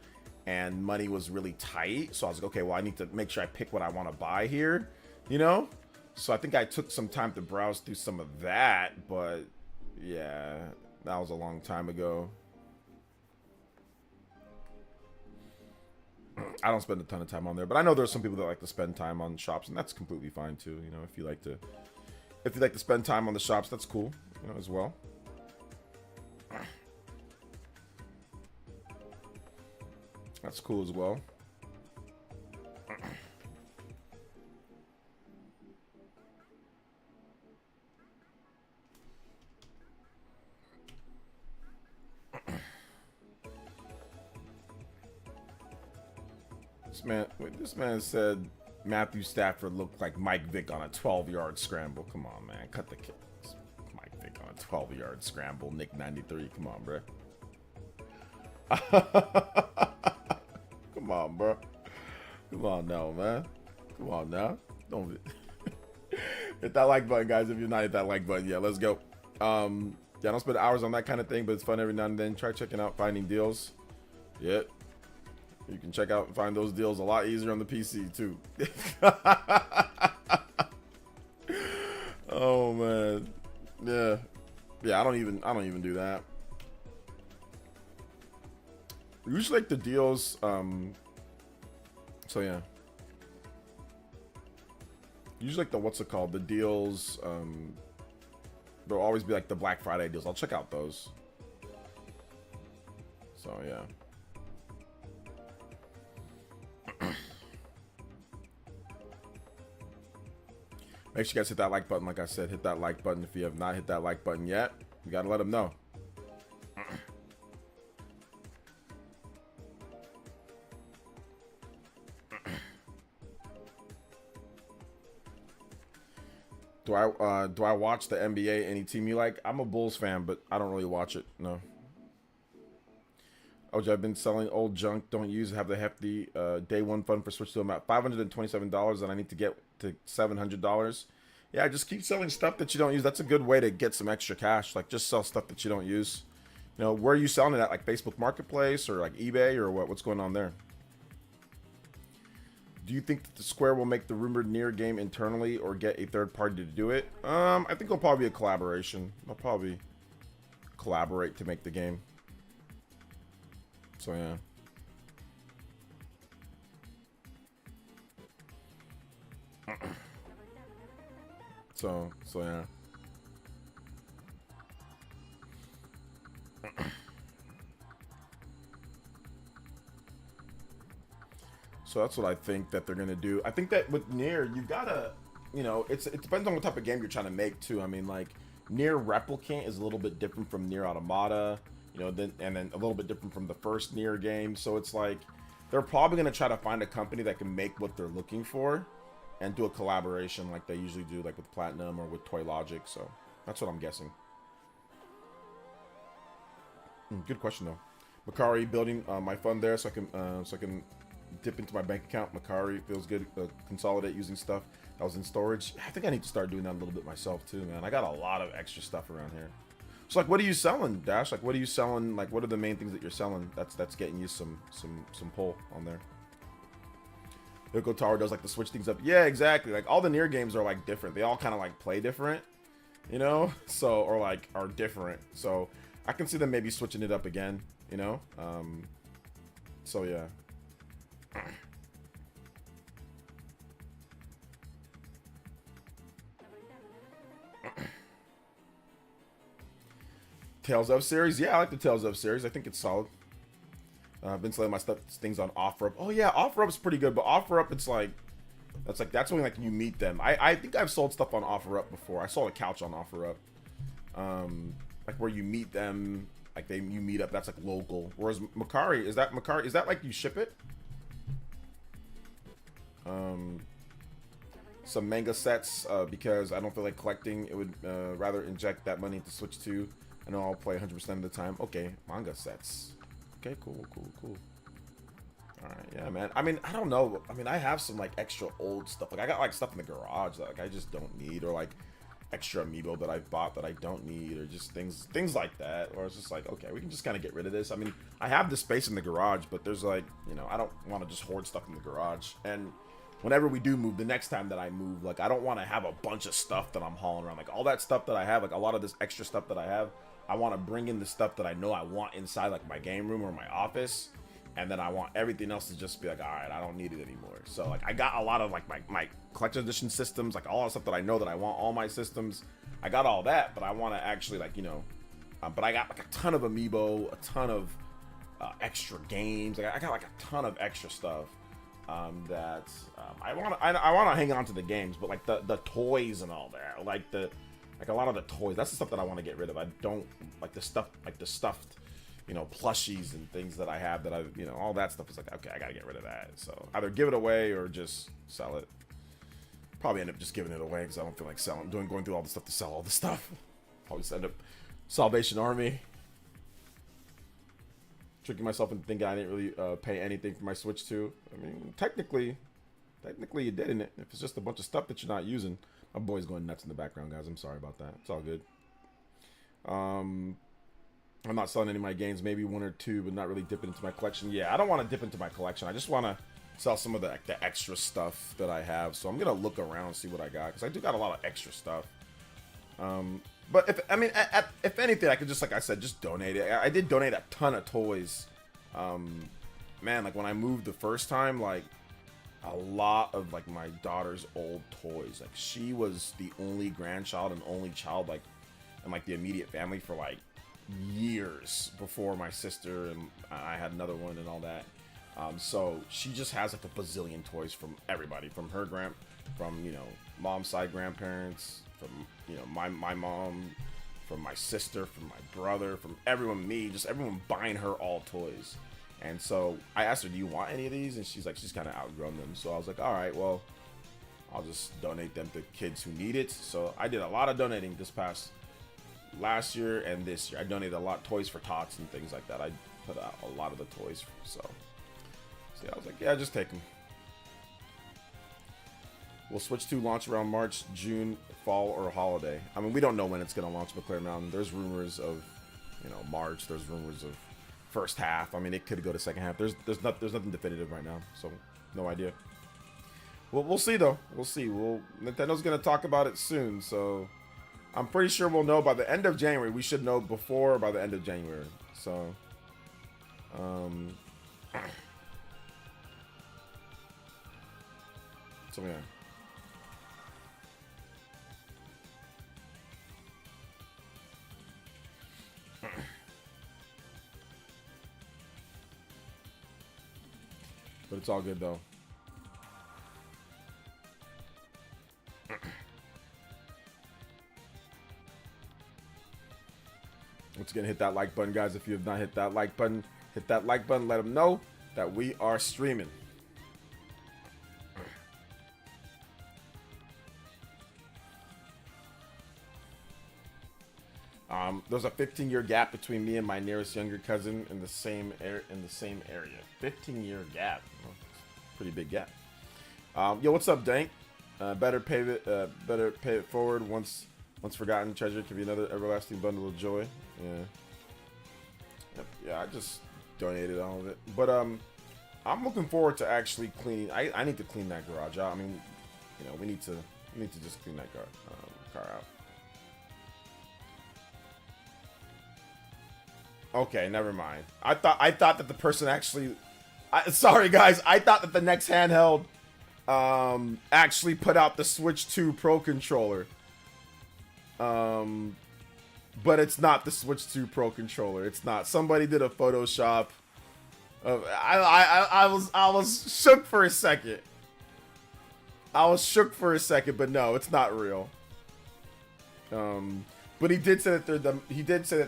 A: and money was really tight. So I was like, okay, well, I need to make sure I pick what I want to buy here, you know? So I think I took some time to browse through some of that, but yeah, that was a long time ago. I don't spend a ton of time on there, but I know there's some people that like to spend time on shops, and that's completely fine too. You know, if you like to spend time on the shops, that's cool, you know, as well. That's cool as well. This man said Matthew Stafford looked like Mike Vick on a 12-yard scramble. Come on, man. Cut the kids. Mike Vick on a 12-yard scramble. Nick 93. Come on, bro. Come on, bro. Come on now, man. Come on now. Don't hit that like button, guys. If you're not hit that like button, yeah, let's go. Yeah, I don't spend hours on that kind of thing, but it's fun every now and then. Try checking out finding deals. Yep. You can check out and find those deals a lot easier on the PC too. Oh man. Yeah, I don't even do that. Usually like the deals, so yeah. Usually like the, what's it called? The deals, there'll always be like the Black Friday deals. I'll check out those. So yeah. Make sure you guys hit that like button. Like I said, hit that like button. If you have not hit that like button yet, you gotta let them know. Do I watch the NBA? Any team you like? I'm a Bulls fan, but I don't really watch it. No. OJ, I've been selling old junk. Don't use. Have the hefty day one fund for Switch to them at $527, and I need to get to $700. Yeah, just keep selling stuff that you don't use. That's a good way to get some extra cash. Like, just sell stuff that you don't use. You know, where are you selling it at? Like Facebook Marketplace or like eBay or what? What's going on there? Do you think that the Square will make the rumored Nier game internally or get a third party to do it? I think it'll probably be a collaboration. They'll probably collaborate to make the game. So yeah. So yeah. So that's what I think that they're gonna do. I think that with Nier, you gotta, you know, it depends on what type of game you're trying to make too. I mean, like Nier Replicant is a little bit different from Nier Automata, you know, and then a little bit different from the first Nier game. So it's like they're probably gonna try to find a company that can make what they're looking for, and do a collaboration like they usually do, like with Platinum or with Toy Logic. So that's what I'm guessing. Good question though. Macari building my fund there so I can dip into my bank account. Macari feels good. Consolidate using stuff that was in storage. I think I need to start doing that a little bit myself too, man. I got a lot of extra stuff around here. So like, what are you selling, Dash? Like, what are you selling? Like, what are the main things that you're selling? That's getting you some pull on there. Yoko Tower does like to switch things up. Yeah, exactly. Like all the Nier games are like different. They all kind of like play different, you know. So or like are different. So I can see them maybe switching it up again, you know. So yeah. Tales of series, yeah, I like the Tales of series. I think it's solid. I've been selling my things on OfferUp. Oh yeah, OfferUp's pretty good, but OfferUp, it's like that's when like you meet them. I think I've sold stuff on OfferUp before. I sold a couch on OfferUp. Like where you meet them, like you meet up. That's like local. Whereas Macari, is that like you ship it? Some manga sets because I don't feel like collecting. It would rather inject that money into Switch 2. I know I'll play 100% of the time. Okay, manga sets. Okay, cool. All right, yeah, man. I mean, I don't know. I mean, I have some like extra old stuff. Like I got like stuff in the garage that like I just don't need, or like extra amiibo that I bought that I don't need, or just things like that. Or it's just like, okay, we can just kind of get rid of this. I mean, I have the space in the garage, but there's like, you know, I don't want to just hoard stuff in the garage. And whenever we do move, the next time that I move, like I don't want to have a bunch of stuff that I'm hauling around. Like all that stuff that I have, like a lot of this extra stuff that I have, I want to bring in the stuff that I know I want inside like my game room or my office. And then I want everything else to just be like, all right, I don't need it anymore. So like I got a lot of like my collector's edition systems, like all the stuff that I know that I want, all my systems. I got all that, but I want to actually like, you know, but I got like a ton of amiibo, a ton of extra games. Like I got like a ton of extra stuff that I want to hang on to the games, but like the toys and all that, like a lot of the toys, that's the stuff that I want to get rid of. I don't like the stuff, like the stuffed, you know, plushies and things that I have that I, you know, all that stuff is like, okay, I gotta get rid of that. So either give it away or just sell it. Probably end up just giving it away because I don't feel like going through all the stuff to sell all the stuff. Probably just end up Salvation Army. Tricking myself into thinking I didn't really pay anything for my Switch 2. I mean, technically you did, innit? If it's just a bunch of stuff that you're not using. My boy's going nuts in the background, guys. I'm sorry about that. It's all good. I'm not selling any of my games, maybe one or two, but not really dipping into my collection. Yeah, I don't want to dip into my collection. I just want to sell some of the extra stuff that I have. So I'm going to look around and see what I got, because I do got a lot of extra stuff. But if anything, I could just, like I said, just donate it. I did donate a ton of toys. Man, like when I moved the first time, like a lot of like my daughter's old toys. Like she was the only grandchild and only child, like in like the immediate family for like years before my sister and I had another one and all that. So she just has like a bazillion toys from everybody, from her from, you know, mom's side grandparents, from, you know, my mom, from my sister, from my brother, from everyone, just everyone buying her all toys. And so I asked her, do you want any of these? And she's like, she's kind of outgrown them. So I was like, all right, well, I'll just donate them to kids who need it. So I did a lot of donating this past last year and this year. I donated a lot of toys for tots and things like that. I put out a lot of the toys. So yeah, I was like, yeah, just take them. We'll Switch 2 launch around March, June, fall, or holiday. I mean, we don't know when it's going to launch McClare Mountain. There's rumors of, you know, March. There's rumors of first half. I mean, it could go to second half. There's nothing definitive right now, so no idea. Well, we'll see though. We'll see. Nintendo's going to talk about it soon, so I'm pretty sure we'll know by the end of January. We should know before or by the end of January. So, yeah. But it's all good though. Once again, hit that like button, guys. If you have not hit that like button, hit that like button. Let them know that we are streaming. There's a 15-year gap between me and my nearest younger cousin in the same area. 15-year gap. Well, pretty big gap. Yo, what's up, Dank? Better pay it forward. Once forgotten treasure can be another everlasting bundle of joy. Yeah. Yep, yeah, I just donated all of it. But I'm looking forward to actually cleaning. I need to clean that garage out. I mean, you know, we need to just clean that car out. Okay, never mind. I thought that the person actually. Sorry, guys. I thought that the next handheld actually put out the Switch 2 Pro controller. But it's not the Switch 2 Pro controller. It's not. Somebody did a Photoshop. I was shook for a second. But no, it's not real. But he did say that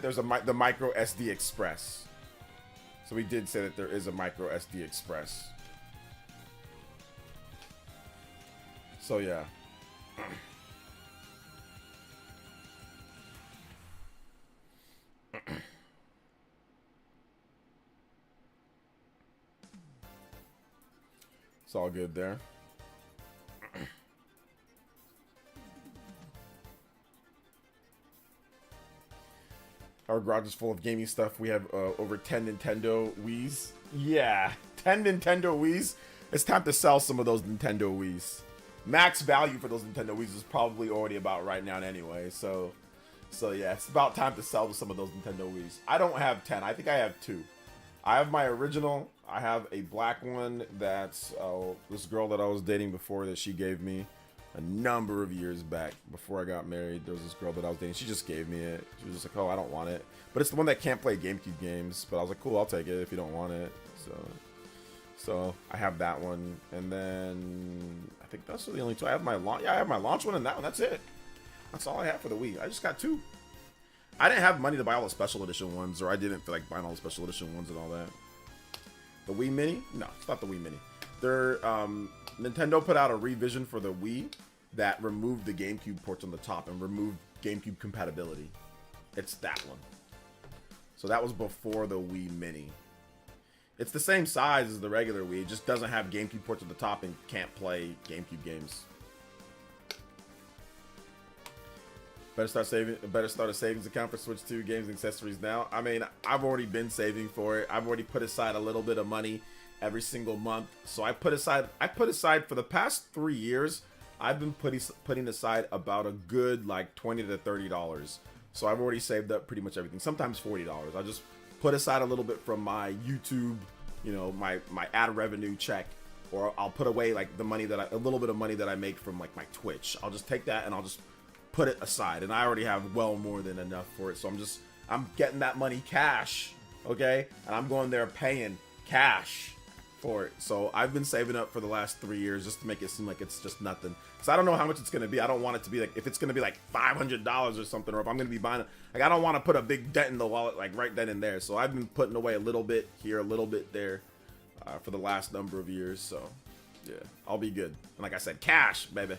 A: there's the micro SD Express. So he did say that there is a micro SD Express. So yeah. It's all good there. Our garage is full of gaming stuff. We have over 10 Nintendo Wiis. Yeah, 10 Nintendo Wiis. It's time to sell some of those Nintendo Wiis. Max value for those Nintendo Wiis is probably already about right now anyway. So yeah, it's about time to sell some of those Nintendo Wiis. I don't have 10. I think I have 2. I have my original. I have a black one that's this girl that I was dating before that she gave me a number of years back before I got married. There was this girl that I was dating. She just gave me it. She was just like, oh, I don't want it. But it's the one that can't play GameCube games. But I was like, cool, I'll take it if you don't want it. So I have that one. And then I think that's the only 2. I have my launch. Yeah, I have my launch one and that one. That's it. That's all I have for the Wii. I just got 2. I didn't have money to buy all the special edition ones, or I didn't feel like buying all the special edition ones and all that. The Wii Mini? No, it's not the Wii Mini. They're Nintendo put out a revision for the Wii that removed the GameCube ports on the top and removed GameCube compatibility. It's that one. So that was before the Wii Mini. It's the same size as the regular Wii, it just doesn't have GameCube ports at the top and can't play GameCube games. Better start a savings account for Switch 2 games and accessories now. I mean, I've already been saving for it. I've already put aside a little bit of money every single month. So I put aside for the past 3 years, I've been putting aside about a good like $20 to $30. So I've already saved up pretty much everything. Sometimes $40. I just put aside a little bit from my YouTube, you know, my ad revenue check, or I'll put away like the money a little bit of money that I make from like my Twitch. I'll just take that and I'll just put it aside, and I already have well more than enough for it. So I'm getting that money cash, okay? And I'm going there paying cash for it. So I've been saving up for the last 3 years just to make it seem like it's just nothing. So I don't know how much it's going to be. I don't want it to be like, if it's going to be like $500 or something, or if I'm going to be buying it, like I don't want to put a big dent in the wallet like right then and there. So I've been putting away a little bit here, a little bit there for the last number of years. So yeah, I'll be good. And like I said, cash, baby.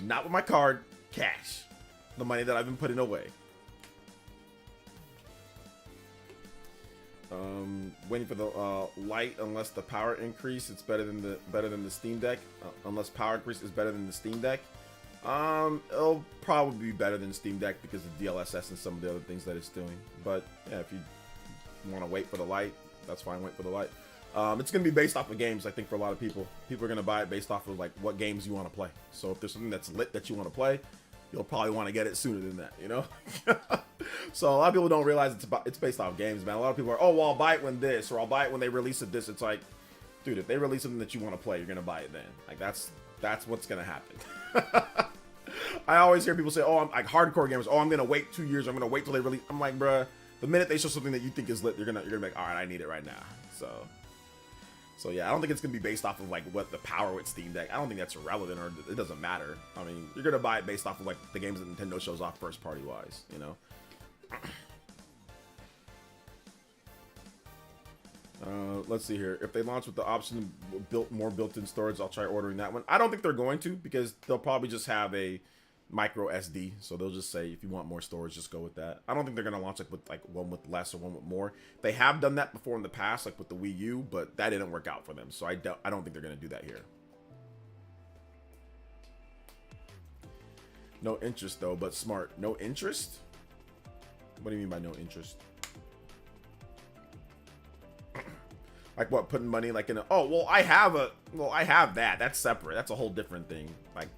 A: Not with my card. Cash, the money that I've been putting away. Waiting for the light. Unless the power increase, it's better than the Steam Deck. Unless power increase is better than the Steam Deck, it'll probably be better than the Steam Deck because of DLSS and some of the other things that it's doing. But yeah, if you want to wait for the light, that's fine. Wait for the light. It's going to be based off of games. I think for a lot of people are going to buy it based off of like what games you want to play. So if there's something that's lit that you want to play, you'll probably want to get it sooner than that, you know? So a lot of people don't realize it's based off games, man. A lot of people are, oh, well, I'll buy it when this, or I'll buy it when they release it this. It's like, dude, if they release something that you want to play, you're going to buy it then. Like, that's what's going to happen. I always hear people say, oh, I'm like hardcore gamers. Oh, I'm going to wait 2 years. I'm going to wait till they release. I'm like, bruh, the minute they show something that you think is lit, you're going to be like, all right, I need it right now. So yeah, I don't think it's going to be based off of like what the power with Steam Deck. I don't think that's irrelevant, or it doesn't matter. I mean, you're going to buy it based off of like the games that Nintendo shows off first party wise, you know? Let's see here. If they launch with the option more built-in storage, I'll try ordering that one. I don't think they're going to, because they'll probably just have a micro SD. So they'll just say, if you want more storage, just go with that. I don't think they're going to launch it with like one with less or one with more. They have done that before in the past, like with the Wii U, but that didn't work out for them. So I don't think they're going to do that here. No interest though, but smart. No interest? What do you mean by no interest? Like what, putting money like in a, oh, well, I have that. That's separate. That's a whole different thing. Like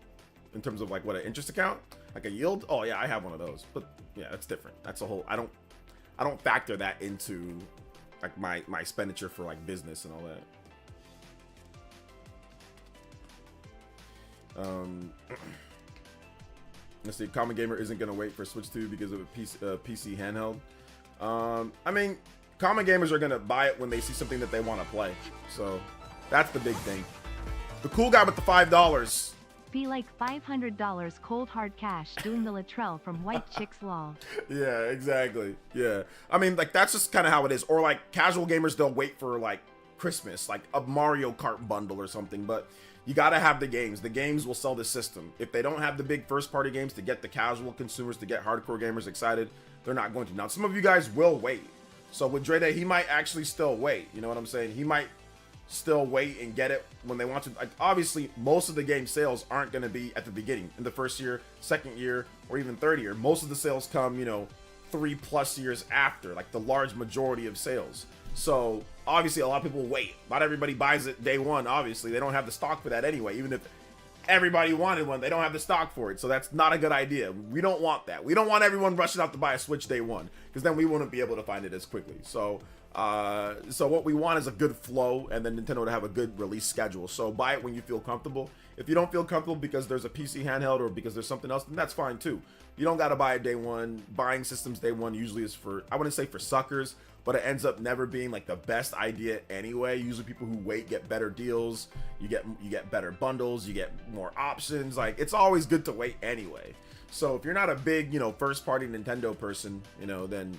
A: in terms of like what, an interest account? Like a yield? Oh yeah, I have one of those. But yeah, that's different. That's a whole, I don't factor that into like my expenditure for like business and all that. Let's see, Common Gamer isn't gonna wait for Switch 2 because of a PC handheld. I mean, common gamers are gonna buy it when they see something that they want to play. So that's the big thing. The cool guy with the $5.
B: Be like $500 cold hard cash doing the Latrell from White Chicks Law.
A: Yeah, exactly. Yeah. I mean, like, that's just kind of how it is. Or like casual gamers, they'll wait for like Christmas, like a Mario Kart bundle or something. But you got to have the games. The games will sell the system. If they don't have the big first party games to get the casual consumers, to get hardcore gamers excited, they're not going to. Now, some of you guys will wait. So with Dre Day, he might actually still wait. You know what I'm saying? He might still wait and get it when they want to. Like, obviously, most of the game sales aren't going to be at the beginning, in the first year, second year, or even third year. Most of the sales come, you know, 3+ years after, like the large majority of sales. So obviously a lot of people wait. Not everybody buys it day one. Obviously they don't have the stock for that anyway. Even if everybody wanted one, they don't have the stock for it. So that's not a good idea. We don't want that. We don't want everyone rushing out to buy a Switch day one, because then we wouldn't be able to find it as quickly. So what we want is a good flow, and then Nintendo to have a good release schedule. So buy it when you feel comfortable. If you don't feel comfortable because there's a PC handheld or because there's something else, then that's fine too. You don't got to buy it day one. Buying systems day one usually is for, I wouldn't say for suckers, but it ends up never being like the best idea anyway. Usually people who wait get better deals. You get better bundles. You get more options. Like, it's always good to wait anyway. So if you're not a big, you know, first party Nintendo person, you know, then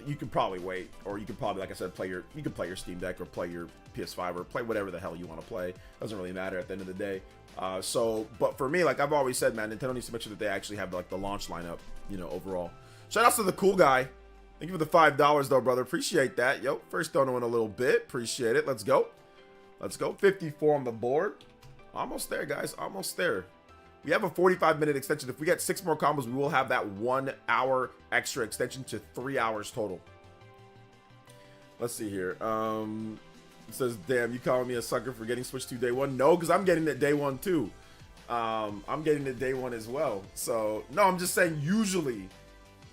A: you can probably wait, or you can probably, like I said, you can play your Steam Deck or play your PS5 or play whatever the hell you want to play. Doesn't really matter at the end of the day. But for me, like I've always said, man, Nintendo needs to make sure that they actually have like the launch lineup, you know, overall. Shout outs to the cool guy. Thank you for the $5 though, brother. Appreciate that. Yo, first dono in a little bit. Appreciate it. Let's go. 54 on the board. Almost there, guys. Almost there. We have a 45-minute extension. If we get 6 more combos, we will have that 1 hour extra extension to 3 hours total. Let's see here. It says, damn, you calling me a sucker for getting Switch 2 day one? No, because I'm getting it day one too. I'm getting it day one as well. So, no, I'm just saying usually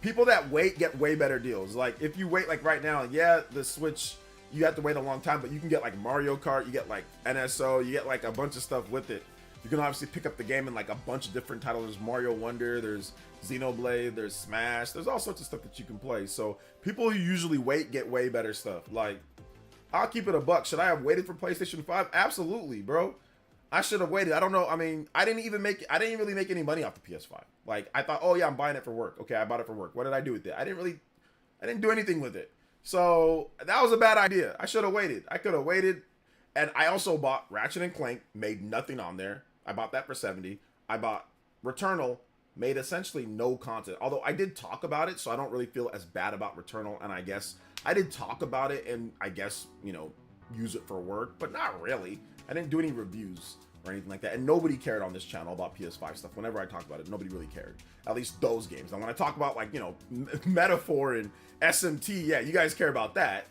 A: people that wait get way better deals. Like, if you wait, like right now, yeah, the Switch, you have to wait a long time, but you can get like Mario Kart, you get like NSO, you get like a bunch of stuff with it. You can obviously pick up the game in like a bunch of different titles. There's Mario Wonder, there's Xenoblade, there's Smash, there's all sorts of stuff that you can play. So people who usually wait get way better stuff. Like, I'll keep it a buck. Should I have waited for PlayStation 5? Absolutely, bro. I should have waited. I don't know. I mean, I didn't really make any money off the PS5. Like, I thought, oh yeah, I'm buying it for work. Okay, I bought it for work. What did I do with it? I didn't do anything with it. So that was a bad idea. I should have waited. I could have waited. And I also bought Ratchet and Clank, made nothing on there. I bought that for $70. I bought Returnal, made essentially no content. Although I did talk about it, so I don't really feel as bad about Returnal. And I guess I did talk about it and I guess, you know, use it for work, but not really. I didn't do any reviews or anything like that. And nobody cared on this channel about PS5 stuff. Whenever I talk about it, nobody really cared. At least those games. Now, when I talk about, like, you know, Metaphor and SMT, yeah, you guys care about that.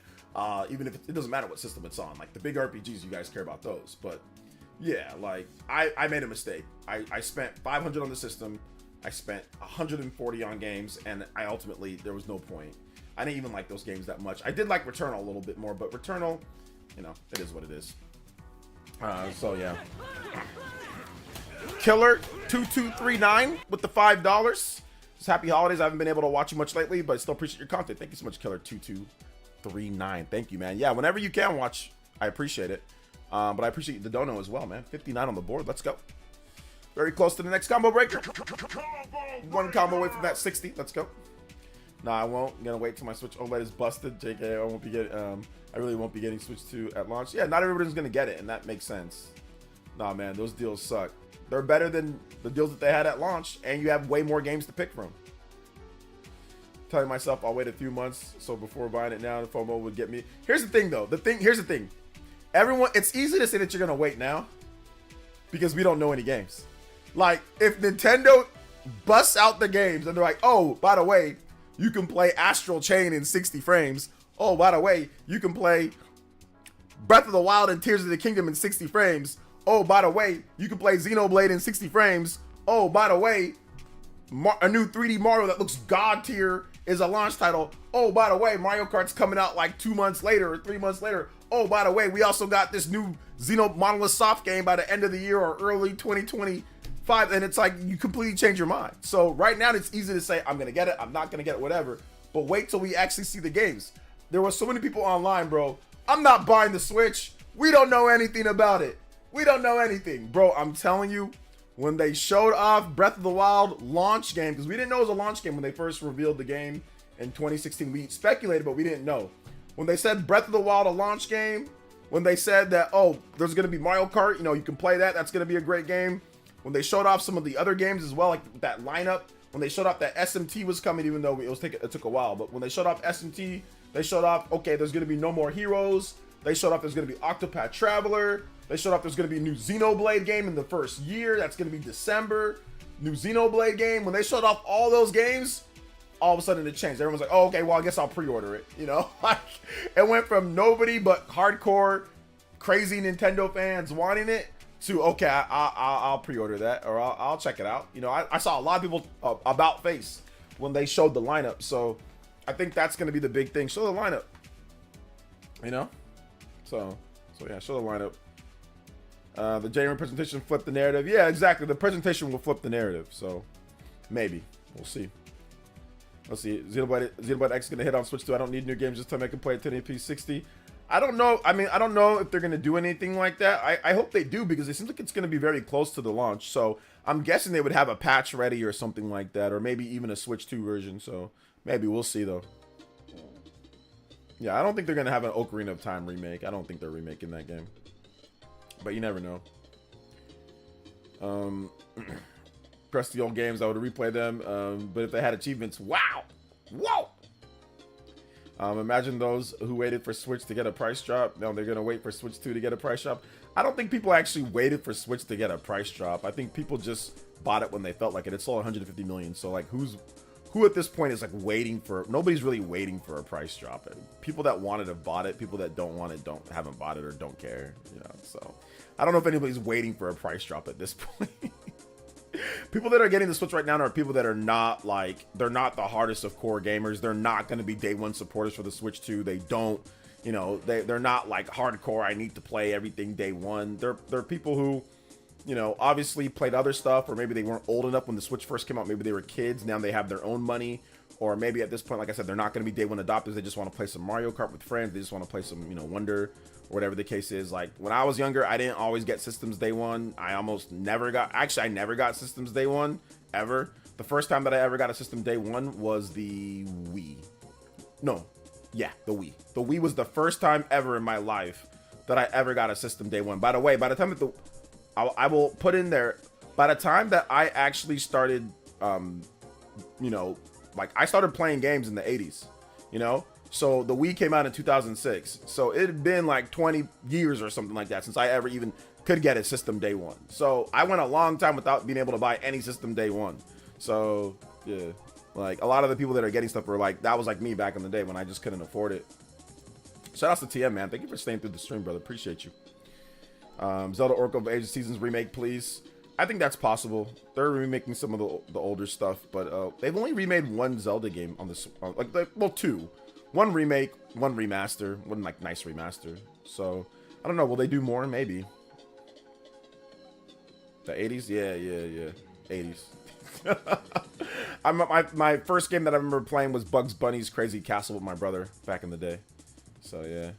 A: Even if it doesn't matter what system it's on. Like, the big RPGs, you guys care about those. But yeah, like, I made a mistake. I spent $500 on the system. I spent $140 on games, and there was no point. I didn't even like those games that much. I did like Returnal a little bit more, but Returnal, you know, it is what it is. So yeah. Killer2239 with the $5. Just happy holidays. I haven't been able to watch you much lately, but I still appreciate your content. Thank you so much, Killer2239. Thank you, man. Yeah, whenever you can watch, I appreciate it. But I appreciate the dono as well, man. 59 on the board. Let's go. Very close to the next combo breaker. One combo away from that 60. Let's go. No, I won't. I'm gonna wait till my Switch OLED is busted. JK, I won't be getting. I really won't be getting Switch 2 at launch. Yeah, not everybody's gonna get it, and that makes sense. Nah, man, those deals suck. They're better than the deals that they had at launch, and you have way more games to pick from. Telling myself I'll wait a few months, so before buying it now, the FOMO would get me. Here's the thing, though. Here's the thing. Everyone, it's easy to say that you're gonna wait now because we don't know any games. Like, if Nintendo busts out the games and they're like, oh, by the way, you can play Astral Chain in 60 frames. Oh, by the way, you can play Breath of the Wild and Tears of the Kingdom in 60 frames. Oh, by the way, you can play Xenoblade in 60 frames. Oh, by the way, a new 3D Mario that looks god tier is a launch title. Oh, by the way, Mario Kart's coming out like 2 months later or 3 months later. Oh, by the way, we also got this new Monolith Soft game by the end of the year or early 2025. And it's like, you completely change your mind. So right now it's easy to say, I'm going to get it. I'm not going to get it, whatever. But wait till we actually see the games. There were so many people online, bro. I'm not buying the Switch. We don't know anything about it. We don't know anything. Bro, I'm telling you, when they showed off Breath of the Wild launch game, because we didn't know it was a launch game when they first revealed the game in 2016. We speculated, but we didn't know. When they said Breath of the Wild a launch game, when they said that, oh, there's going to be Mario Kart, you know, you can play that, that's going to be a great game. When they showed off some of the other games as well, like that lineup, when they showed off that SMT was coming, even though it took a while, but when they showed off SMT, they showed off, okay, there's going to be no more heroes. They showed off there's going to be Octopath Traveler. They showed off there's going to be a new Xenoblade game in the first year. That's going to be December. New Xenoblade game. When they showed off all those games, all of a sudden it changed. Everyone's like, oh, okay, well, I guess I'll pre-order it. You know, like it went from nobody but hardcore, crazy Nintendo fans wanting it to, okay, I'll pre-order that, or I'll check it out. You know, I saw a lot of people about face when they showed the lineup. So I think that's going to be the big thing. Show the lineup, you know? So yeah, show the lineup. The January presentation flipped the narrative. Yeah, exactly. The presentation will flip the narrative. So maybe we'll see. Let's see. Xenoblade X is going to hit on Switch 2. I don't need new games. Just tell me I can play at 1080p 60. I don't know. I mean, I don't know if they're going to do anything like that. I hope they do, because it seems like it's going to be very close to the launch. So I'm guessing they would have a patch ready or something like that, or maybe even a Switch 2 version. So maybe we'll see, though. Yeah, I don't think they're going to have an Ocarina of Time remake. I don't think they're remaking that game. But you never know. Press the old games, I would replay them. But if they had achievements, wow! Whoa! Imagine those who waited for Switch to get a price drop. No, they're going to wait for Switch 2 to get a price drop. I don't think people actually waited for Switch to get a price drop. I think people just bought it when they felt like it. It sold 150 million. So, like, who at this point is, like, waiting for... Nobody's really waiting for a price drop. People that want it have bought it. People that don't want it haven't bought it or don't care. You know, so I don't know if anybody's waiting for a price drop at this point. People that are getting the Switch right now are people that are not, like, they're not the hardest of core gamers. They're not going to be day one supporters for the Switch 2. They don't, you know, they're not like hardcore. I need to play everything day one. They're people who, you know, obviously played other stuff, or maybe they weren't old enough when the Switch first came out. Maybe they were kids. Now they have their own money, or maybe at this point, like I said, they're not going to be day one adopters. They just want to play some Mario Kart with friends. They just want to play some, you know, Wonder, or whatever the case is. Like, when I was younger, I didn't always get systems day one. I almost never got, actually, I never got systems day one, ever. The first time that I ever got a system day one was the Wii. No, yeah, the Wii. The Wii was the first time ever in my life that I ever got a system day one. By the way, by the time that I will put in there, by the time that I actually started, you know, like, I started playing games in the 80s, you know? So the Wii came out in 2006. So it had been like 20 years or something like that since I ever even could get a system day one. So I went a long time without being able to buy any system day one. So yeah, like, a lot of the people that are getting stuff were like, that was like me back in the day when I just couldn't afford it. Shout outs to TM, man. Thank you for staying through the stream, brother. Appreciate you. Zelda Oracle of Ages Seasons remake, please. I think that's possible. They're remaking some of the older stuff, but they've only remade one Zelda game on this, well, two. One remake, one remaster, one like nice remaster. So I don't know. Will they do more? Maybe. The 80s? Yeah. 80s. My first game that I remember playing was Bugs Bunny's Crazy Castle with my brother back in the day. So yeah,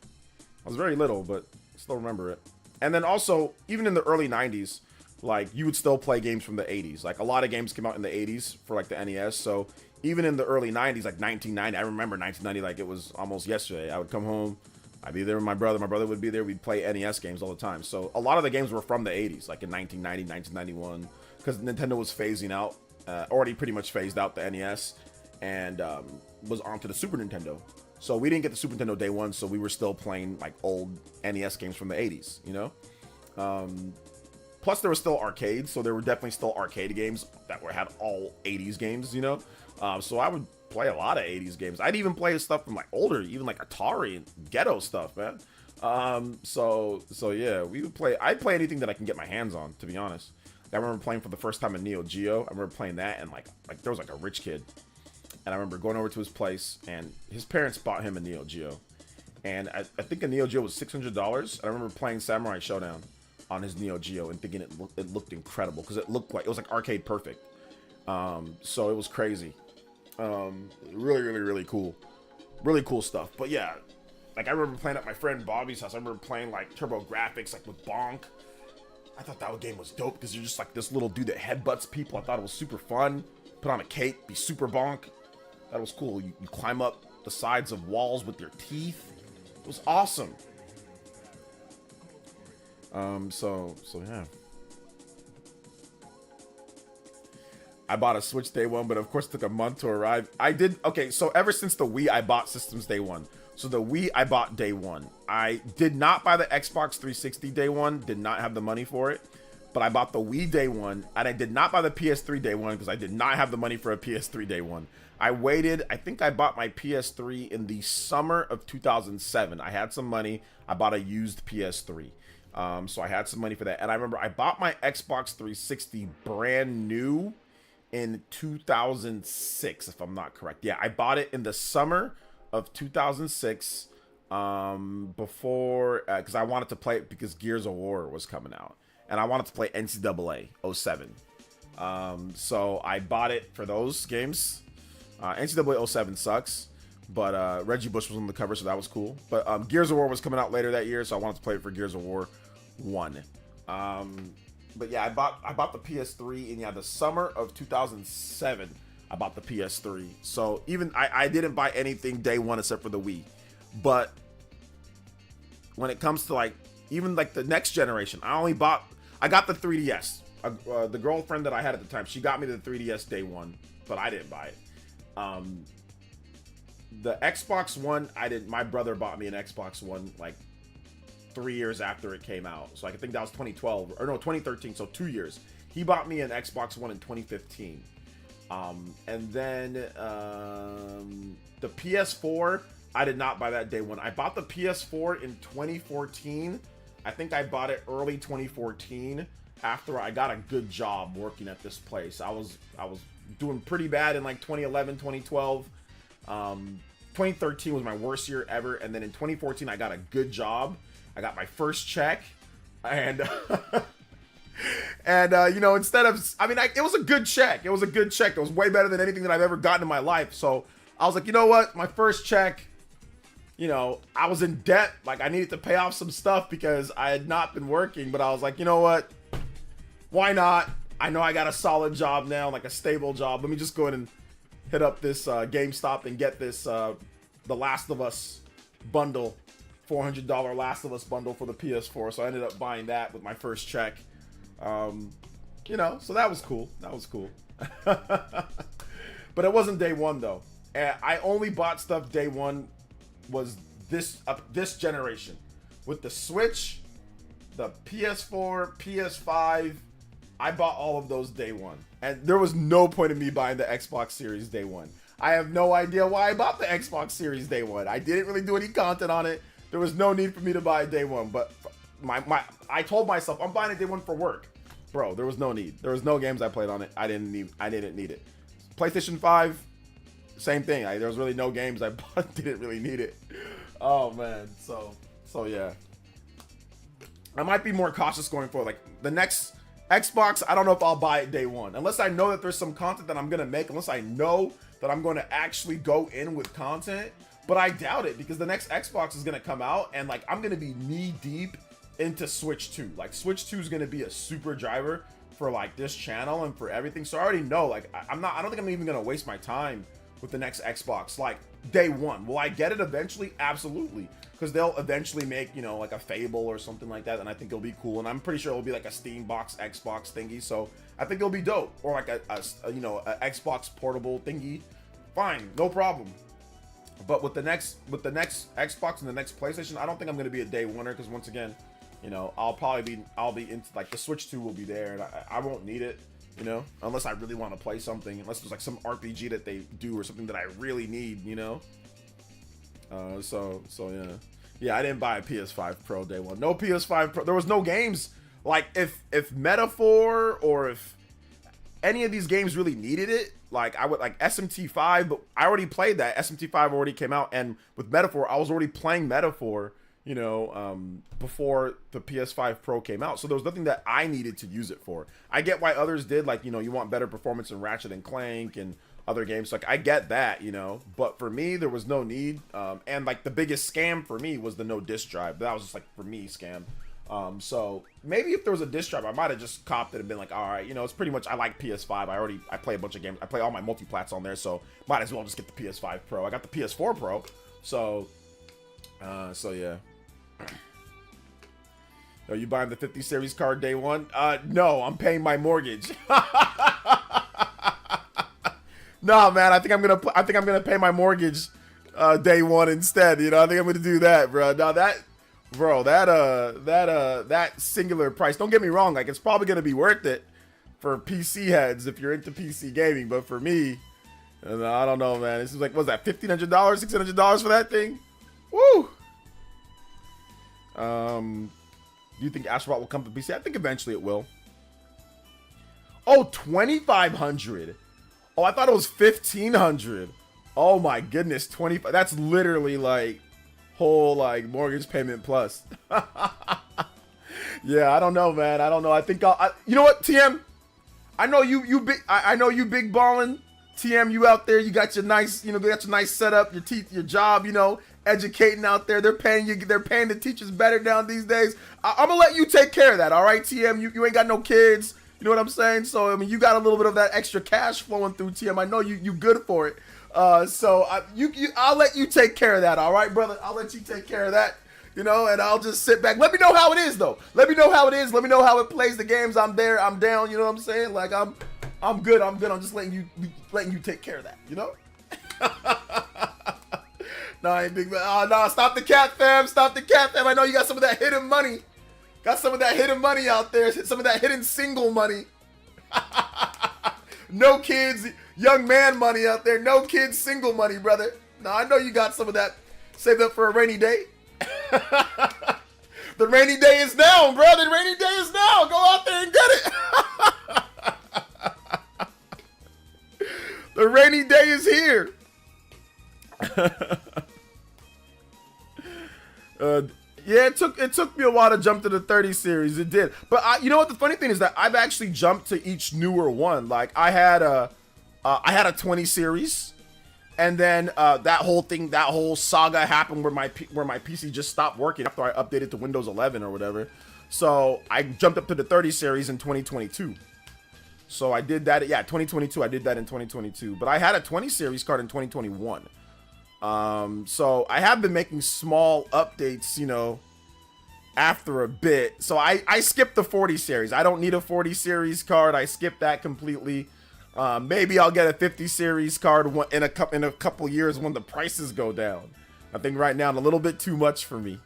A: I was very little, but still remember it. And then also, even in the early 90s, like, you would still play games from the 80s. Like, a lot of games came out in the 80s for, like, the NES. So even in the early 90s, like 1990, I remember 1990 like it was almost yesterday. I would come home, I'd be there with my brother would be there, we'd play NES games all the time. So a lot of the games were from the 80s, like in 1990, 1991, because Nintendo was phasing out, already pretty much phased out the NES, and was onto the Super Nintendo. So we didn't get the Super Nintendo day one, so we were still playing like old NES games from the 80s, you know? Plus there were still arcades, so there were definitely still arcade games that had all 80s games, you know? So I would play a lot of 80s games. I'd even play stuff from like older, even like Atari and ghetto stuff, man. So yeah, I'd play anything that I can get my hands on, to be honest. I remember playing for the first time in Neo Geo. I remember playing that, and like there was like a rich kid, and I remember going over to his place, and his parents bought him a Neo Geo, and I think a Neo Geo was $600. I remember playing Samurai Showdown on his Neo Geo and thinking it looked incredible, because it was like arcade perfect. So it was crazy. Really cool. Really cool stuff. But yeah, like, I remember playing at my friend Bobby's house. I remember playing like Turbo Graphics, like with Bonk. I thought that game was dope, because you're just like this little dude that headbutts people. I thought it was super fun. Put on a cape, be super Bonk. That was cool. You climb up the sides of walls with your teeth. It was awesome. So yeah. I bought a Switch day one, but of course it took a month to arrive. Okay, so ever since the Wii, I bought systems day one. So the Wii I bought day one. I did not buy the Xbox 360 day one. Did not have the money for it. But I bought the Wii day one, and I did not buy the PS3 day one because I did not have the money for a PS3 day one. I waited. I think I bought my PS3 in the summer of 2007. I had some money. I bought a used PS3. So I had some money for that. And I remember I bought my Xbox 360 brand new in 2006, if I'm not correct. Yeah, I bought it in the summer of 2006 before, because I wanted to play it because Gears of War was coming out. And I wanted to play NCAA 07. So I bought it for those games. NCAA 07 sucks, but Reggie Bush was on the cover, so that was cool. But Gears of War was coming out later that year, so I wanted to play it for Gears of War 1. But yeah, I bought the PS3 in the summer of 2007. I bought the PS3. So even I didn't buy anything day one except for the Wii. But when it comes to like even like the next generation, I got the 3DS. The girlfriend that I had at the time, she got me the 3DS day one, but I didn't buy it. The Xbox One, my brother bought me an Xbox One like 3 years after it came out. So I think that was 2012 or no, 2013. So 2 years. He bought me an Xbox One in 2015. And then the PS4, I did not buy that day one. I bought the PS4 in 2014. I think I bought it early 2014 after I got a good job working at this place. I was doing pretty bad in like 2011, 2012. 2013 was my worst year ever. And then in 2014, I got a good job. I got my first check. And, instead of, it was a good check. It was a good check. It was way better than anything that I've ever gotten in my life. So I was like, you know what? My first check, I was in debt. Like I needed to pay off some stuff because I had not been working. But I was like, you know what? Why not? I know I got a solid job now, like a stable job. Let me just go ahead and hit up this GameStop and get this The Last of Us bundle, $400 Last of Us bundle for the PS4. So I ended up buying that with my first check. So that was cool. That was cool. But it wasn't day one though. I only bought stuff day one was this generation with the Switch, the PS4, PS5. I bought all of those day one. And there was no point in me buying the Xbox Series day one. I have no idea why I bought the Xbox Series day one. I didn't really do any content on it. There was no need for me to buy it day one. But I told myself I'm buying it day one for work. Bro, there was no need. There was no games I played on it. I didn't need it. PlayStation 5, same thing. There was really no games I bought. Didn't really need it. Oh man. So yeah. I might be more cautious going forward. Like the next Xbox, I don't know if I'll buy it day one. Unless I know that there's some content that I'm going to make. Unless I know that I'm going to actually go in with content. But I doubt it because the next Xbox is going to come out. And like I'm going to be knee deep into Switch 2. Like Switch 2 is going to be a super driver for like this channel and for everything. So I already know like I don't think I'm even going to waste my time with the next Xbox. Like day one. Will I get it eventually? Absolutely. Because they'll eventually make, like a Fable or something like that, and I think it'll be cool. And I'm pretty sure it'll be like a Steam box Xbox thingy, so I think it'll be dope. Or like a Xbox portable thingy. Fine, no problem. But with the next Xbox and the next PlayStation, I don't think I'm gonna be a day oneer because once again, I'll be into like the Switch 2 will be there, and I won't need it, unless I really want to play something, unless there's like some RPG that they do or something that I really need, So yeah, I didn't buy a PS5 Pro day one. No PS5 Pro. There was no games. Like if Metaphor or if any of these games really needed it, like I would like SMT5, but I already played that. SMT5 already came out, and with Metaphor, I was already playing Metaphor, before the PS5 Pro came out. So there was nothing that I needed to use it for. I get why others did, like, you want better performance in Ratchet and Clank and other games, like I get that, but for me there was no need. And like the biggest scam for me was the no disc drive. That was just like for me scam. So maybe if there was a disc drive, I might have just copped it and been like, all right, it's pretty much, I like PS5. I play a bunch of games. I play all my multiplats on there, so might as well just get the PS5 Pro. I got the PS4 Pro, so yeah. Are you buying the 50 series card day one? No, I'm paying my mortgage. No, man, I think I'm gonna pay my mortgage day one instead. You know, I think I'm gonna do that, bro. Now that singular price. Don't get me wrong. Like, it's probably gonna be worth it for PC heads if you're into PC gaming. But for me, I don't know, man. This is like, what's that? $1,500, $1,600 for that thing? Woo! Do you think Astrobot will come to PC? I think eventually it will. Oh, 2,500. Oh, I thought it was 1,500. Oh my goodness, 25. That's literally like whole like mortgage payment plus. Yeah, I don't know, man. I don't know. I think you know what, TM? I know you big. I know you big ballin'. TM, you out there? You got your nice, you got your nice setup, your job, educating out there. They're paying you. They're paying the teachers better down these days. I'm gonna let you take care of that. All right, TM. You ain't got no kids. You know what I'm saying? So I mean, you got a little bit of that extra cash flowing through, TM. I know you good for it. So I'll let you take care of that. All right, brother. I'll let you take care of that. And I'll just sit back. Let me know how it is, though. Let me know how it is. Let me know how it plays the games. I'm there. I'm down. You know what I'm saying? Like I'm good. I'm good. I'm just letting you take care of that. No, I ain't big. Oh no! Stop the cat, fam. Stop the cat, fam. I know you got some of that hidden money. Got some of that hidden money out there. Some of that hidden single money. No kids, young man money out there. No kids, single money, brother. No, I know you got some of that saved up for a rainy day. The rainy day is now, bro. The rainy day is now. Go out there and get it. The rainy day is here. Yeah, it took me a while to jump to the 30 series. It did, but you know what? The funny thing is that I've actually jumped to each newer one. Like I had a 20 series, and then that whole saga happened where my PC just stopped working after I updated to Windows 11 or whatever. So I jumped up to the 30 series in 2022. So I did that. Yeah, 2022. I did that in 2022. But I had a 20 series card in 2021. So I have been making small updates, after a bit. So I skipped the 40 series. I don't need a 40 series card. I skipped that completely. Maybe I'll get a 50 series card in a couple years when the prices go down. I think right now it's a little bit too much for me.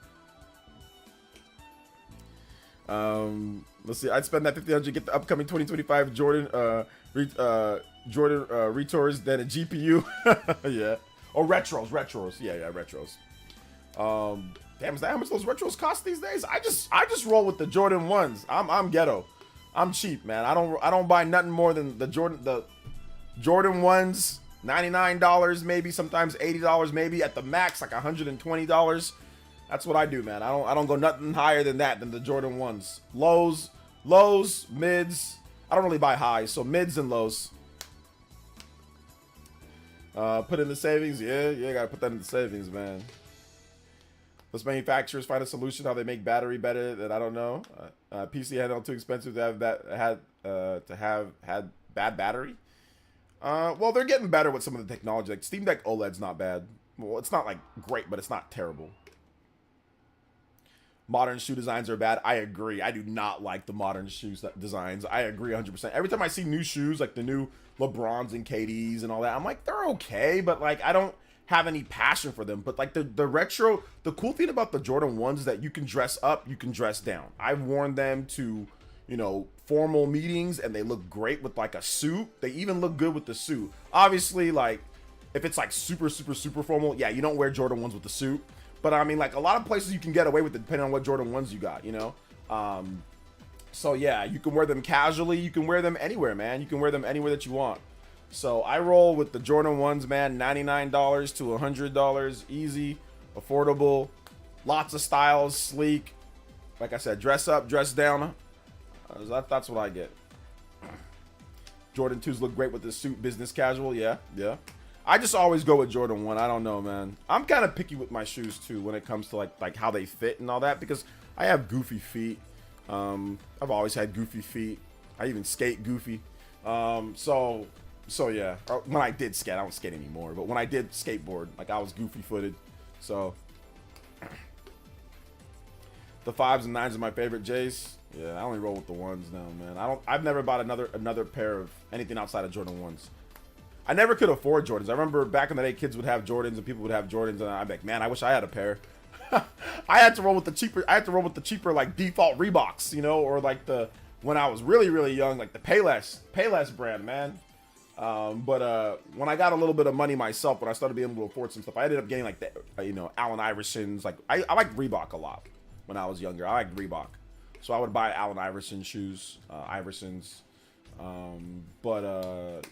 A: Let's see. I'd spend that $1,500, get the upcoming 2025 Jordan Retours, then a GPU. Yeah. Oh, retros. Yeah, retros. Damn, is that how much those retros cost these days? I just roll with the Jordan 1s. I'm ghetto. I'm cheap, man. I don't buy nothing more than the Jordan 1s, $99 maybe, sometimes $80 maybe, at the max like $120. That's what I do, man. I don't go nothing higher than that, than the Jordan 1s. Lows, mids. I don't really buy highs, so mids and lows. Put in the savings. Yeah, gotta put that in the savings, man. Let's manufacturers find a solution how they make battery better. That I don't know. PC handheld too expensive to have had bad battery. Well, they're getting better with some of the technology. Like Steam Deck OLED's not bad. Well, it's not like great, but it's not terrible. Modern shoe designs are bad. I agree. I do not like the modern shoe designs. I agree 100%. Every time I see new shoes, like the new LeBrons and KDs and all that, I'm like, they're okay, but like I don't have any passion for them. But like the retro, the cool thing about the Jordan 1s is that you can dress up, you can dress down. I've worn them to, formal meetings, and they look great with like a suit. They even look good with the suit. Obviously, like if it's like super formal, yeah, you don't wear Jordan 1s with the suit. But I mean, like a lot of places you can get away with it depending on what Jordan 1s you got, So yeah, you can wear them casually. You can wear them anywhere, man. You can wear them anywhere that you want. So I roll with the Jordan 1s, man. $99 to $100, easy, affordable, lots of styles, sleek. Like I said, dress up, dress down. That's what I get. Jordan 2s look great with the suit, business casual. Yeah. I just always go with Jordan 1. I don't know, man. I'm kind of picky with my shoes too when it comes to like how they fit and all that, because I have goofy feet. I've always had goofy feet. I even skate goofy. So yeah. When I did skate, I don't skate anymore. But when I did skateboard, like I was goofy footed. So the 5s and 9s are my favorite J's. Yeah, I only roll with the 1s now, man. I've never bought another pair of anything outside of Jordan 1s. I never could afford Jordans. I remember back in the day, kids would have Jordans and people would have Jordans, and I'd be like, man, I wish I had a pair. I had to roll with the cheaper. I had to roll with the cheaper like default Reeboks, you know, or like the when I was really young, like the Payless brand, man. But when I got a little bit of money myself, when I started being able to afford some stuff, I ended up getting like the you know, Allen Iversons. Like I like Reebok a lot when I was younger. I like Reebok, so I would buy Allen Iverson shoes, Iversons.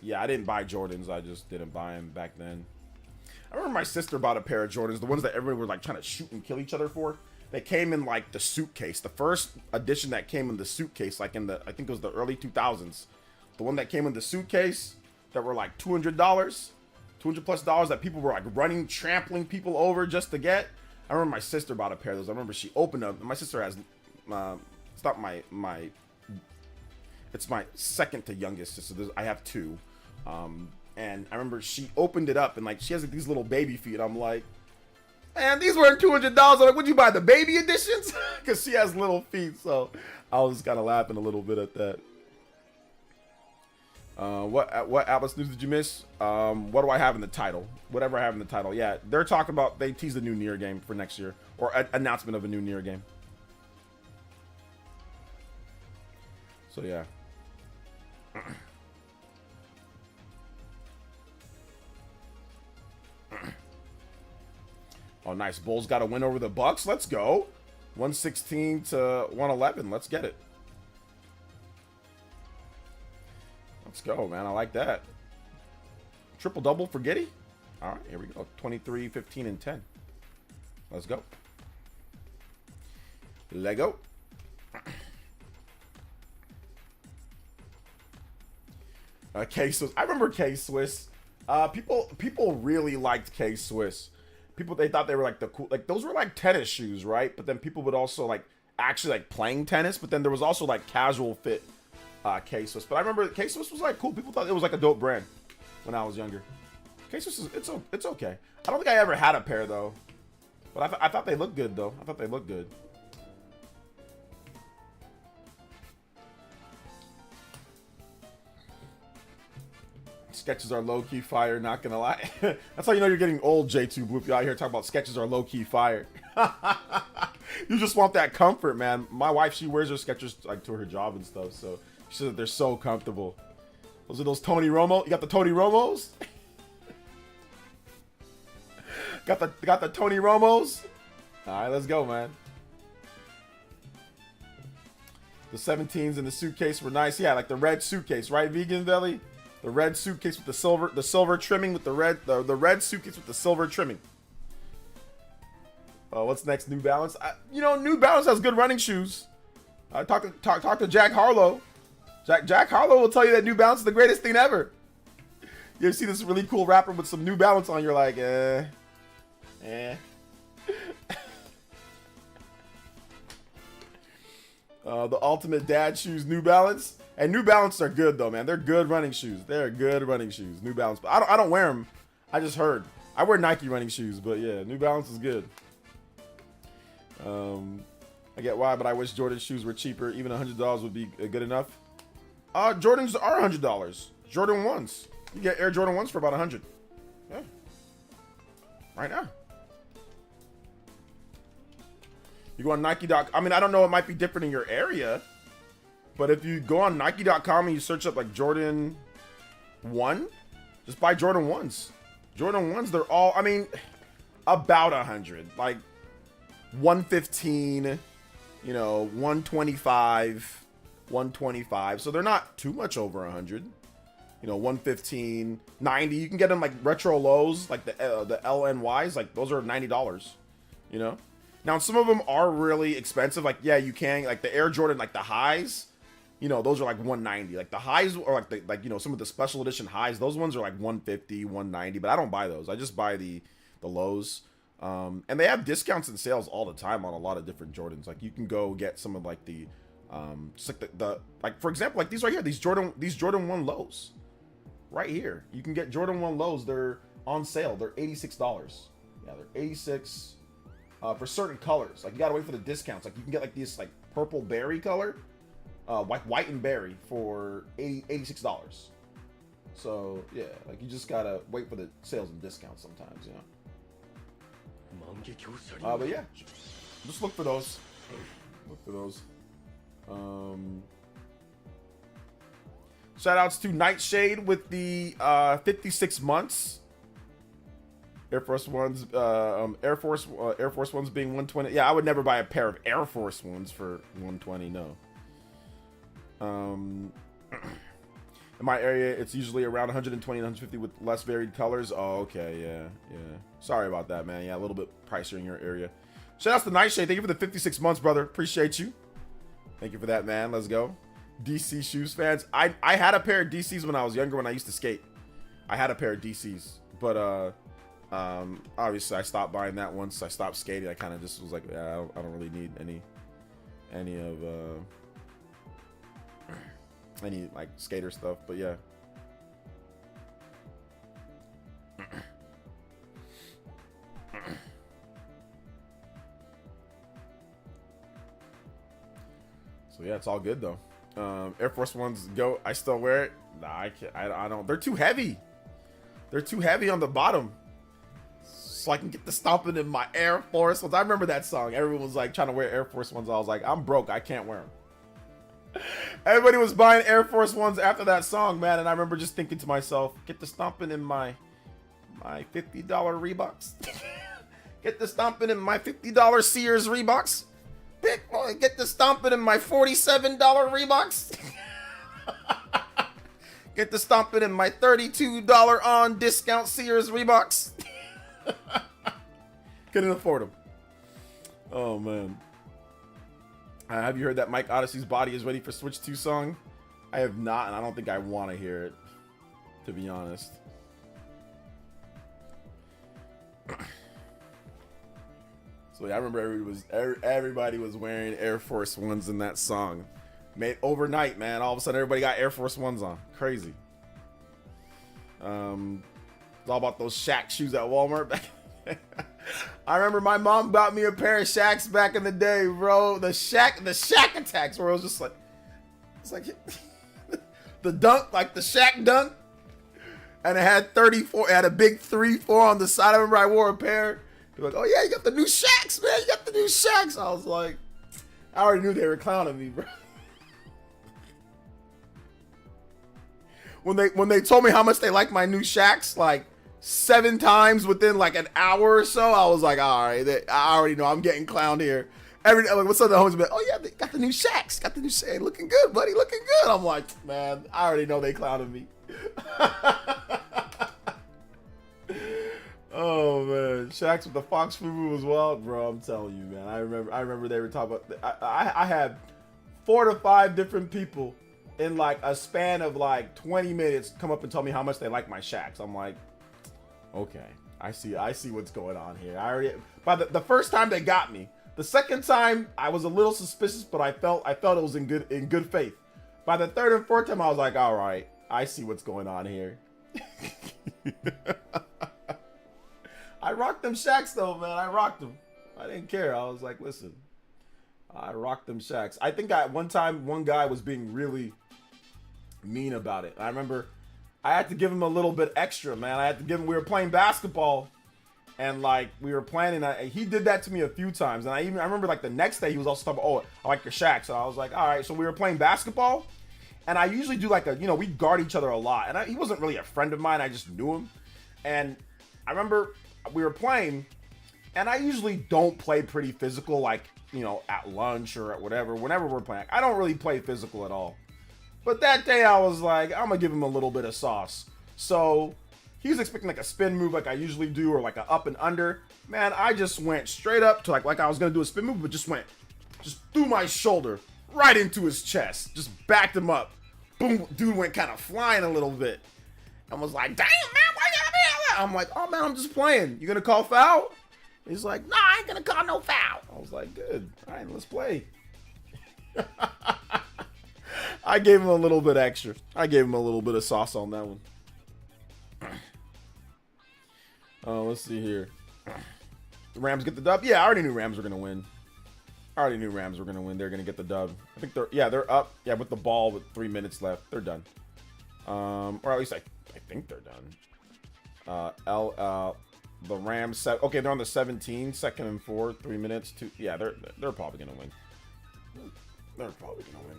A: Yeah, I didn't buy Jordans. I just didn't buy them back then. I remember my sister bought a pair of Jordans, the ones that everyone was like trying to shoot and kill each other for. They came in like the suitcase. The first edition that came in the suitcase, like in the, I think it was the early 2000s. The one that came in the suitcase that were like $200, $200+ that people were like running, trampling people over just to get. I remember my sister bought a pair of those. I remember she opened them. My sister has, it's not it's my second to youngest sister. I have two. And I remember she opened it up and like she has like, these little baby feet. I'm like, man, these weren't $200. I'm like, would you buy the baby editions? Because she has little feet. So I was kind of laughing a little bit at that. What Atlas news did you miss? What do I have in the title? Whatever I have in the title. Yeah, they're talking about, they teased a new Nier game for next year, or an announcement of a new Nier game. So yeah. Oh, nice. Bulls got a win over the Bucks. Let's go. 116 to 111. Let's get it. Let's go, man. I like that. Triple double for Giddey. All right, here we go. 23, 15, and 10. Let's go. Lego. K-Swiss. I remember K-Swiss. People really liked K-Swiss. People, they thought they were like the cool, like those were like tennis shoes, right? But then people would also like actually like playing tennis. But then there was also like casual fit K-Swiss. But I remember K-Swiss was like cool. People thought it was like a dope brand when I was younger. K-Swiss is, it's okay. I don't think I ever had a pair though. But I thought they looked good though. I thought they looked good. Sketches are low-key fire, not gonna lie. That's how you know you're getting old, J2 Bloop. You out here talking about sketches are low-key fire. You just want that comfort, man. My wife, she wears her Skechers like to her job and stuff, so she says that they're so comfortable. Those are those Tony Romo. You got the Tony Romos? got the Tony Romos? All right, let's go, man. The 17s in the suitcase were nice. Yeah, like the red suitcase, right, Vegan Belly? The red suitcase with the silver trimming with the red suitcase with the silver trimming. What's next? New Balance. You know, New Balance has good running shoes. Talk to Jack Harlow. Jack Harlow will tell you that New Balance is the greatest thing ever. You ever see this really cool rapper with some New Balance on? You're like, eh. The ultimate dad shoes, New Balance. And New Balance are good though, man. They're good running shoes. They're good running shoes. New Balance. But I don't wear them. I just heard. I wear Nike running shoes, but yeah, New Balance is good. I get why, but I wish Jordan shoes were cheaper. Even $100 would be good enough. Jordans are $100. Jordan 1s. You get Air Jordan 1s for about $100. Yeah. Right now. You go on Nike.com. I mean, I don't know. It might be different in your area. But if you go on Nike.com and you search up like Jordan 1, just buy Jordan 1s. Jordan 1s, they're all, I mean, about 100. Like 115, you know, 125, 125. So they're not too much over 100. You know, 115, 90. You can get them like retro lows, like the LNYs. Like those are $90, you know. Now, some of them are really expensive. Like, yeah, you can, like the Air Jordan, like the highs. You know, those are like 190. Like the highs are like you know, some of the special edition highs, those ones are like 150, 190, but I don't buy those. I just buy the lows. And they have discounts and sales all the time on a lot of different Jordans. Like you can go get some of like the just like like for example, like these right here, these Jordan 1 lows. Right here. You can get Jordan 1 lows. They're on sale. They're $86. Yeah, they're 86 for certain colors. Like you gotta wait for the discounts. Like you can get like this like purple berry color. White and berry for $86. So yeah, like you just gotta wait for the sales and discounts sometimes, you know. But yeah, just look for those. Look for those. Shout outs to Nightshade with the 56 months. Air Force Ones, Air Force Ones being 120. Yeah, I would never buy a pair of Air Force Ones for 120. No. In my area, it's usually around 120 and 150 with less varied colors. Oh, okay, yeah. Sorry about that, man. Yeah, a little bit pricier in your area. Shout outs to Nightshade. Thank you for the 56 months, brother. Appreciate you. Thank you for that, man. Let's go. DC shoes fans. I had a pair of DCs when I was younger when I used to skate. I had a pair of DCs, but obviously I stopped buying that once I stopped skating. I kind of just was like, yeah, I don't really need any like skater stuff, but yeah. So yeah, it's all good though. Air Force Ones go. I still wear it. Nah, I can't. I don't. They're too heavy. They're too heavy on the bottom. So I can get the stomping in my Air Force Ones. I remember that song. Everyone was like trying to wear Air Force Ones. I was like, I'm broke. I can't wear them. Everybody was buying Air Force Ones after that song, man. And I remember just thinking to myself, get the stomping in my $50 Reeboks. Get the stomping in my $50 Sears Reeboks. Get the stomping in my $47 Reeboks. Get the stomping in my $32 on discount Sears Reeboks. Couldn't afford them. Oh man. Have you heard that Mike Odyssey's Body is ready for Switch 2 song? I have not, and I don't think I want to hear it, to be honest. So yeah, I remember everybody was wearing Air Force Ones in that song. Made overnight, man. All of a sudden, everybody got Air Force Ones on. Crazy. It's all about those Shaq shoes at Walmart. I remember my mom bought me a pair of Shaqs back in the day, bro. The Shaq attacks, where it was just like, it's like the dunk, like the Shaq dunk, and it had 34. It had a big 3-4 on the side. I remember I wore a pair. They're like, oh yeah, you got the new Shaqs, man. You got the new Shaqs. I was like, I already knew they were clowning me, bro. When they told me how much they liked my new Shaqs, like 7 times within like an hour or so, I was like, all right, I already know I'm getting clowned here. What's up, the homies? Oh yeah, they got the new Shaqs. Got the new Shaqs. Looking good, buddy. Looking good. I'm like, man, I already know they clowning me. Oh man, Shaqs with the Fox Fubu as well, bro. I'm telling you, man. I remember they were talking about. I had 4 to 5 different people in like a span of like 20 minutes come up and tell me how much they like my Shaqs. I'm like, okay, I see what's going on here. By the first time they got me. The second time I was a little suspicious, but I felt it was in good faith. By the third and fourth time, I was like, all right, I see what's going on here. I rocked them Shaqs though, man. I rocked them. I didn't care. I was like, listen, I rocked them Shaqs. I think one time one guy was being really mean about it. I remember I had to give him a little bit extra, man. We were playing basketball and like we were playing and he did that to me a few times. And I remember like the next day he was also talking about, oh, I like your Shaqs. So I was like, all right. So we were playing basketball and I usually do like we guard each other a lot. And he wasn't really a friend of mine. I just knew him. And I remember we were playing and I usually don't play pretty physical, like, at lunch or at whatever, whenever we're playing. I don't really play physical at all. But that day I was like, I'm gonna give him a little bit of sauce. So he was expecting like a spin move like I usually do, or like a up and under. Man, I just went straight up to like I was gonna do a spin move, but just threw my shoulder right into his chest. Just backed him up. Boom, dude went kind of flying a little bit. And was like, damn, man, why you gotta be out? I'm like, oh man, I'm just playing. You gonna call foul? He's like, nah, I ain't gonna call no foul. I was like, good. All right, let's play. I gave him a little bit extra. I gave him a little bit of sauce on that one. Let's see here. The Rams get the dub. Yeah, I already knew Rams were gonna win. They're gonna get the dub. I think they're up. Yeah, with the ball with 3 minutes left. They're done. Or at least I think they're done. The Rams, okay, they're on the 17, 2nd and 4, 3 minutes. Yeah, they're probably gonna win. They're probably gonna win.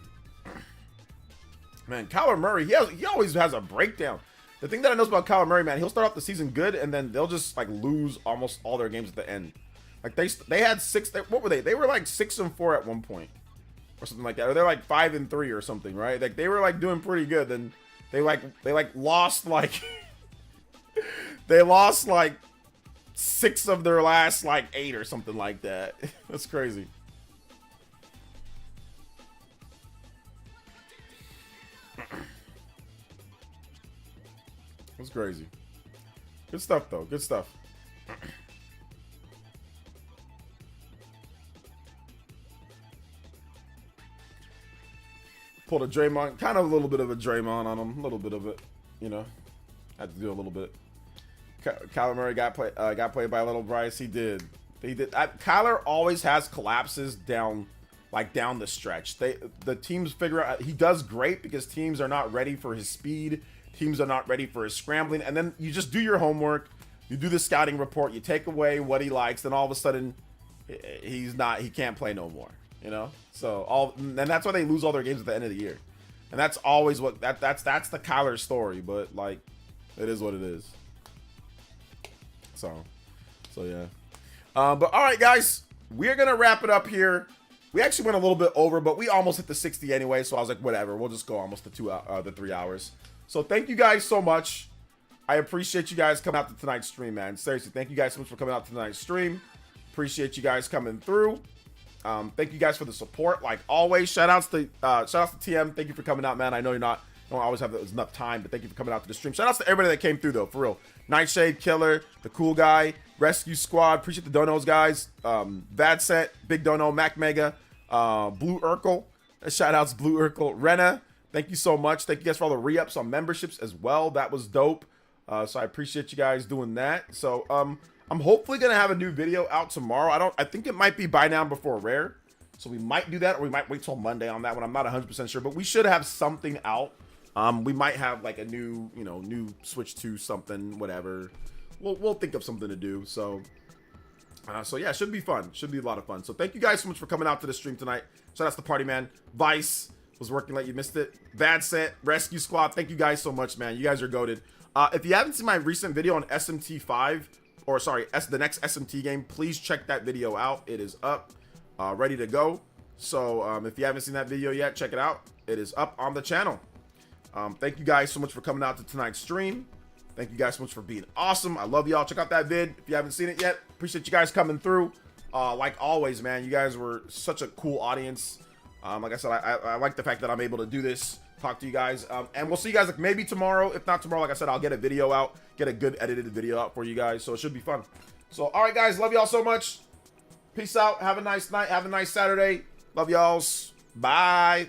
A: Man, Kyler Murray, he always has a breakdown. The thing that I know about Kyler Murray, man, he'll start off the season good, and then they'll just like lose almost all their games at the end. Like they had what were they? They were like 6 and 4 at one point, or something like that. Or they're like 5 and 3 or something, right? Like they were like doing pretty good. Then they lost like they lost like 6 of their last like 8 or something like that. That's crazy. That's crazy. Good stuff though. Good stuff. Pulled a Draymond, kind of a little bit of a Draymond on him, a little bit of it, you know. Had to do a little bit. Kyler Murray got played by a little Bryce. He did. Kyler always has collapses down the stretch. The teams figure out he does great because teams are not ready for his speed. Teams are not ready for his scrambling, and then you just do your homework. You do the scouting report. You take away what he likes, then all of a sudden, he can't play no more. You know, and that's why they lose all their games at the end of the year, and that's always that's the Kyler story. But like, it is what it is. So yeah. But all right, guys, we're gonna wrap it up here. We actually went a little bit over, but we almost hit the 60 anyway. So I was like, whatever, we'll just go almost the 3 hours. So thank you guys so much. I appreciate you guys coming out to tonight's stream, man. Seriously, thank you guys so much for coming out to tonight's stream. Appreciate you guys coming through. Thank you guys for the support, like always. Shout outs to TM. Thank you for coming out, man. I know don't always have enough time, but thank you for coming out to the stream. Shout outs to everybody that came through though, for real. Nightshade, Killer, the Cool Guy, Rescue Squad. Appreciate the donos, guys. Bad Set, Big Dono, Mac Mega, Blue Urkel. Shout outs Blue Urkel, Rena. Thank you so much. Thank you guys for all the re-ups on memberships as well. That was dope. So I appreciate you guys doing that. So I'm hopefully gonna have a new video out tomorrow. I think it might be Buy Now Before Rare, so we might do that, or we might wait till Monday on that one. I'm not 100% sure, but we should have something out. We might have like a new Switch 2 something, whatever. We'll think of something to do. So yeah, it should be fun. Should be a lot of fun. So thank you guys so much for coming out to the stream tonight. Shout out to the Party Man. Vice was working late, you missed it. Bad Set, Rescue Squad. Thank you guys so much, man. You guys are goated. If you haven't seen my recent video on SMT5. Or sorry, the next SMT game, please check that video out. It is up, ready to go. So if you haven't seen that video yet, check it out. It is up on the channel. Thank you guys so much for coming out to tonight's stream. Thank you guys so much for being awesome. I love y'all. Check out that vid if you haven't seen it yet. Appreciate you guys coming through. Like always, man, you guys were such a cool audience. Like I said, I like the fact that I'm able to do this, talk to you guys, and we'll see you guys like maybe tomorrow. If not tomorrow, like I said, I'll get a video out, get a good edited video out for you guys, so it should be fun. So all right, guys, love y'all so much. Peace out. Have a nice night. Have a nice Saturday. Love y'all. Bye.